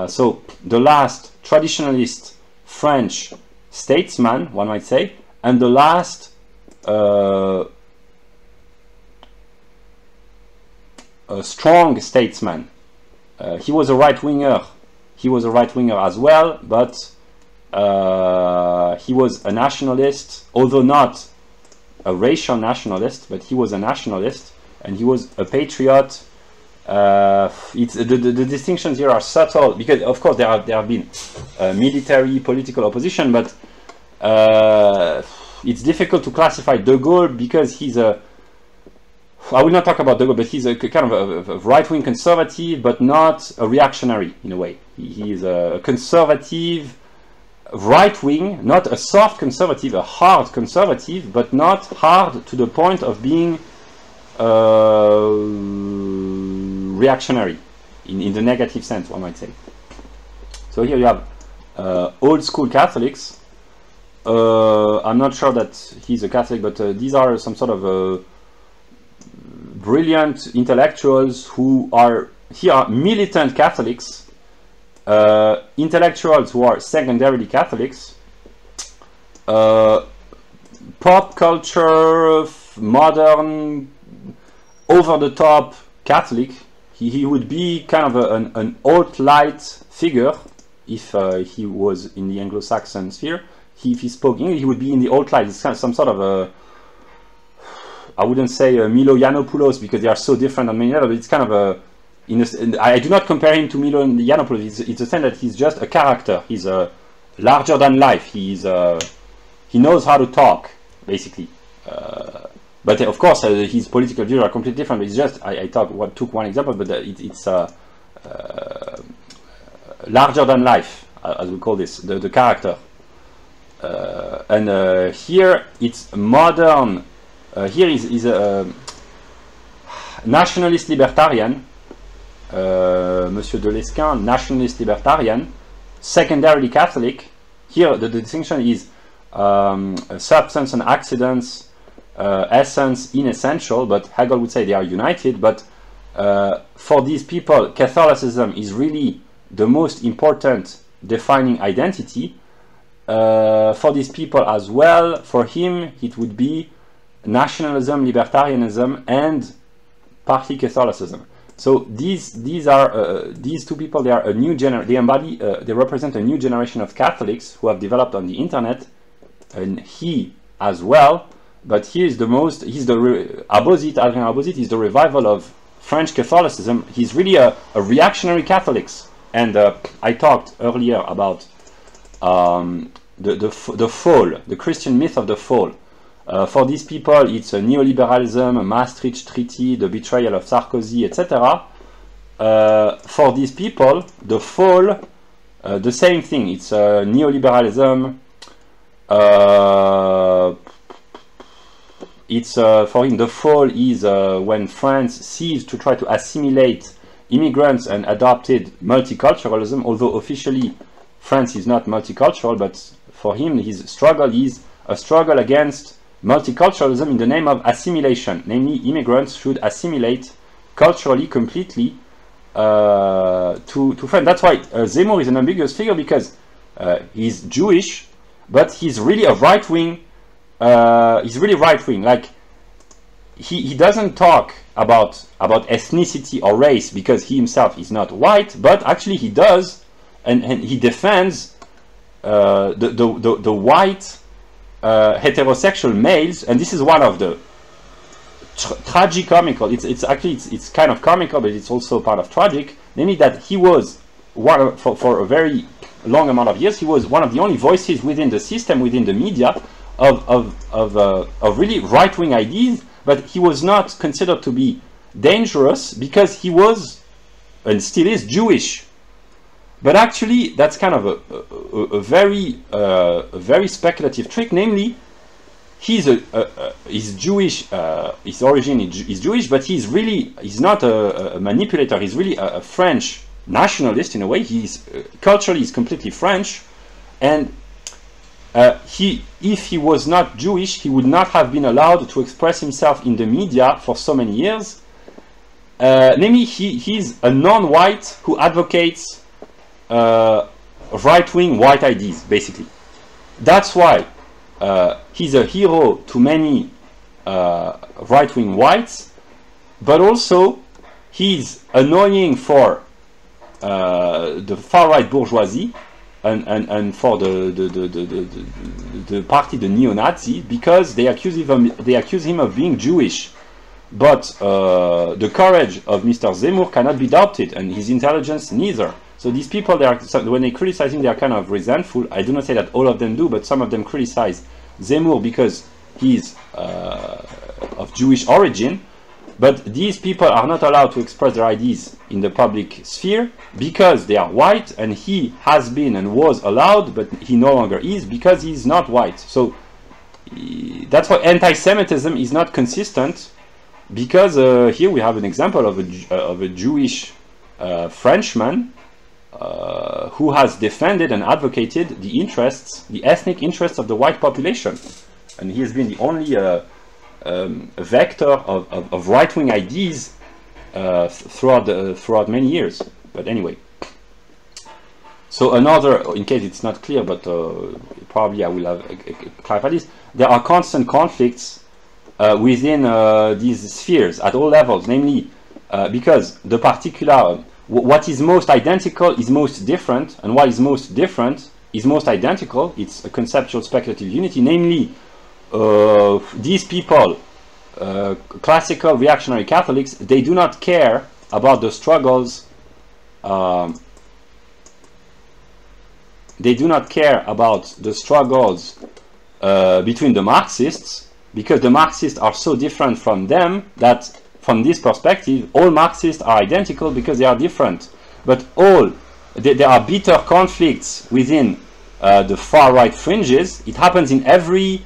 So the last traditionalist French statesman, one might say, and the last strong statesman. He was a right-winger. He was a right-winger as well, but he was a nationalist, although not a racial nationalist, but he was a nationalist, and he was a patriot. The distinctions here are subtle, because of course there have been military, political opposition, but it's difficult to classify de Gaulle because he's a, I will not talk about de Gaulle, but he's a kind of a right-wing conservative, but not a reactionary in a way. He is a conservative, right-wing, not a soft conservative, a hard conservative, but not hard to the point of being reactionary in the negative sense, one might say. So here you have old school Catholics. I'm not sure that he's a Catholic, but these are some sort of brilliant intellectuals who are here militant Catholics, intellectuals who are secondarily Catholics, pop culture, modern, over-the-top Catholic. He would be kind of an alt-light figure if he was in the Anglo-Saxon sphere. if he spoke English, he would be in the alt-right. It's kind of some sort of a, I wouldn't say Milo Yiannopoulos because they are so different on many levels, but it's kind of a, I do not compare him to Milo Yiannopoulos. It's a sense that he's just a character. He's larger than life. He knows how to talk, basically. But of course, his political views are completely different. But it's just, I took one example, but it's larger than life, as we call this, the character. And here it's modern. Here is a nationalist libertarian, Monsieur de Lesquin, nationalist libertarian, secondarily Catholic. Here the distinction is substance and accidents, essence inessential, but Hegel would say they are united. But for these people, Catholicism is really the most important defining identity. For these people as well, for him it would be nationalism, libertarianism, and partly Catholicism. So these two people, they are a new they represent a new generation of Catholics who have developed on the internet, and he as well. But he is the most, he's the Adrien Abozit is the revival of French Catholicism. He's really a reactionary Catholics. And I talked earlier about the fall, the Christian myth of the fall. For these people, it's a neoliberalism, a Maastricht Treaty, the betrayal of Sarkozy, etc. For these people, the fall, the same thing. It's neoliberalism. For him, the fall is when France ceased to try to assimilate immigrants and adopted multiculturalism, although officially France is not multicultural, but for him his struggle is a struggle against multiculturalism in the name of assimilation. Namely, immigrants should assimilate culturally completely to France. That's why Zemmour is an ambiguous figure, because he's Jewish, but he's really a right-wing. He's really right-wing. Like he doesn't talk about ethnicity or race because he himself is not white, but actually he does, and he defends the white heterosexual males, and this is one of the tragicomical. It's kind of comical, but it's also part of tragic. Namely, that he was for a very long amount of years, he was one of the only voices within the system, within the media, of really right-wing ideas. But he was not considered to be dangerous because he was, and still is, Jewish. But actually, that's kind of a very speculative trick. Namely, he's Jewish. His origin is Jewish, but he's not a manipulator. He's really a French nationalist in a way. Culturally he's completely French, and if he was not Jewish, he would not have been allowed to express himself in the media for so many years. Namely, he's a non-white who advocates right-wing white ideas, basically. That's why he's a hero to many right-wing whites, but also he's annoying for the far-right bourgeoisie and for the party, the neo-Nazi, because they accuse him of being Jewish. But the courage of Mr. Zemmour cannot be doubted, and his intelligence neither. So these people, when they criticize him, they are kind of resentful. I do not say that all of them do, but some of them criticize Zemmour because he's of Jewish origin. But these people are not allowed to express their ideas in the public sphere because they are white, and he has been and was allowed, but he no longer is because he's not white. So that's why anti-Semitism is not consistent, because here we have an example of a Jewish Frenchman who has defended and advocated the ethnic interests of the white population, and he has been the only vector of right-wing ideas throughout many years. But anyway, so another, in case it's not clear, but probably I will have clarify this. There are constant conflicts within these spheres at all levels, namely because the particular, what is most identical is most different, and what is most different is most identical. It's a conceptual speculative unity, namely these people, classical reactionary Catholics, they do not care about the struggles. They do not care about the struggles between the Marxists, because the Marxists are so different from them that, from this perspective, all Marxists are identical because they are different. But there are bitter conflicts within the far-right fringes. It happens in every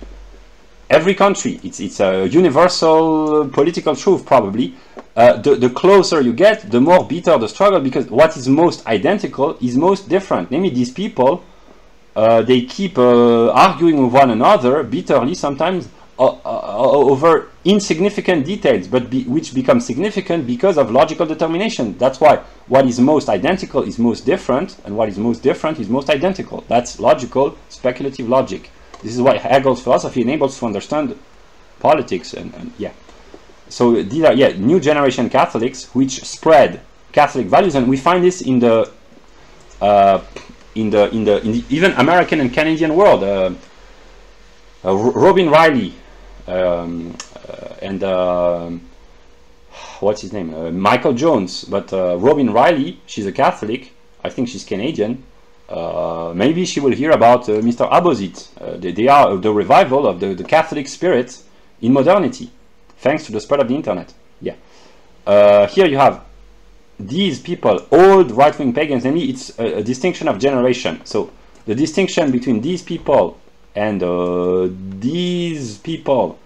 country. It's a universal political truth, probably. The closer you get, the more bitter the struggle, because what is most identical is most different. Namely, these people, they keep arguing with one another bitterly, sometimes over insignificant details, but which become significant because of logical determination. That's why what is most identical is most different, and what is most different is most identical. That's logical, speculative logic. This is why Hegel's philosophy enables to understand politics, and yeah. So these are new generation Catholics which spread Catholic values, and we find this in the even American and Canadian world. Robin Riley and what's his name? Michael Jones, but Robin Riley, she's a Catholic. I think she's Canadian. Maybe she will hear about Mr. Abozit. They are the revival of the Catholic spirit in modernity, thanks to the spread of the internet. Yeah. Here you have these people, old right-wing pagans. Namely, it's a distinction of generation. So the distinction between these people and these people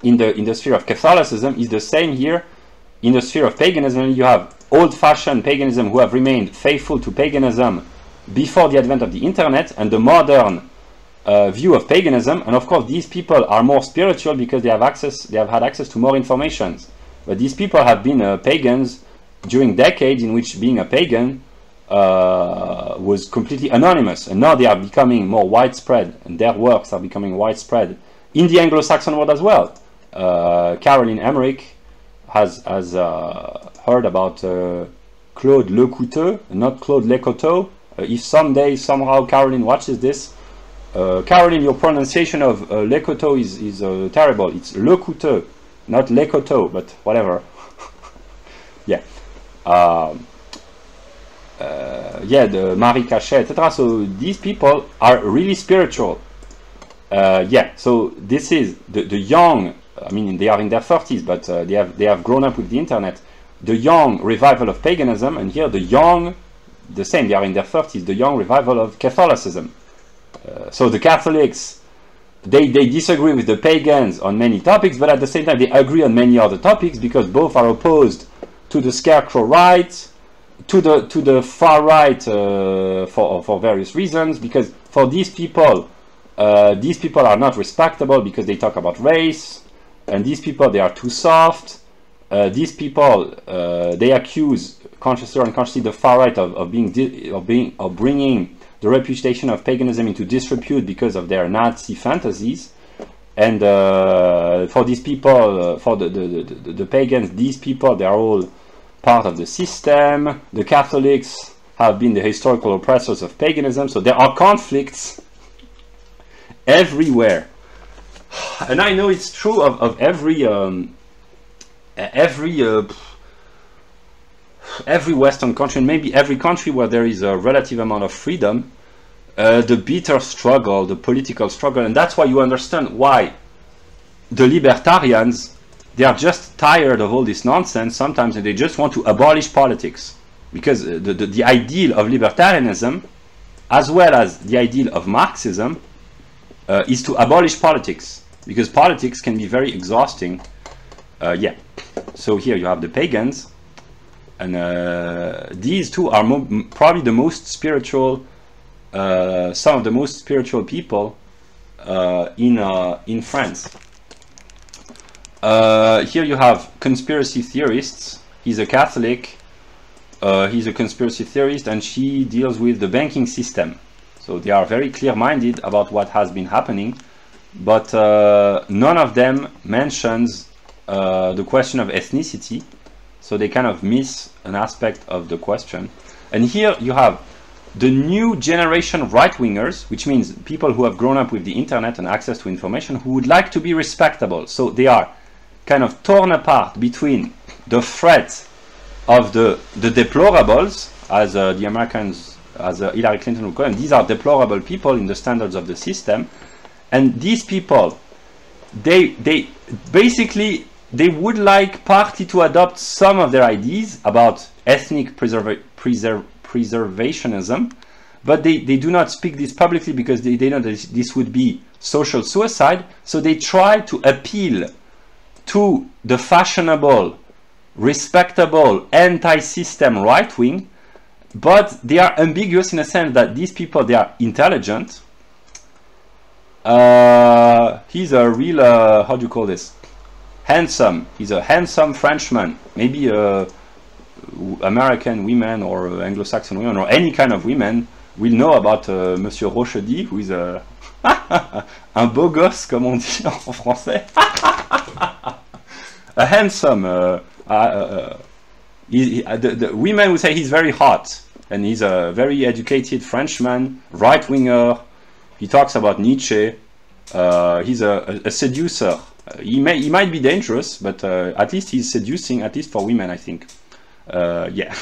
in the sphere of Catholicism is the same here in the sphere of paganism. You have old-fashioned paganism who have remained faithful to paganism before the advent of the internet, and the modern view of paganism. And of course, these people are more spiritual because they have had access to more information. But these people have been pagans during decades in which being a pagan was completely anonymous, and now they are becoming more widespread, and their works are becoming widespread in the Anglo-Saxon world as well. Caroline Emmerich has heard about Claude Lecouteux, not Claude Lecoteau. If someday, somehow, Caroline watches this, Caroline, your pronunciation of Lecoteau is terrible. It's Lecouteux, not Lecoteau, but whatever. Yeah. Yeah, the Marie Cachet, etc. So these people are really spiritual. Yeah, so this is the young, I mean, they are in their 30s, but they have grown up with the internet. The young revival of paganism, and here the young, the same, they are in their 30s, the young revival of Catholicism. So the Catholics, they disagree with the pagans on many topics, but at the same time they agree on many other topics, because both are opposed to the scarecrow right, to the far right for various reasons. Because for these people are not respectable because they talk about race, and these people, they are too soft. These people, they accuse consciously or unconsciously the far right of bringing the reputation of paganism into disrepute because of their Nazi fantasies. And for these people, for the pagans, these people, they are all part of the system. The Catholics have been the historical oppressors of paganism. So there are conflicts everywhere. And I know it's true of every Western country, and maybe every country where there is a relative amount of freedom, the bitter struggle, the political struggle. And that's why you understand why the libertarians, they are just tired of all this nonsense sometimes, and they just want to abolish politics. Because the ideal of libertarianism, as well as the ideal of Marxism, is to abolish politics. Because politics can be very exhausting. Yeah. So here you have the pagans, and these two are probably the most spiritual, some of the most spiritual people in France. Here you have conspiracy theorists. He's a Catholic, he's a conspiracy theorist, and she deals with the banking system. So they are very clear-minded about what has been happening, but none of them mentions the question of ethnicity, so they kind of miss an aspect of the question. And here you have the new generation right-wingers, which means people who have grown up with the internet and access to information, who would like to be respectable. So they are kind of torn apart between the threat of the deplorables, as the Americans, as Hillary Clinton would call them. These are deplorable people in the standards of the system, and these people, they basically, they would like party to adopt some of their ideas about ethnic preservationism, but they do not speak this publicly because they know that this would be social suicide. So they try to appeal to the fashionable, respectable, anti-system right-wing, but they are ambiguous in a sense that these people, they are intelligent. He's a real, how do you call this? Handsome. He's a handsome Frenchman. Maybe American women or Anglo-Saxon women or any kind of women will know about Monsieur Rochedy, who is a un beau gosse, comme on dit en français. A handsome. The women would say he's very hot, and he's a very educated Frenchman, right-winger. He talks about Nietzsche. He's a seducer. He might be dangerous, but at least he's seducing, at least for women, I think. Yeah.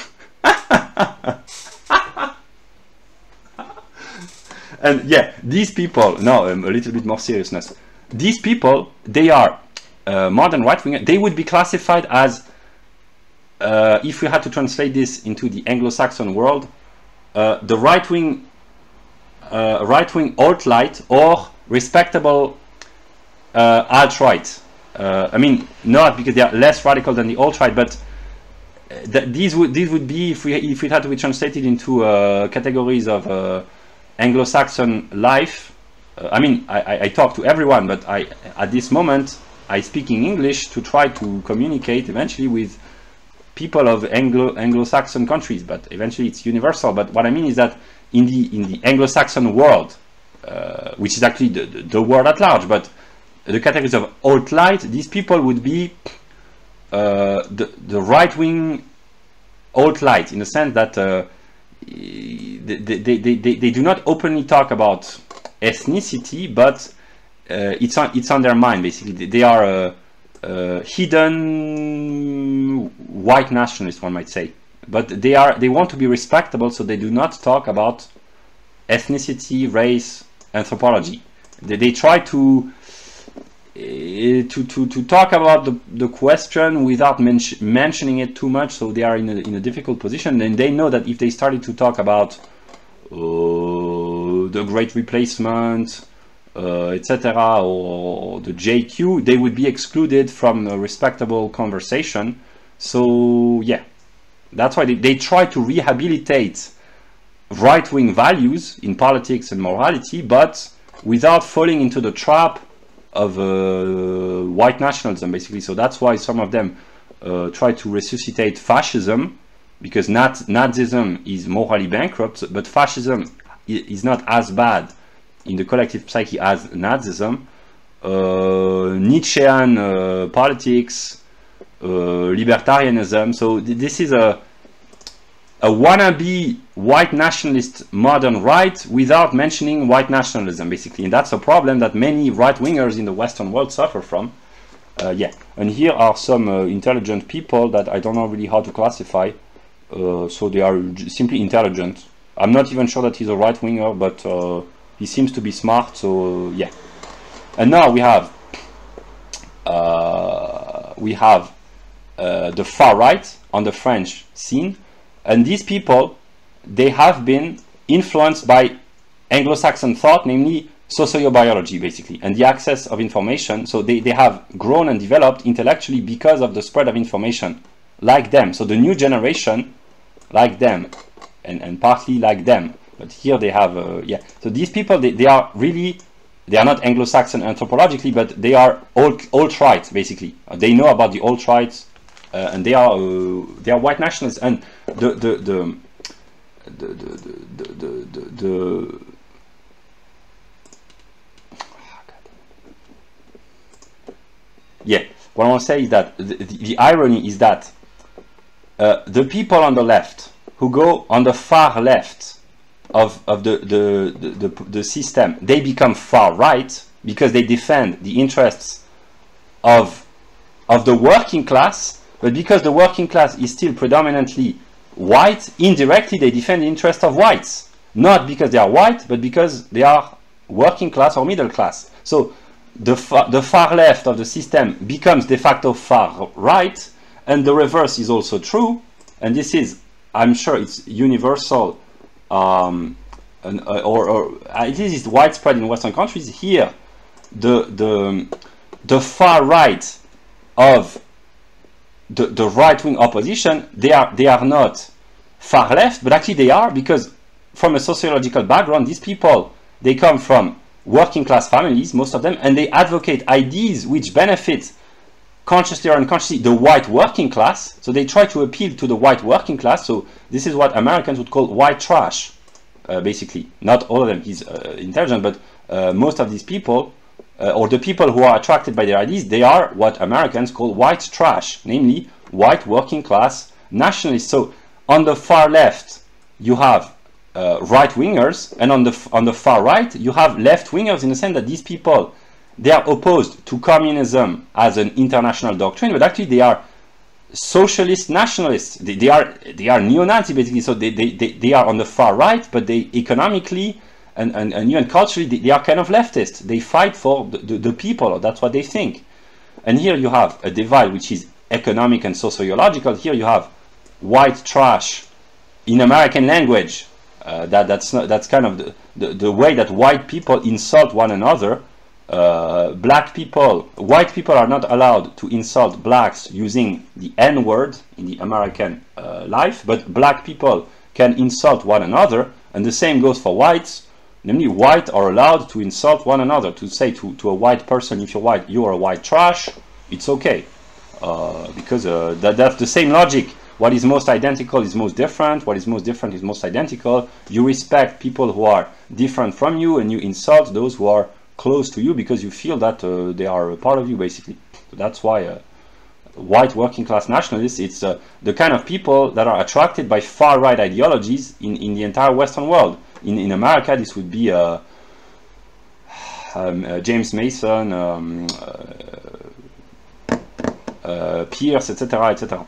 And yeah, these people, now a little bit more seriousness. These people, they are modern right-winger. They would be classified as, if we had to translate this into the Anglo-Saxon world, the right-wing alt-right or respectable alt-right. I mean, not because they are less radical than the alt-right, but these would be, if it had to be translated into categories of Anglo-Saxon life. I mean, I talk to everyone, but at this moment I speak in English to try to communicate eventually with people of Anglo-Saxon countries, but eventually it's universal. But what I mean is that in the Anglo-Saxon world, which is actually the world at large, but the categories of alt-right, these people would be the right-wing alt-right, in the sense that they do not openly talk about ethnicity, but it's on their mind, basically. They are hidden white nationalists, one might say, but they want to be respectable, so they do not talk about ethnicity, race, anthropology. They try to talk about the question without mentioning it too much, so they are in a difficult position. And they know that if they started to talk about the Great Replacement, etc., or the JQ, they would be excluded from a respectable conversation. So yeah, that's why they try to rehabilitate right-wing values in politics and morality, but without falling into the trap of white nationalism, basically. So that's why some of them try to resuscitate fascism, because Nazism is morally bankrupt, but fascism is not as bad in the collective psyche as Nazism. Nietzschean politics, libertarianism. So this is a wannabe white nationalist modern right without mentioning white nationalism, basically. And that's a problem that many right-wingers in the Western world suffer from. Yeah, and here are some intelligent people that I don't know really how to classify. So they are simply intelligent. I'm not even sure that he's a right-winger, but he seems to be smart, so yeah. And now we have the far right on the French scene. And these people, they have been influenced by Anglo-Saxon thought, namely sociobiology, basically, and the access of information. So they have grown and developed intellectually because of the spread of information, like them. So the new generation, like them, and partly like them. But here they have, yeah. So these people, they are really, they are not Anglo-Saxon anthropologically, but they are alt-right, basically. They know about the alt-right. And they are white nationalists, and yeah, what I want to say is that the irony is that the people on the left who go on the far left of the system, they become far right because they defend the interests of the working class, but because the working class is still predominantly white, indirectly they defend the interest of whites, not because they are white, but because they are working class or middle class. So the far left of the system becomes de facto far right, and the reverse is also true. And this is, I'm sure it's universal, or at least it's widespread in Western countries. Here, the far right of the right-wing opposition, they are not far left, but actually they are, because from a sociological background, these people, they come from working class families, most of them, and they advocate ideas which benefit consciously or unconsciously the white working class. So they try to appeal to the white working class. So this is what Americans would call white trash, basically. Not all of them is intelligent, but most of these people, or the people who are attracted by their ideas, they are what Americans call white trash, namely white working class nationalists. So on the far left, you have right-wingers, and on the far right, you have left-wingers, in the sense that these people, they are opposed to communism as an international doctrine, but actually they are socialist nationalists. They are neo-Nazi, basically. So they are on the far right, but they economically and even culturally, they are kind of leftist. They fight for the people. That's what they think. And here you have a divide which is economic and sociological. Here you have white trash in American language. That's kind of the way that white people insult one another. White people are not allowed to insult blacks using the N-word in the American life, but black people can insult one another, and the same goes for whites. Namely, white are allowed to insult one another, to say to a white person, if you're white, you are a white trash, it's okay. Because that's the same logic. What is most identical is most different. What is most different is most identical. You respect people who are different from you, and you insult those who are close to you because you feel that they are a part of you, basically. So that's why white working class nationalists, it's the kind of people that are attracted by far right ideologies in the entire Western world. In America, this would be James Mason, Pierce, etc., etc.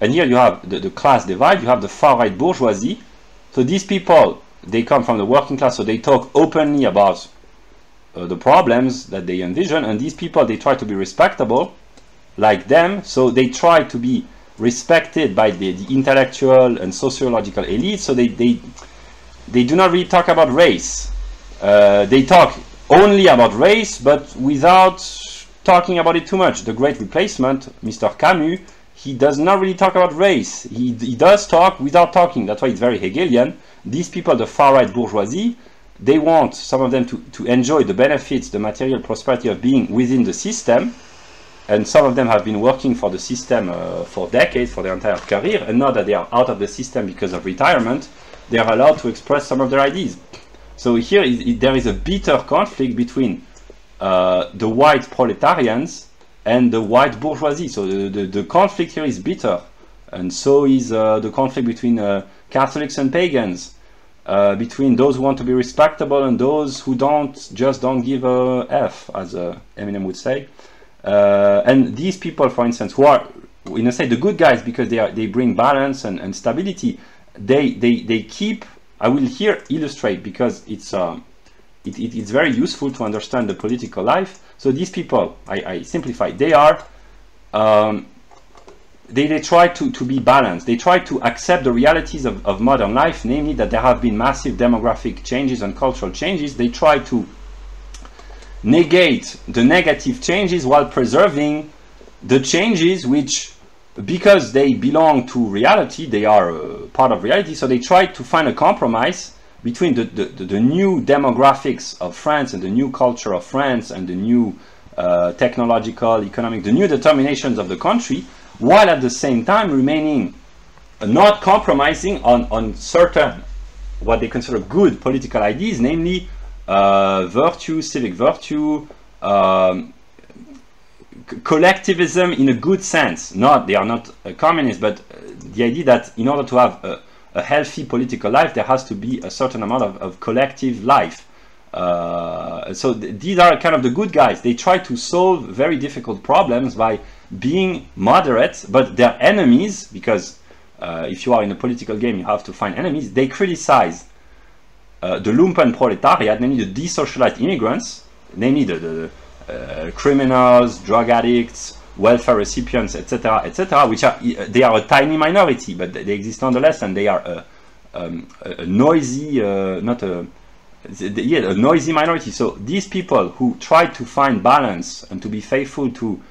And here you have the class divide. You have the far right bourgeoisie. So these people, they come from the working class, so they talk openly about the problems that they envision. And these people, they try to be respectable, like them. So they try to be respected by the intellectual and sociological elite. So they do not really talk about race. They talk only about race, but without talking about it too much. The Great Replacement, Mr. Camus, he does not really talk about race. He does talk without talking. That's why it's very Hegelian. These people, the far-right bourgeoisie, they want, some of them, to enjoy the benefits, the material prosperity of being within the system. And some of them have been working for the system for decades, for their entire career. And now that they are out of the system because of retirement, they are allowed to express some of their ideas. So here there is a bitter conflict between the white proletarians and the white bourgeoisie. So the conflict here is bitter, and so is the conflict between Catholics and pagans, between those who want to be respectable and those who don't give a F, as Eminem would say. And these people, for instance, who are, in a sense, the good guys because they bring balance and stability. They keep. I will here illustrate because it's very useful to understand the political life. So these people, I simplify, they are they try to be balanced. They try to accept the realities of modern life, namely that there have been massive demographic changes and cultural changes. They try to negate the negative changes while preserving the changes which, because they belong to reality, they are part of reality. So they try to find a compromise between the new demographics of France and the new culture of France and the new technological, economic, the new determinations of the country, while at the same time remaining not compromising on certain, what they consider good political ideas, namely virtue, civic virtue, collectivism in a good sense. They are not communists, but the idea that in order to have a healthy political life, there has to be a certain amount of collective life. So these are kind of the good guys. They try to solve very difficult problems by being moderate, but they're enemies, because if you are in a political game, you have to find enemies. They criticize the lumpen proletariat, namely the desocialized immigrants, namely the criminals, drug addicts, welfare recipients, etc., etc., which are, they are a tiny minority, but they exist nonetheless, and they are a noisy, a noisy minority. So these people who try to find balance and to be faithful to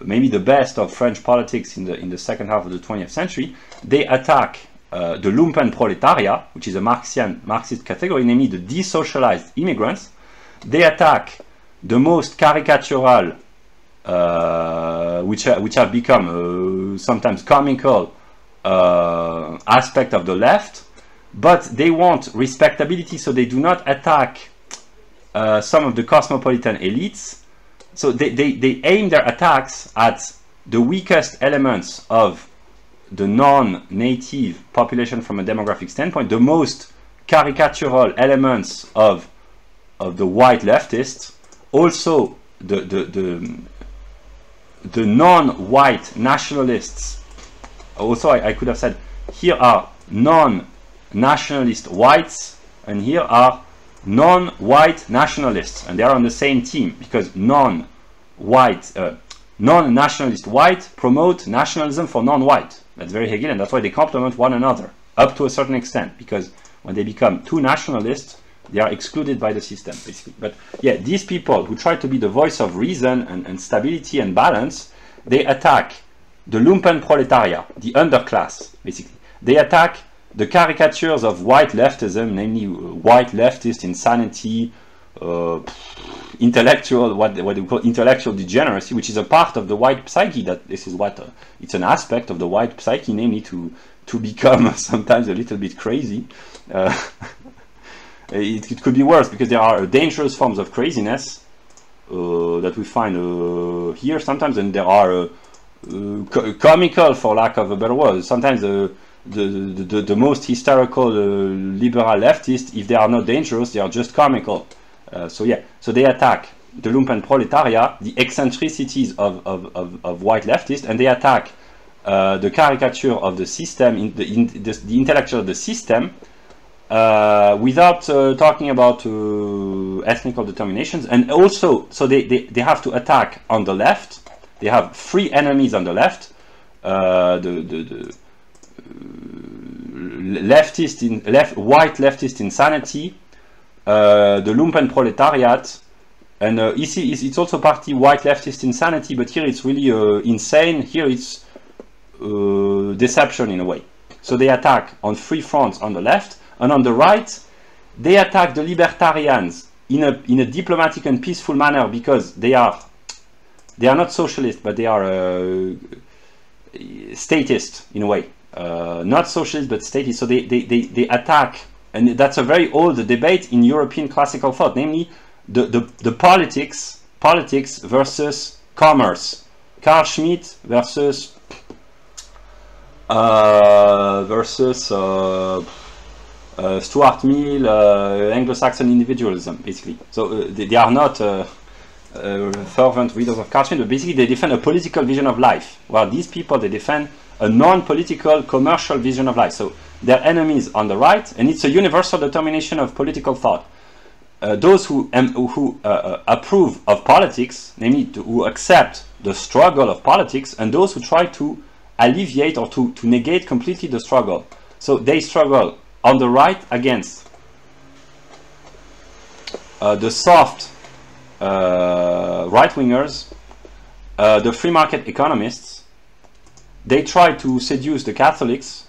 maybe the best of French politics in the second half of the 20th century, they attack the lumpen proletariat, which is a Marxist category, namely the desocialized immigrants. They attack the most caricatural, which have become sometimes comical aspect of the left, but they want respectability, so they do not attack some of the cosmopolitan elites. So they aim their attacks at the weakest elements of the non-native population from a demographic standpoint, the most caricatural elements of the white leftists, also the non-white nationalists. Also, I could have said, here are non-nationalist whites, and here are non-white nationalists, and they are on the same team, because non-white, non-nationalist white promote nationalism for non-white. That's very Hegelian. That's why they complement one another up to a certain extent, because when they become too nationalist, they are excluded by the system, basically. But yeah, these people who try to be the voice of reason and stability and balance, they attack the lumpen proletariat, the underclass, basically. They attack the caricatures of white leftism, namely white leftist insanity, intellectual, what we call intellectual degeneracy, which is a part of the white psyche. That this is what it's an aspect of the white psyche, namely to become sometimes a little bit crazy. It could be worse, because there are dangerous forms of craziness that we find here sometimes, and there are comical, for lack of a better word. Sometimes the most hysterical liberal leftists, if they are not dangerous, they are just comical. So yeah, so they attack the lumpen proletariat, the eccentricities of white leftists, and they attack the caricature of the system, the intellectual of the system, without talking about ethnical determinations. And also, so they have to attack on the left. They have three enemies on the left: the white leftist insanity, the lumpen proletariat, and it's also partly white leftist insanity, but here it's really insane. Here it's deception in a way. So they attack on three fronts on the left. And on the right, they attack the libertarians in a diplomatic and peaceful manner, because they are not socialist, but they are statist in a way. Not socialist, but statist. So they attack, and that's a very old debate in European classical thought, namely the politics versus commerce. Carl Schmitt versus Stuart Mill, Anglo-Saxon individualism, basically. So they are not fervent readers of Carl Schmitt, but basically they defend a political vision of life, while these people, they defend a non-political, commercial vision of life. So they're enemies on the right, and it's a universal determination of political thought. Those who approve of politics, namely who accept the struggle of politics, and those who try to alleviate or to negate completely the struggle. So they struggle on the right against the soft right-wingers, the free market economists. They try to seduce the Catholics,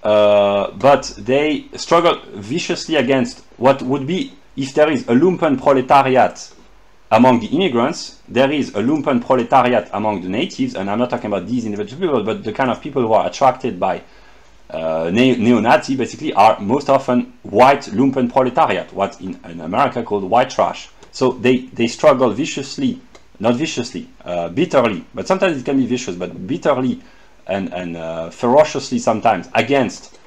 but they struggle viciously against what would be, if there is a lumpen proletariat among the immigrants, there is a lumpen proletariat among the natives, and I'm not talking about these individual people, but the kind of people who are attracted by neo-Nazi, basically, are most often white lumpen proletariat, what in America called white trash. So they struggle viciously, not viciously, bitterly, but sometimes it can be vicious, but bitterly and ferociously sometimes, against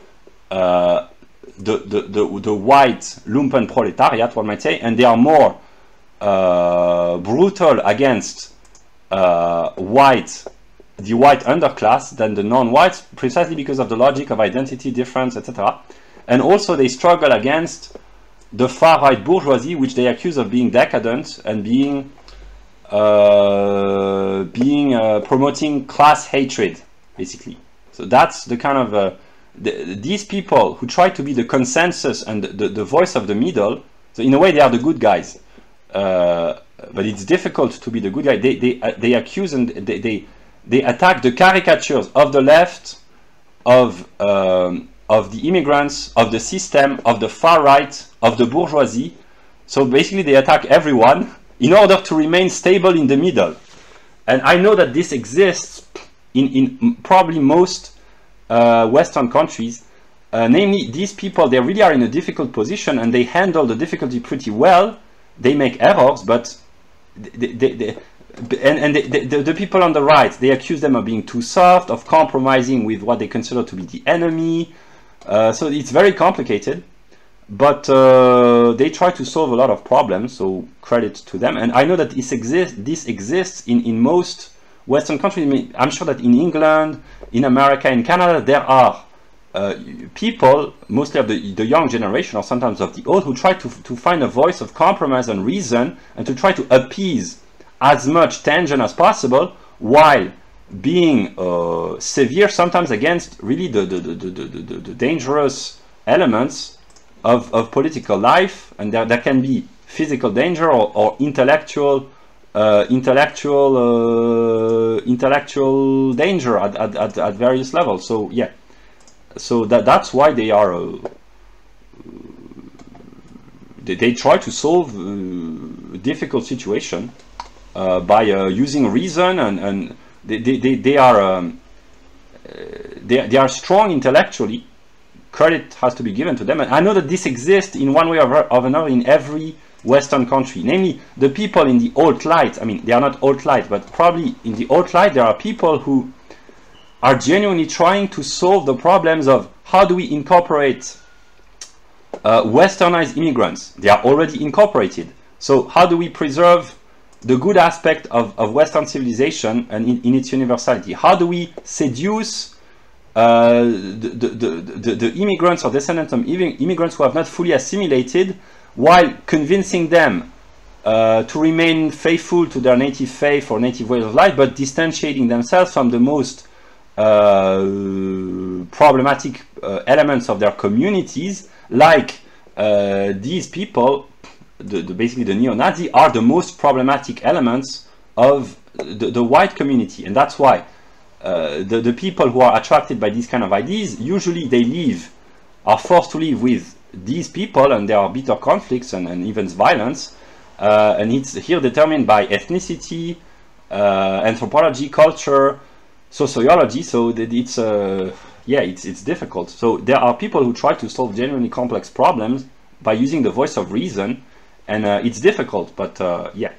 the white lumpen proletariat, one might say, and they are more brutal against the white underclass than the non-whites, precisely because of the logic of identity, difference, etc. And also they struggle against the far-right bourgeoisie, which they accuse of being decadent and being promoting class hatred, basically. So that's the kind of these people who try to be the consensus and the voice of the middle. So in a way, they are the good guys, but it's difficult to be the good guy. They accuse and they attack the caricatures of the left, of the immigrants, of the system, of the far right, of the bourgeoisie. So basically, they attack everyone in order to remain stable in the middle. And I know that this exists in probably most Western countries. Namely, these people, they really are in a difficult position and they handle the difficulty pretty well. They make errors, but the people on the right, they accuse them of being too soft, of compromising with what they consider to be the enemy. So it's very complicated, but they try to solve a lot of problems, so credit to them. And I know that this exists in most Western countries. I mean, I'm sure that in England, in America, in Canada, there are people, mostly of the young generation or sometimes of the old, who try to find a voice of compromise and reason and to try to appease as much tension as possible while being severe sometimes against really the dangerous elements of political life. And there can be physical danger or intellectual danger at various levels. So yeah, so that's why they are they try to solve a difficult situation by using reason, and they are strong intellectually. Credit has to be given to them, and I know that this exists in one way or another in every Western country. Namely, the people in the alt-right, I mean, they are not alt-right, but probably in the alt-right there are people who are genuinely trying to solve the problems of how do we incorporate westernized immigrants. They are already incorporated. So how do we preserve the good aspect of Western civilization and in its universality? How do we seduce the immigrants or descendants of immigrants who have not fully assimilated, while convincing them to remain faithful to their native faith or native ways of life, but distanciating themselves from the most problematic elements of their communities, like these people, basically the neo-Nazi, are the most problematic elements of the white community. And that's why the people who are attracted by these kind of ideas, usually they are forced to live with these people, and there are bitter conflicts and even violence, and it's here determined by ethnicity, anthropology, culture, sociology. So that it's difficult. So there are people who try to solve genuinely complex problems by using the voice of reason, and it's difficult, but yeah,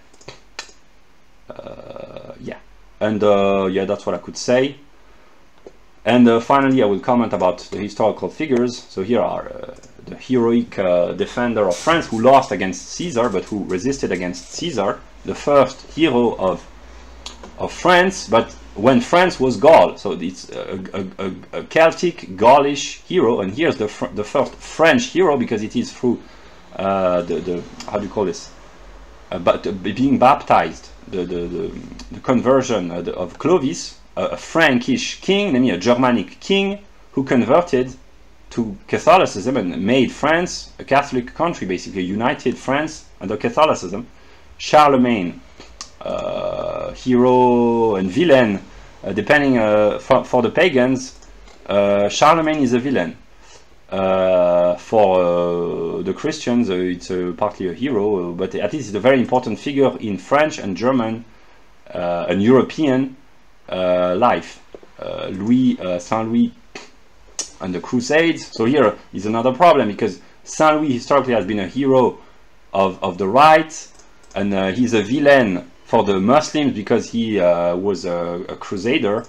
that's what I could say. And finally, I will comment about the historical figures. So here are the heroic defender of France who lost against Caesar, but who resisted against Caesar, the first hero of France, but when France was Gaul. So it's a Celtic, Gaulish hero, and here's the first French hero, because it is through how do you call this? But being baptized, the conversion of Clovis, a Frankish king, namely a Germanic king, who converted to Catholicism and made France a Catholic country, basically united France under Catholicism. Charlemagne, hero and villain, depending for the pagans. Charlemagne is a villain. For the Christians, it's partly a hero, but at least it's a very important figure in French and German and European life. Saint Louis and the Crusades. So here is another problem, because Saint Louis historically has been a hero of the right, and he's a villain for the Muslims because he was a crusader.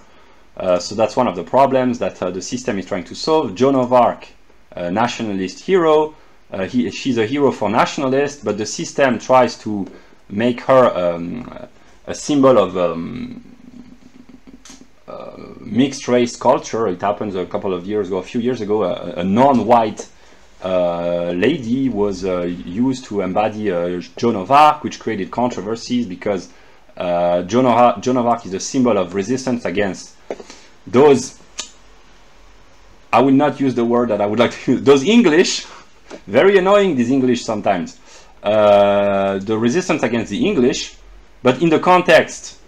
So that's one of the problems that the system is trying to solve. Joan of Arc nationalist hero. She's a hero for nationalists, but the system tries to make her a symbol of mixed race culture. It happened a few years ago. A non-white lady was used to embody Joan of Arc, which created controversies because Joan of Arc is a symbol of resistance against those, I will not use the word that I would like to use, those English, very annoying, these English sometimes, the resistance against the English. But in the context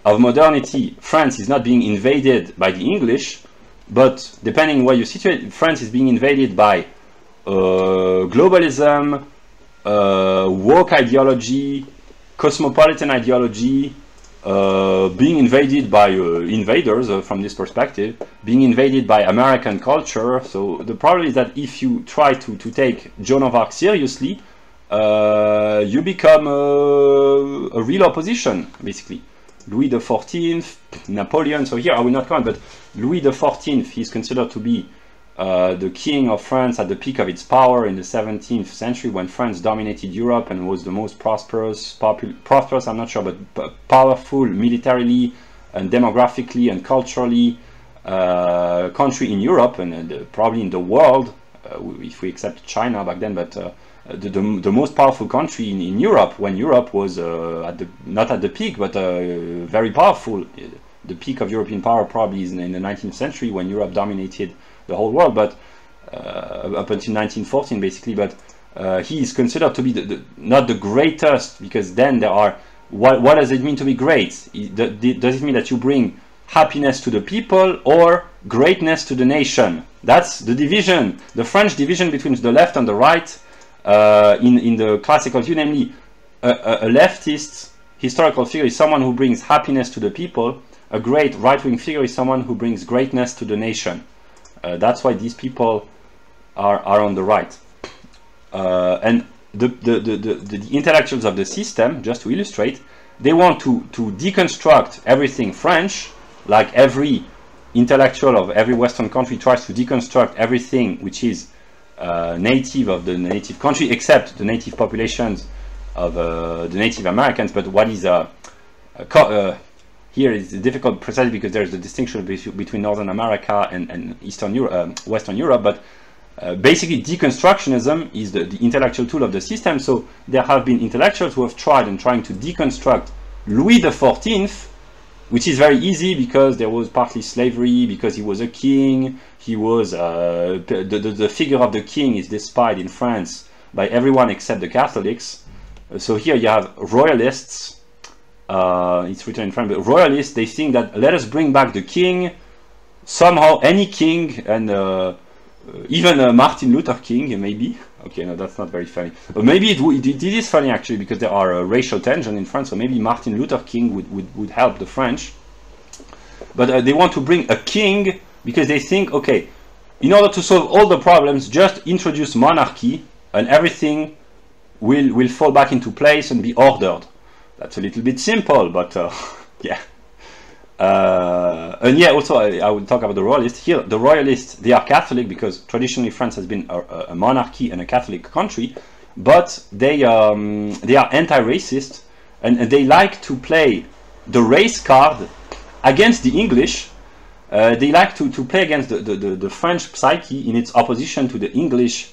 of modernity, France is not being invaded by the English, but depending where you situate, France is being invaded by globalism, woke ideology, cosmopolitan ideology, being invaded by invaders from this perspective, being invaded by American culture. So the problem is that if you try to take Joan of Arc seriously, you become a real opposition, basically. Louis XIV, Napoleon, so here I will not comment, but Louis XIV is considered to be the king of France at the peak of its power in the 17th century, when France dominated Europe and was the most prosperous, I'm not sure, but powerful militarily and demographically and culturally country in Europe and probably in the world, if we accept China back then, but the most powerful country in Europe, when Europe was not at the peak, but very powerful. The peak of European power probably is in the 19th century, when Europe dominated the whole world, but up until 1914 basically. But he is considered to be not the greatest, because then there are, what does it mean to be great? Does it mean that you bring happiness to the people or greatness to the nation? That's the division, the French division between the left and the right in the classical view, namely a leftist historical figure is someone who brings happiness to the people. A great right-wing figure is someone who brings greatness to the nation. That's why these people are on the right. And the intellectuals of the system, just to illustrate, they want to deconstruct everything French, like every intellectual of every Western country tries to deconstruct everything which is native of the native country, except the native populations of the Native Americans. But what is here is difficult precisely because there is a distinction between Northern America and Eastern Europe, Western Europe. But basically, deconstructionism is the intellectual tool of the system. So there have been intellectuals who have tried and trying to deconstruct Louis XIV, which is very easy because there was partly slavery, because he was a king. He was the figure of the king is despised in France by everyone except the Catholics. So here you have royalists. It's written in French, but royalists, they think that let us bring back the king, somehow any king, and even Martin Luther King, maybe. Okay, no, that's not very funny. But maybe it is funny actually, because there are racial tension in France, so maybe Martin Luther King would help the French. But they want to bring a king because they think, okay, in order to solve all the problems, just introduce monarchy and everything will fall back into place and be ordered. That's a little bit simple, but yeah. And yeah, also I will talk about the royalists. Here, the royalists, they are Catholic because traditionally France has been a monarchy and a Catholic country, but they are anti-racist and they like to play the race card against the English. They like to play against the French psyche in its opposition to the English.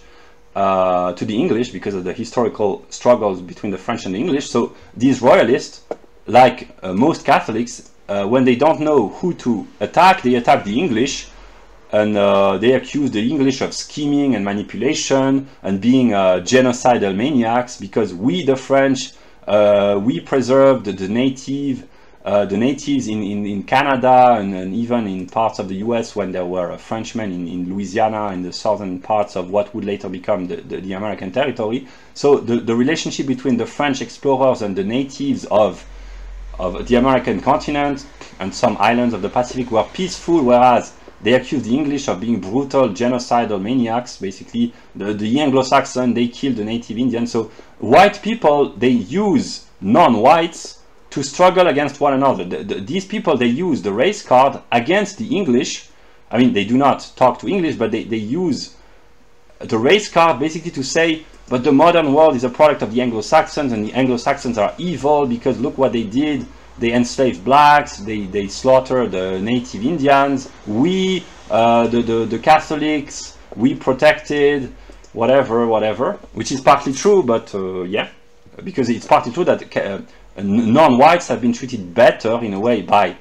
Because of the historical struggles between the French and the English. So these royalists, like most Catholics, when they don't know who to attack, they attack the English, and they accuse the English of scheming and manipulation and being genocidal maniacs, because we, the French, we preserved the natives in Canada and even in parts of the US when there were Frenchmen in Louisiana, in the southern parts of what would later become the American territory. So the relationship between the French explorers and the natives of the American continent and some islands of the Pacific were peaceful, whereas they accused the English of being brutal, genocidal maniacs. Basically, the Anglo-Saxon, they killed the native Indians. So white people, they use non-whites to struggle against one another. These people, they use the race card against the English. I mean, they do not talk to English, but they use the race card basically to say, but the modern world is a product of the Anglo-Saxons, and the Anglo-Saxons are evil because look what they did. They enslaved blacks, they slaughtered the native Indians. We, the Catholics, we protected, whatever, which is partly true, but yeah, because it's partly true that non-whites have been treated better in a way by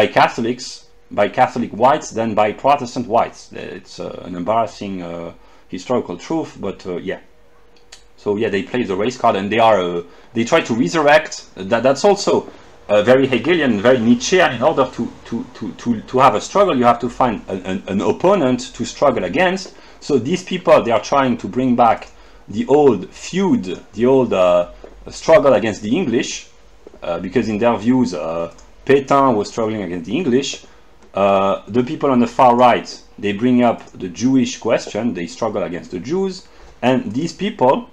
Catholics, by Catholic whites than by Protestant whites. It's an embarrassing historical truth, but yeah. So yeah, they play the race card, and they try to resurrect. That's also very Hegelian, very Nietzschean. In order to have a struggle, you have to find an opponent to struggle against. So these people, they are trying to bring back the old feud, the old struggle against the English, because in their views, Pétain was struggling against the English. The people on the far right, they bring up the Jewish question, they struggle against the Jews, and these people,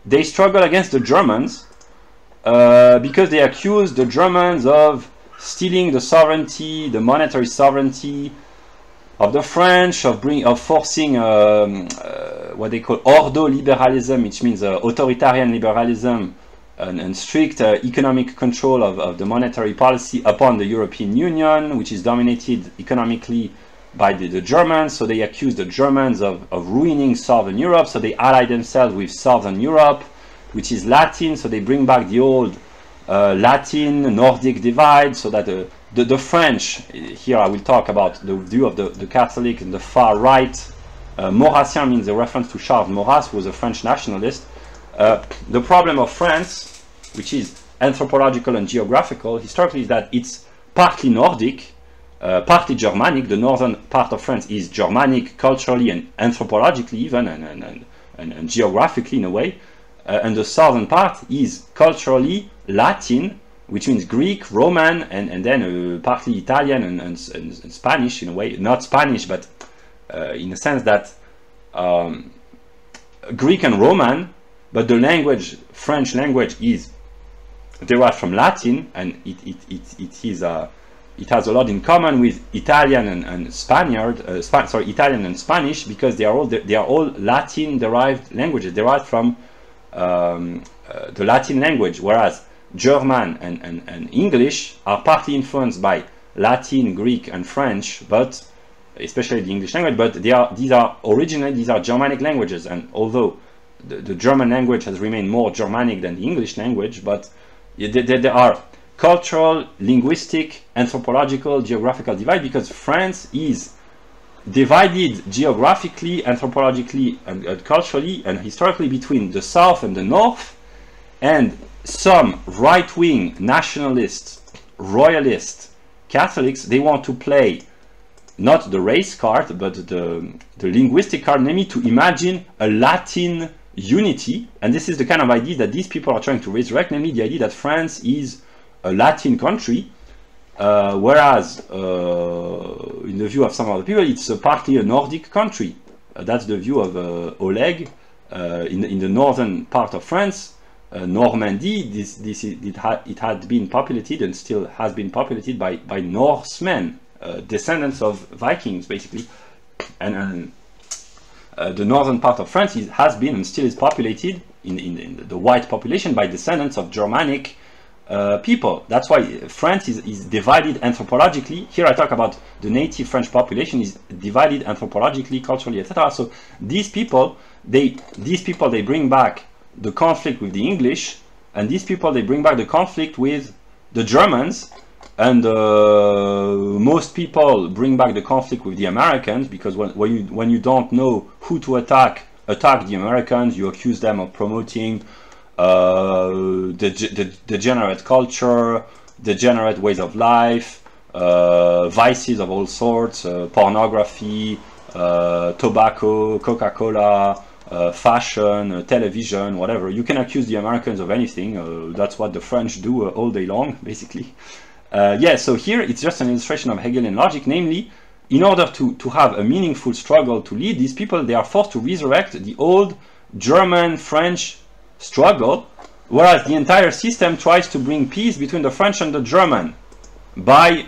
they struggle against the Germans because they accuse the Germans of stealing the sovereignty, the monetary sovereignty of the French, of forcing what they call ordo-liberalism, which means authoritarian liberalism and strict economic control of the monetary policy upon the European Union, which is dominated economically by the Germans. So they accuse the Germans of ruining Southern Europe, so they ally themselves with Southern Europe, which is Latin, so they bring back the old Latin Nordic divide, so that the French, here I will talk about the view of the Catholic and the far right. Maurassien means a reference to Charles Maurras, who was a French nationalist. The problem of France, which is anthropological and geographical, historically, is that it's partly Nordic, partly Germanic. The northern part of France is Germanic culturally and anthropologically even, and geographically in a way. And the southern part is culturally Latin, which means Greek, Roman, and then partly Italian and Spanish in a way. Not Spanish, but in a sense that Greek and Roman, but the language, French language, is derived from Latin, and it has a lot in common with Italian and Italian and Spanish, because they are all Latin derived languages, derived from the Latin language, whereas German and English are partly influenced by Latin, Greek, and French, but especially the English language. But these are Germanic languages, and although the German language has remained more Germanic than the English language, but there are cultural, linguistic, anthropological, geographical divide, because France is divided geographically, anthropologically, and culturally and historically between the south and the north, and some right-wing nationalists, royalist Catholics, they want to play not the race card but the linguistic card, namely to imagine a Latin unity. And this is the kind of idea that these people are trying to resurrect, namely the idea that France is a Latin country, whereas in the view of some other people it's partly a Nordic country. That's the view of Oleg in the northern part of France, Normandy. It had been populated and still has been populated by Norsemen, descendants of Vikings basically, and the northern part of France has been and still is populated in the white population by descendants of Germanic people. That's why France is divided anthropologically. Here I talk about the native French population is divided anthropologically, culturally, etc. So these people they bring back the conflict with the English, and these people they bring back the conflict with the Germans, and most people bring back the conflict with the Americans, because when you don't know who to attack the Americans, you accuse them of promoting degenerate culture, degenerate ways of life, vices of all sorts, pornography, tobacco, Coca-Cola, fashion, television, whatever. You can accuse the Americans of anything. That's what the French do all day long, basically. Yeah, so here it's just an illustration of Hegelian logic, namely, in order to have a meaningful struggle to lead, these people, they are forced to resurrect the old German-French struggle, whereas the entire system tries to bring peace between the French and the German by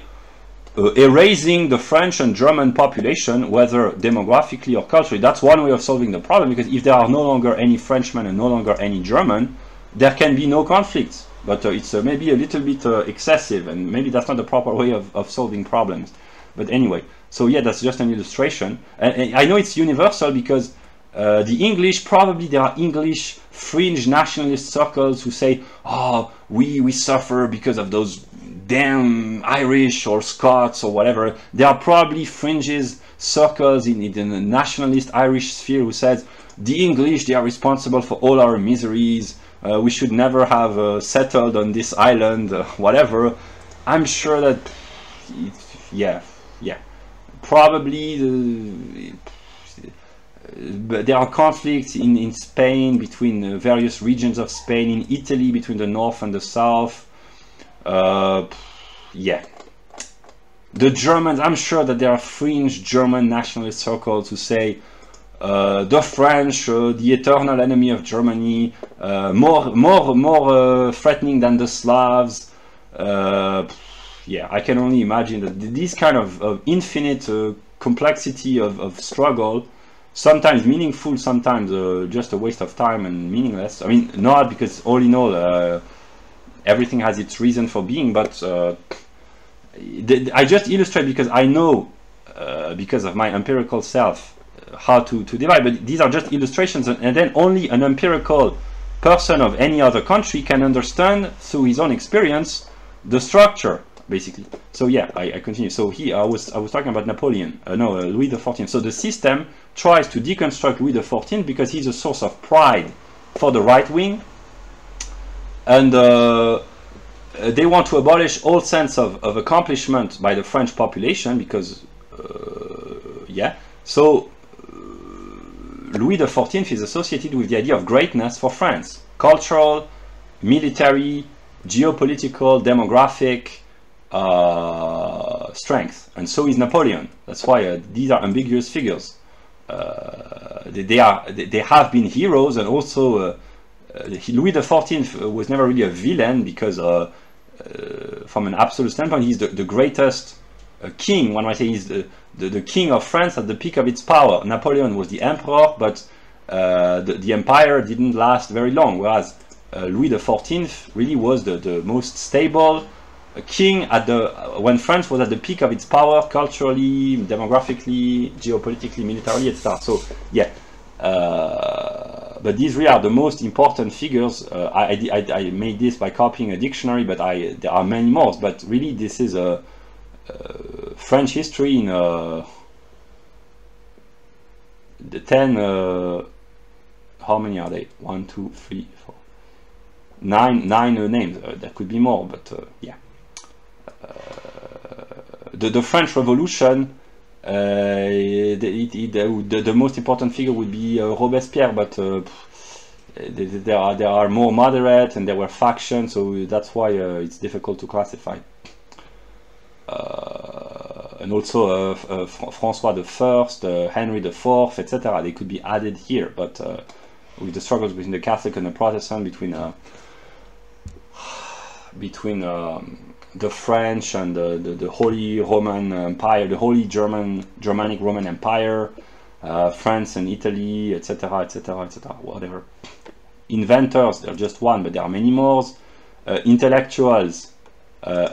erasing the French and German population, whether demographically or culturally. That's one way of solving the problem, because if there are no longer any Frenchmen and no longer any German, there can be no conflicts. But it's maybe a little bit excessive, and maybe that's not the proper way of solving problems. But anyway, so yeah, that's just an illustration. And I know it's universal because the English, probably there are English fringe nationalist circles who say, oh, we suffer because of those damn Irish or Scots or whatever. There are probably fringes, circles in the nationalist Irish sphere who says, the English, they are responsible for all our miseries. We should never have settled on this island, whatever. I'm sure that, yeah, probably but there are conflicts in Spain between various regions of Spain, in Italy between the north and the south. Yeah. The Germans, I'm sure that there are fringe German nationalist circles who say the French, the eternal enemy of Germany, more threatening than the Slavs. Yeah, I can only imagine that this kind of infinite complexity of struggle, sometimes meaningful, sometimes just a waste of time and meaningless. I mean, not because all in all everything has its reason for being, but I just illustrate because I know, because of my empirical self, how to divide. But these are just illustrations, and then only an empirical person of any other country can understand through his own experience the structure, basically. So yeah, I continue. So here I was talking about Napoleon, Louis XIV. So the system tries to deconstruct Louis XIV because he's a source of pride for the right wing, and they want to abolish all sense of accomplishment by the French population because yeah. So Louis XIV is associated with the idea of greatness for France, cultural, military, geopolitical, demographic strength, and so is Napoleon. That's why these are ambiguous figures. They have been heroes, and also Louis XIV was never really a villain because from an absolute standpoint he's the greatest king. One might say he's the king of France at the peak of its power. Napoleon was the emperor, but the empire didn't last very long, whereas Louis XIV really was the most stable king at when France was at the peak of its power, culturally, demographically, geopolitically, militarily, etc. So yeah, but these really are the most important figures. I made this by copying a dictionary, but there are many more. But really, this is a French history in the 10. How many are they? 1, 2, 3, 4, 9 names. There could be more, but yeah. The French Revolution, the most important figure would be Robespierre, but there are more moderate, and there were factions, so that's why it's difficult to classify. And also François I, Henry IV, etc. They could be added here, but with the struggles between the Catholic and the Protestant, between the French and the Holy Roman Empire, the Holy Germanic Roman Empire, France and Italy, etc., etc., etc., whatever. Inventors, they're just one, but there are many more. Intellectuals,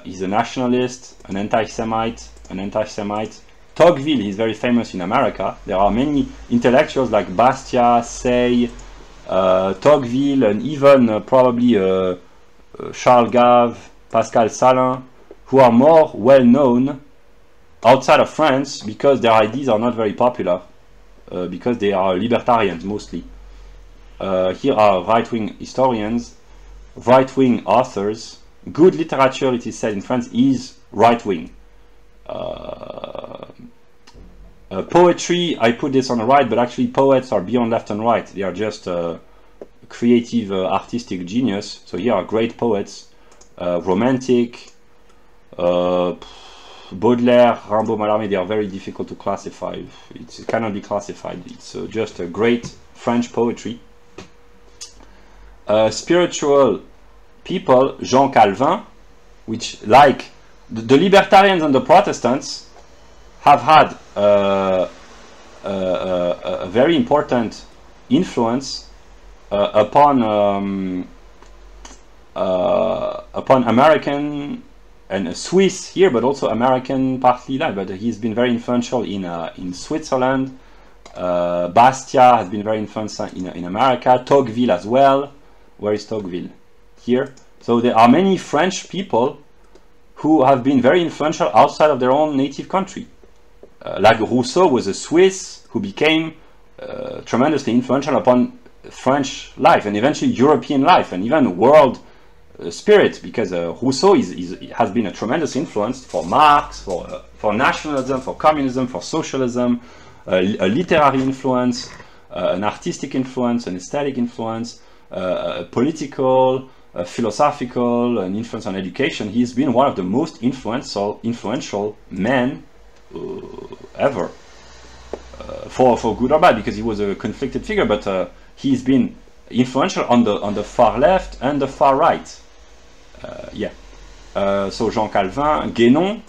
he's a nationalist, an anti-Semite. Tocqueville, he's very famous in America. There are many intellectuals like Bastiat, Say, Tocqueville, and even probably Charles Gave, Pascal Salin, who are more well known outside of France because their ideas are not very popular, because they are libertarians mostly. Here are right-wing historians, right-wing authors. Good literature, it is said in France, is right-wing. Poetry, I put this on the right, but actually poets are beyond left and right. They are just creative, artistic genius. So here are great poets. Romantic, Baudelaire, Rimbaud, Mallarmé, they are very difficult to classify. It cannot be classified. It's just a great French poetry. Spiritual people, Jean Calvin, which, like the libertarians and the Protestants have had a very important influence upon American and Swiss here, but also American partly life. But he's been very influential in Switzerland. Bastia has been very influential in America. Tocqueville as well. Where is Tocqueville? Here. So there are many French people who have been very influential outside of their own native country. Like Rousseau was a Swiss who became tremendously influential upon French life and eventually European life and even world spirit, because Rousseau has been a tremendous influence for Marx, for nationalism, for communism, for socialism, a literary influence, an artistic influence, an aesthetic influence, a political, philosophical, an influence on education. He's been one of the most influential men ever, for good or bad, because he was a conflicted figure, but he's been influential on the far left and the far right. So Jean Calvin, Guénon,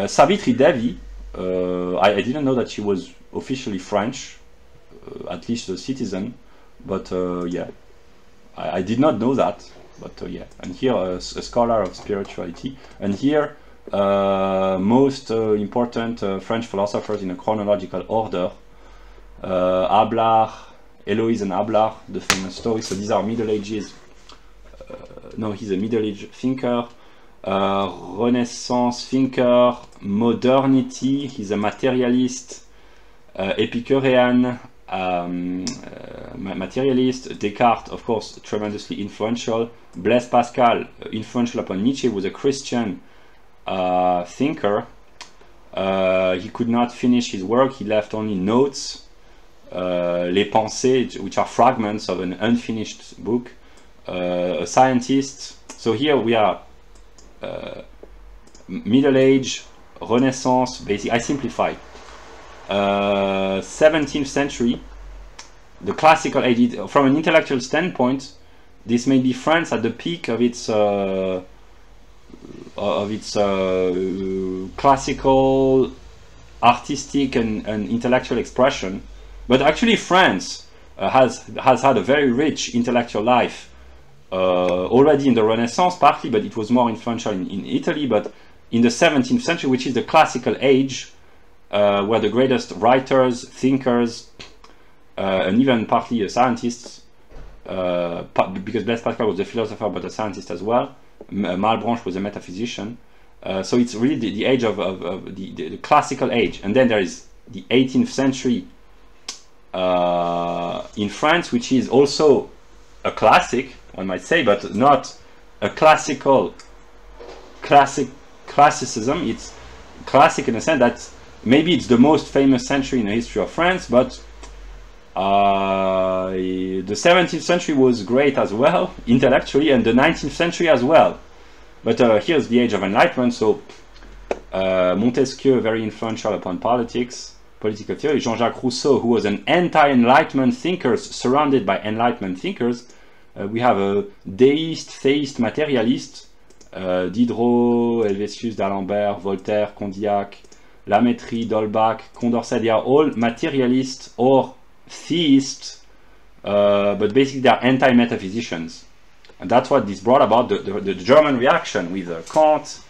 Savitri Devi. I didn't know that she was officially French, at least a citizen, but yeah, I did not know that. But yeah, and here a scholar of spirituality, and here most important French philosophers in a chronological order: Abelard, Héloïse and Abelard, the famous story. So these are Middle Ages. No, he's a Middle Age thinker. Renaissance thinker, modernity, he's a materialist, Epicurean, materialist. Descartes, of course, tremendously influential. Blaise Pascal, influential upon Nietzsche, was a Christian thinker. He could not finish his work, he left only notes, les pensées, which are fragments of an unfinished book. A scientist. So here we are Middle Age, Renaissance, basically. I simplify. 17th century, the classical age. From an intellectual standpoint, this may be France at the peak of its classical, artistic, and intellectual expression. But actually, France has had a very rich intellectual life. Already in the Renaissance partly, but it was more influential in Italy. But in the 17th century, which is the classical age, where the greatest writers, thinkers, and even partly scientists, because Blaise Pascal was a philosopher but a scientist as well, Malebranche was a metaphysician, so it's really the age of the classical age. And then there is the 18th century in France, which is also a classic, one might say, but not a classicism. It's classic in the sense that maybe it's the most famous century in the history of France, but the 17th century was great as well, intellectually, and the 19th century as well. But here's the age of enlightenment. So Montesquieu, very influential upon politics, political theory. Jean-Jacques Rousseau, who was an anti-enlightenment thinker, surrounded by enlightenment thinkers. We have a deist, theist, materialist, Diderot, Helvétius, d'Alembert, Voltaire, Condillac, Lamétrie, d'Holbach, Condorcet. They are all materialists or theists, but basically they are anti-metaphysicians. And that's what this brought about, the German reaction with Kant,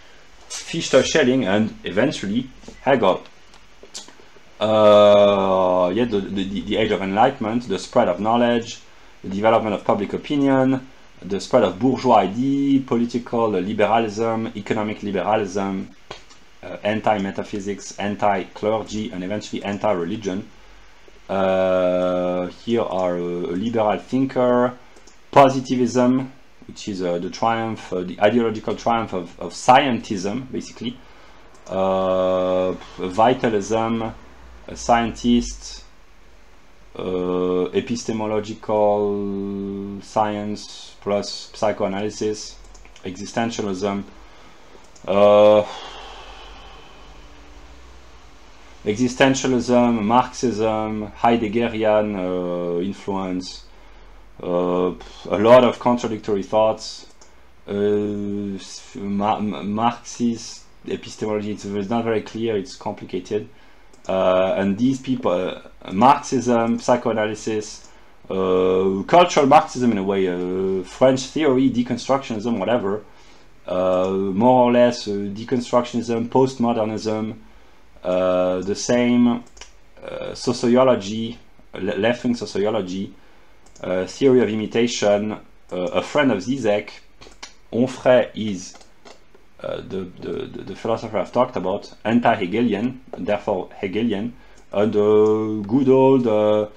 Fichte, Schelling, and eventually Hegel. Yeah, the age of enlightenment, the spread of knowledge, the development of public opinion, the spread of bourgeois idea, political liberalism, economic liberalism, anti-metaphysics, anti-clergy, and eventually anti-religion. Here are a liberal thinker, positivism, which is the triumph, the ideological triumph of scientism, basically. Vitalism, a scientist, epistemological science plus psychoanalysis, existentialism, Marxism, Heideggerian influence, a lot of contradictory thoughts, Marxist epistemology. It's not very clear. It's complicated. And these people, Marxism, psychoanalysis, cultural Marxism in a way, French theory, deconstructionism, whatever, more or less deconstructionism, postmodernism, the same sociology, left-wing sociology, theory of imitation. A friend of Zizek, Onfray, is the philosopher I've talked about, anti-Hegelian, therefore Hegelian, and good old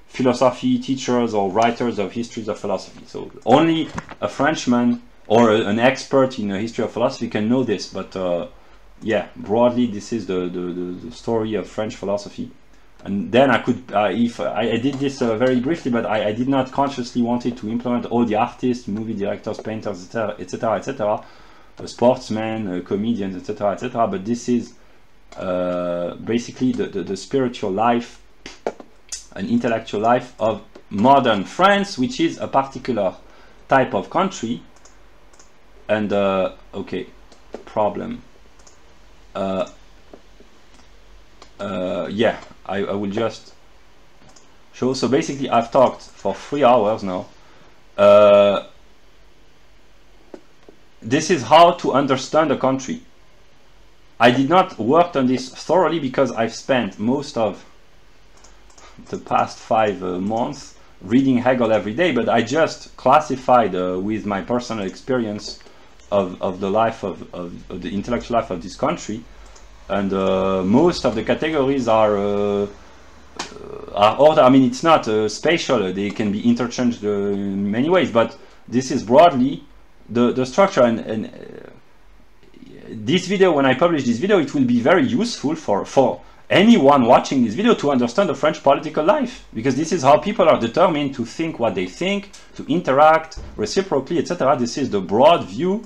philosophy teachers or writers of histories of philosophy. So only a Frenchman or an expert in the history of philosophy can know this, but yeah, broadly this is the story of French philosophy. And then I could, if I did this very briefly, but I did not consciously wanted to implement all the artists, movie directors, painters, etc., etc., sportsmen, comedians, etc., etc. But this is basically the spiritual life and intellectual life of modern France, which is a particular type of country. And okay, problem. Yeah, I will just show. So basically I've talked for 3 hours now. This is how to understand a country. I did not work on this thoroughly because I've spent most of the past 5 months reading Hegel every day, but I just classified with my personal experience of the life of the intellectual life of this country. And most of the categories are ordered. I mean, it's not spatial, they can be interchanged in many ways, but this is broadly the structure. And this video, when I publish this video, it will be very useful for anyone watching this video to understand the French political life, because this is how people are determined to think what they think, to interact reciprocally, etc. This is the broad view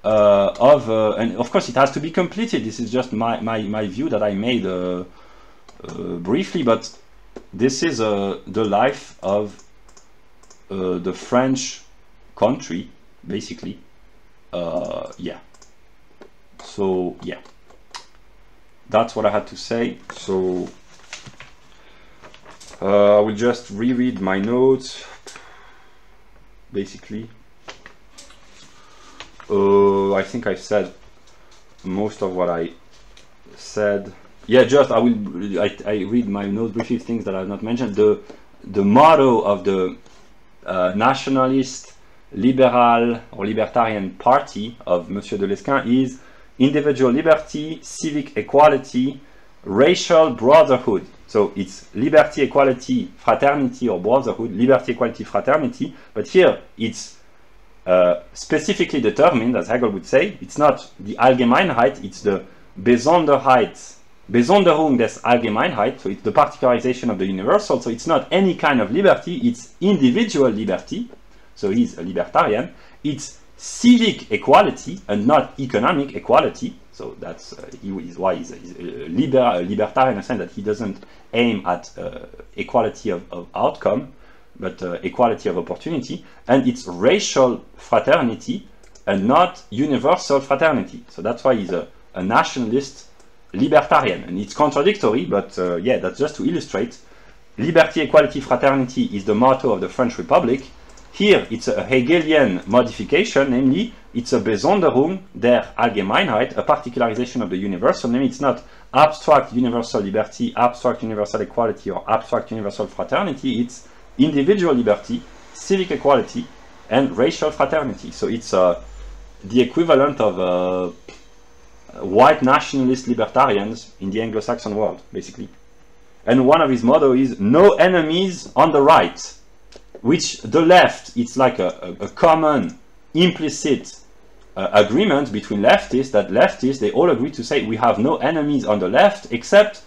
and of course it has to be completed. This is just my view that I made briefly, but this is the life of the French country, basically. Yeah, so yeah, that's what I had to say. So I will just reread my notes, basically. I think I've said most of what I said. Yeah, just I read my notes briefly, things that I've not mentioned. The motto of the nationalist, liberal or libertarian party of Monsieur de Lesquen is individual liberty, civic equality, racial brotherhood. So it's liberty, equality, fraternity or brotherhood, liberty, equality, fraternity, but here it's specifically determined, as Hegel would say. It's not the Allgemeinheit, it's the Besonderheit, Besonderung des Allgemeinheit, so it's the particularization of the universal. So it's not any kind of liberty, it's individual liberty, so he's a libertarian. It's civic equality and not economic equality, so that's why he's a libertarian in the sense that he doesn't aim at equality of outcome, but equality of opportunity. And it's racial fraternity and not universal fraternity. So that's why he's a nationalist libertarian. And it's contradictory, but yeah, that's just to illustrate. Liberty, equality, fraternity is the motto of the French Republic. Here it's a Hegelian modification, namely it's a Besonderung der Allgemeinheit, a particularization of the universal. Namely, it's not abstract universal liberty, abstract universal equality, or abstract universal fraternity. It's individual liberty, civic equality, and racial fraternity. So it's the equivalent of white nationalist libertarians in the Anglo-Saxon world, basically. And one of his mottos is no enemies on the right, which the left, it's like a common implicit agreement between leftists, that leftists, they all agree to say we have no enemies on the left except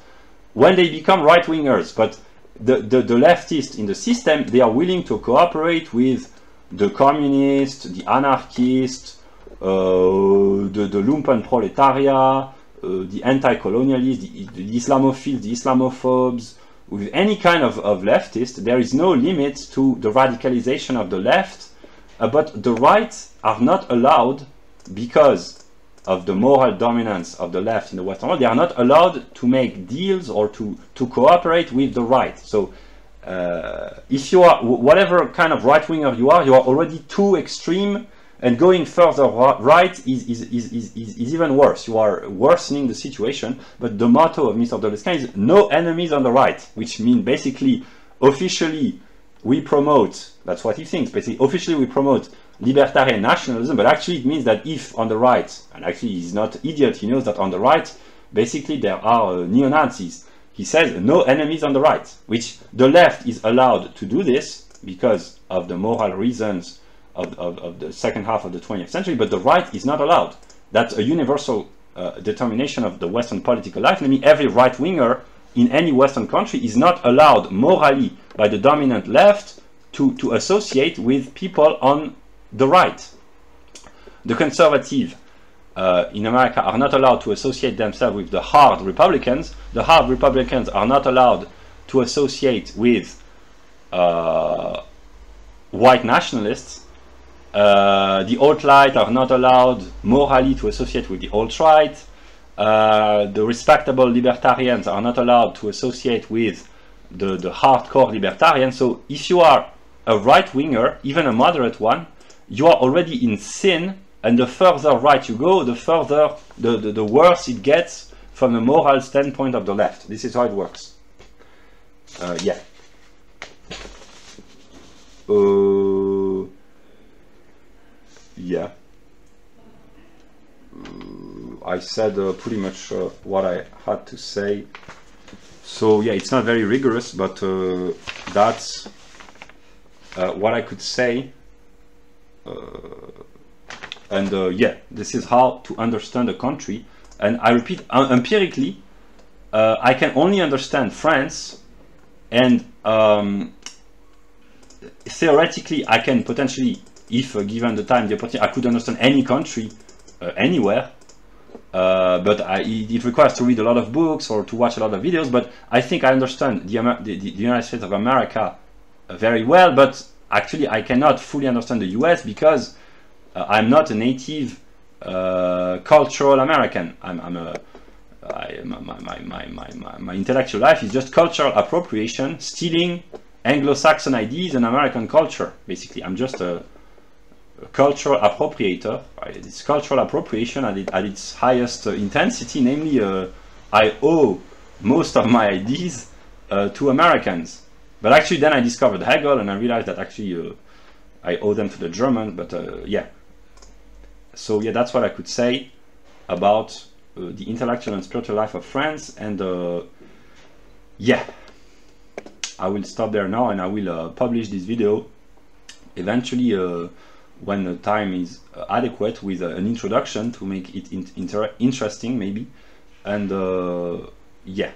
when they become right-wingers. But the leftists in the system, they are willing to cooperate with the communists, the anarchists, the lumpen proletariat, the anti-colonialists, the Islamophiles, the Islamophobes. With any kind of leftist, there is no limit to the radicalization of the left, but the right are not allowed because of the moral dominance of the left in the Western world, they are not allowed to make deals or to cooperate with the right. So if you are, whatever kind of right-winger you are already too extreme, and going further right is even worse. You are worsening the situation. But the motto of Mr. Doleskin is no enemies on the right, which means basically officially we promote, that's what he thinks, basically officially we promote libertarian nationalism, but actually it means that if on the right, and actually he's not idiot, he knows that on the right basically there are neo-Nazis. He says no enemies on the right, which the left is allowed to do this because of the moral reasons of the second half of the 20th century, but the right is not allowed. That's a universal determination of the Western political life. Namely, every right-winger in any Western country is not allowed morally by the dominant left to associate with people on the right. The conservative in America are not allowed to associate themselves with the hard Republicans. The hard Republicans are not allowed to associate with white nationalists. The alt-right are not allowed morally to associate with the alt-right. The respectable libertarians are not allowed to associate with the hardcore libertarians. So if you are a right-winger, even a moderate one, you are already in sin, and the further right you go, the further, the worse it gets from the moral standpoint of the left. This is how it works. Yeah. Yeah. I said pretty much what I had to say. So yeah, it's not very rigorous, but that's what I could say. And yeah, this is how to understand a country. And I repeat, empirically, I can only understand France, and theoretically, I can potentially, if given the time, the opportunity, I could understand any country anywhere. But it requires to read a lot of books or to watch a lot of videos. But I think I understand the United States of America very well. But actually, I cannot fully understand the US because I'm not a native cultural American. My intellectual life is just cultural appropriation, stealing Anglo-Saxon ideas and American culture. Basically, I'm just a cultural appropriator. It's cultural appropriation at its highest intensity. Namely, I owe most of my ideas to Americans. But actually, then I discovered Hegel, and I realized that actually I owe them to the Germans. But yeah. So yeah, that's what I could say about the intellectual and spiritual life of France. And yeah, I will stop there now, and I will publish this video eventually when the time is adequate, with an introduction to make it interesting maybe. And yeah.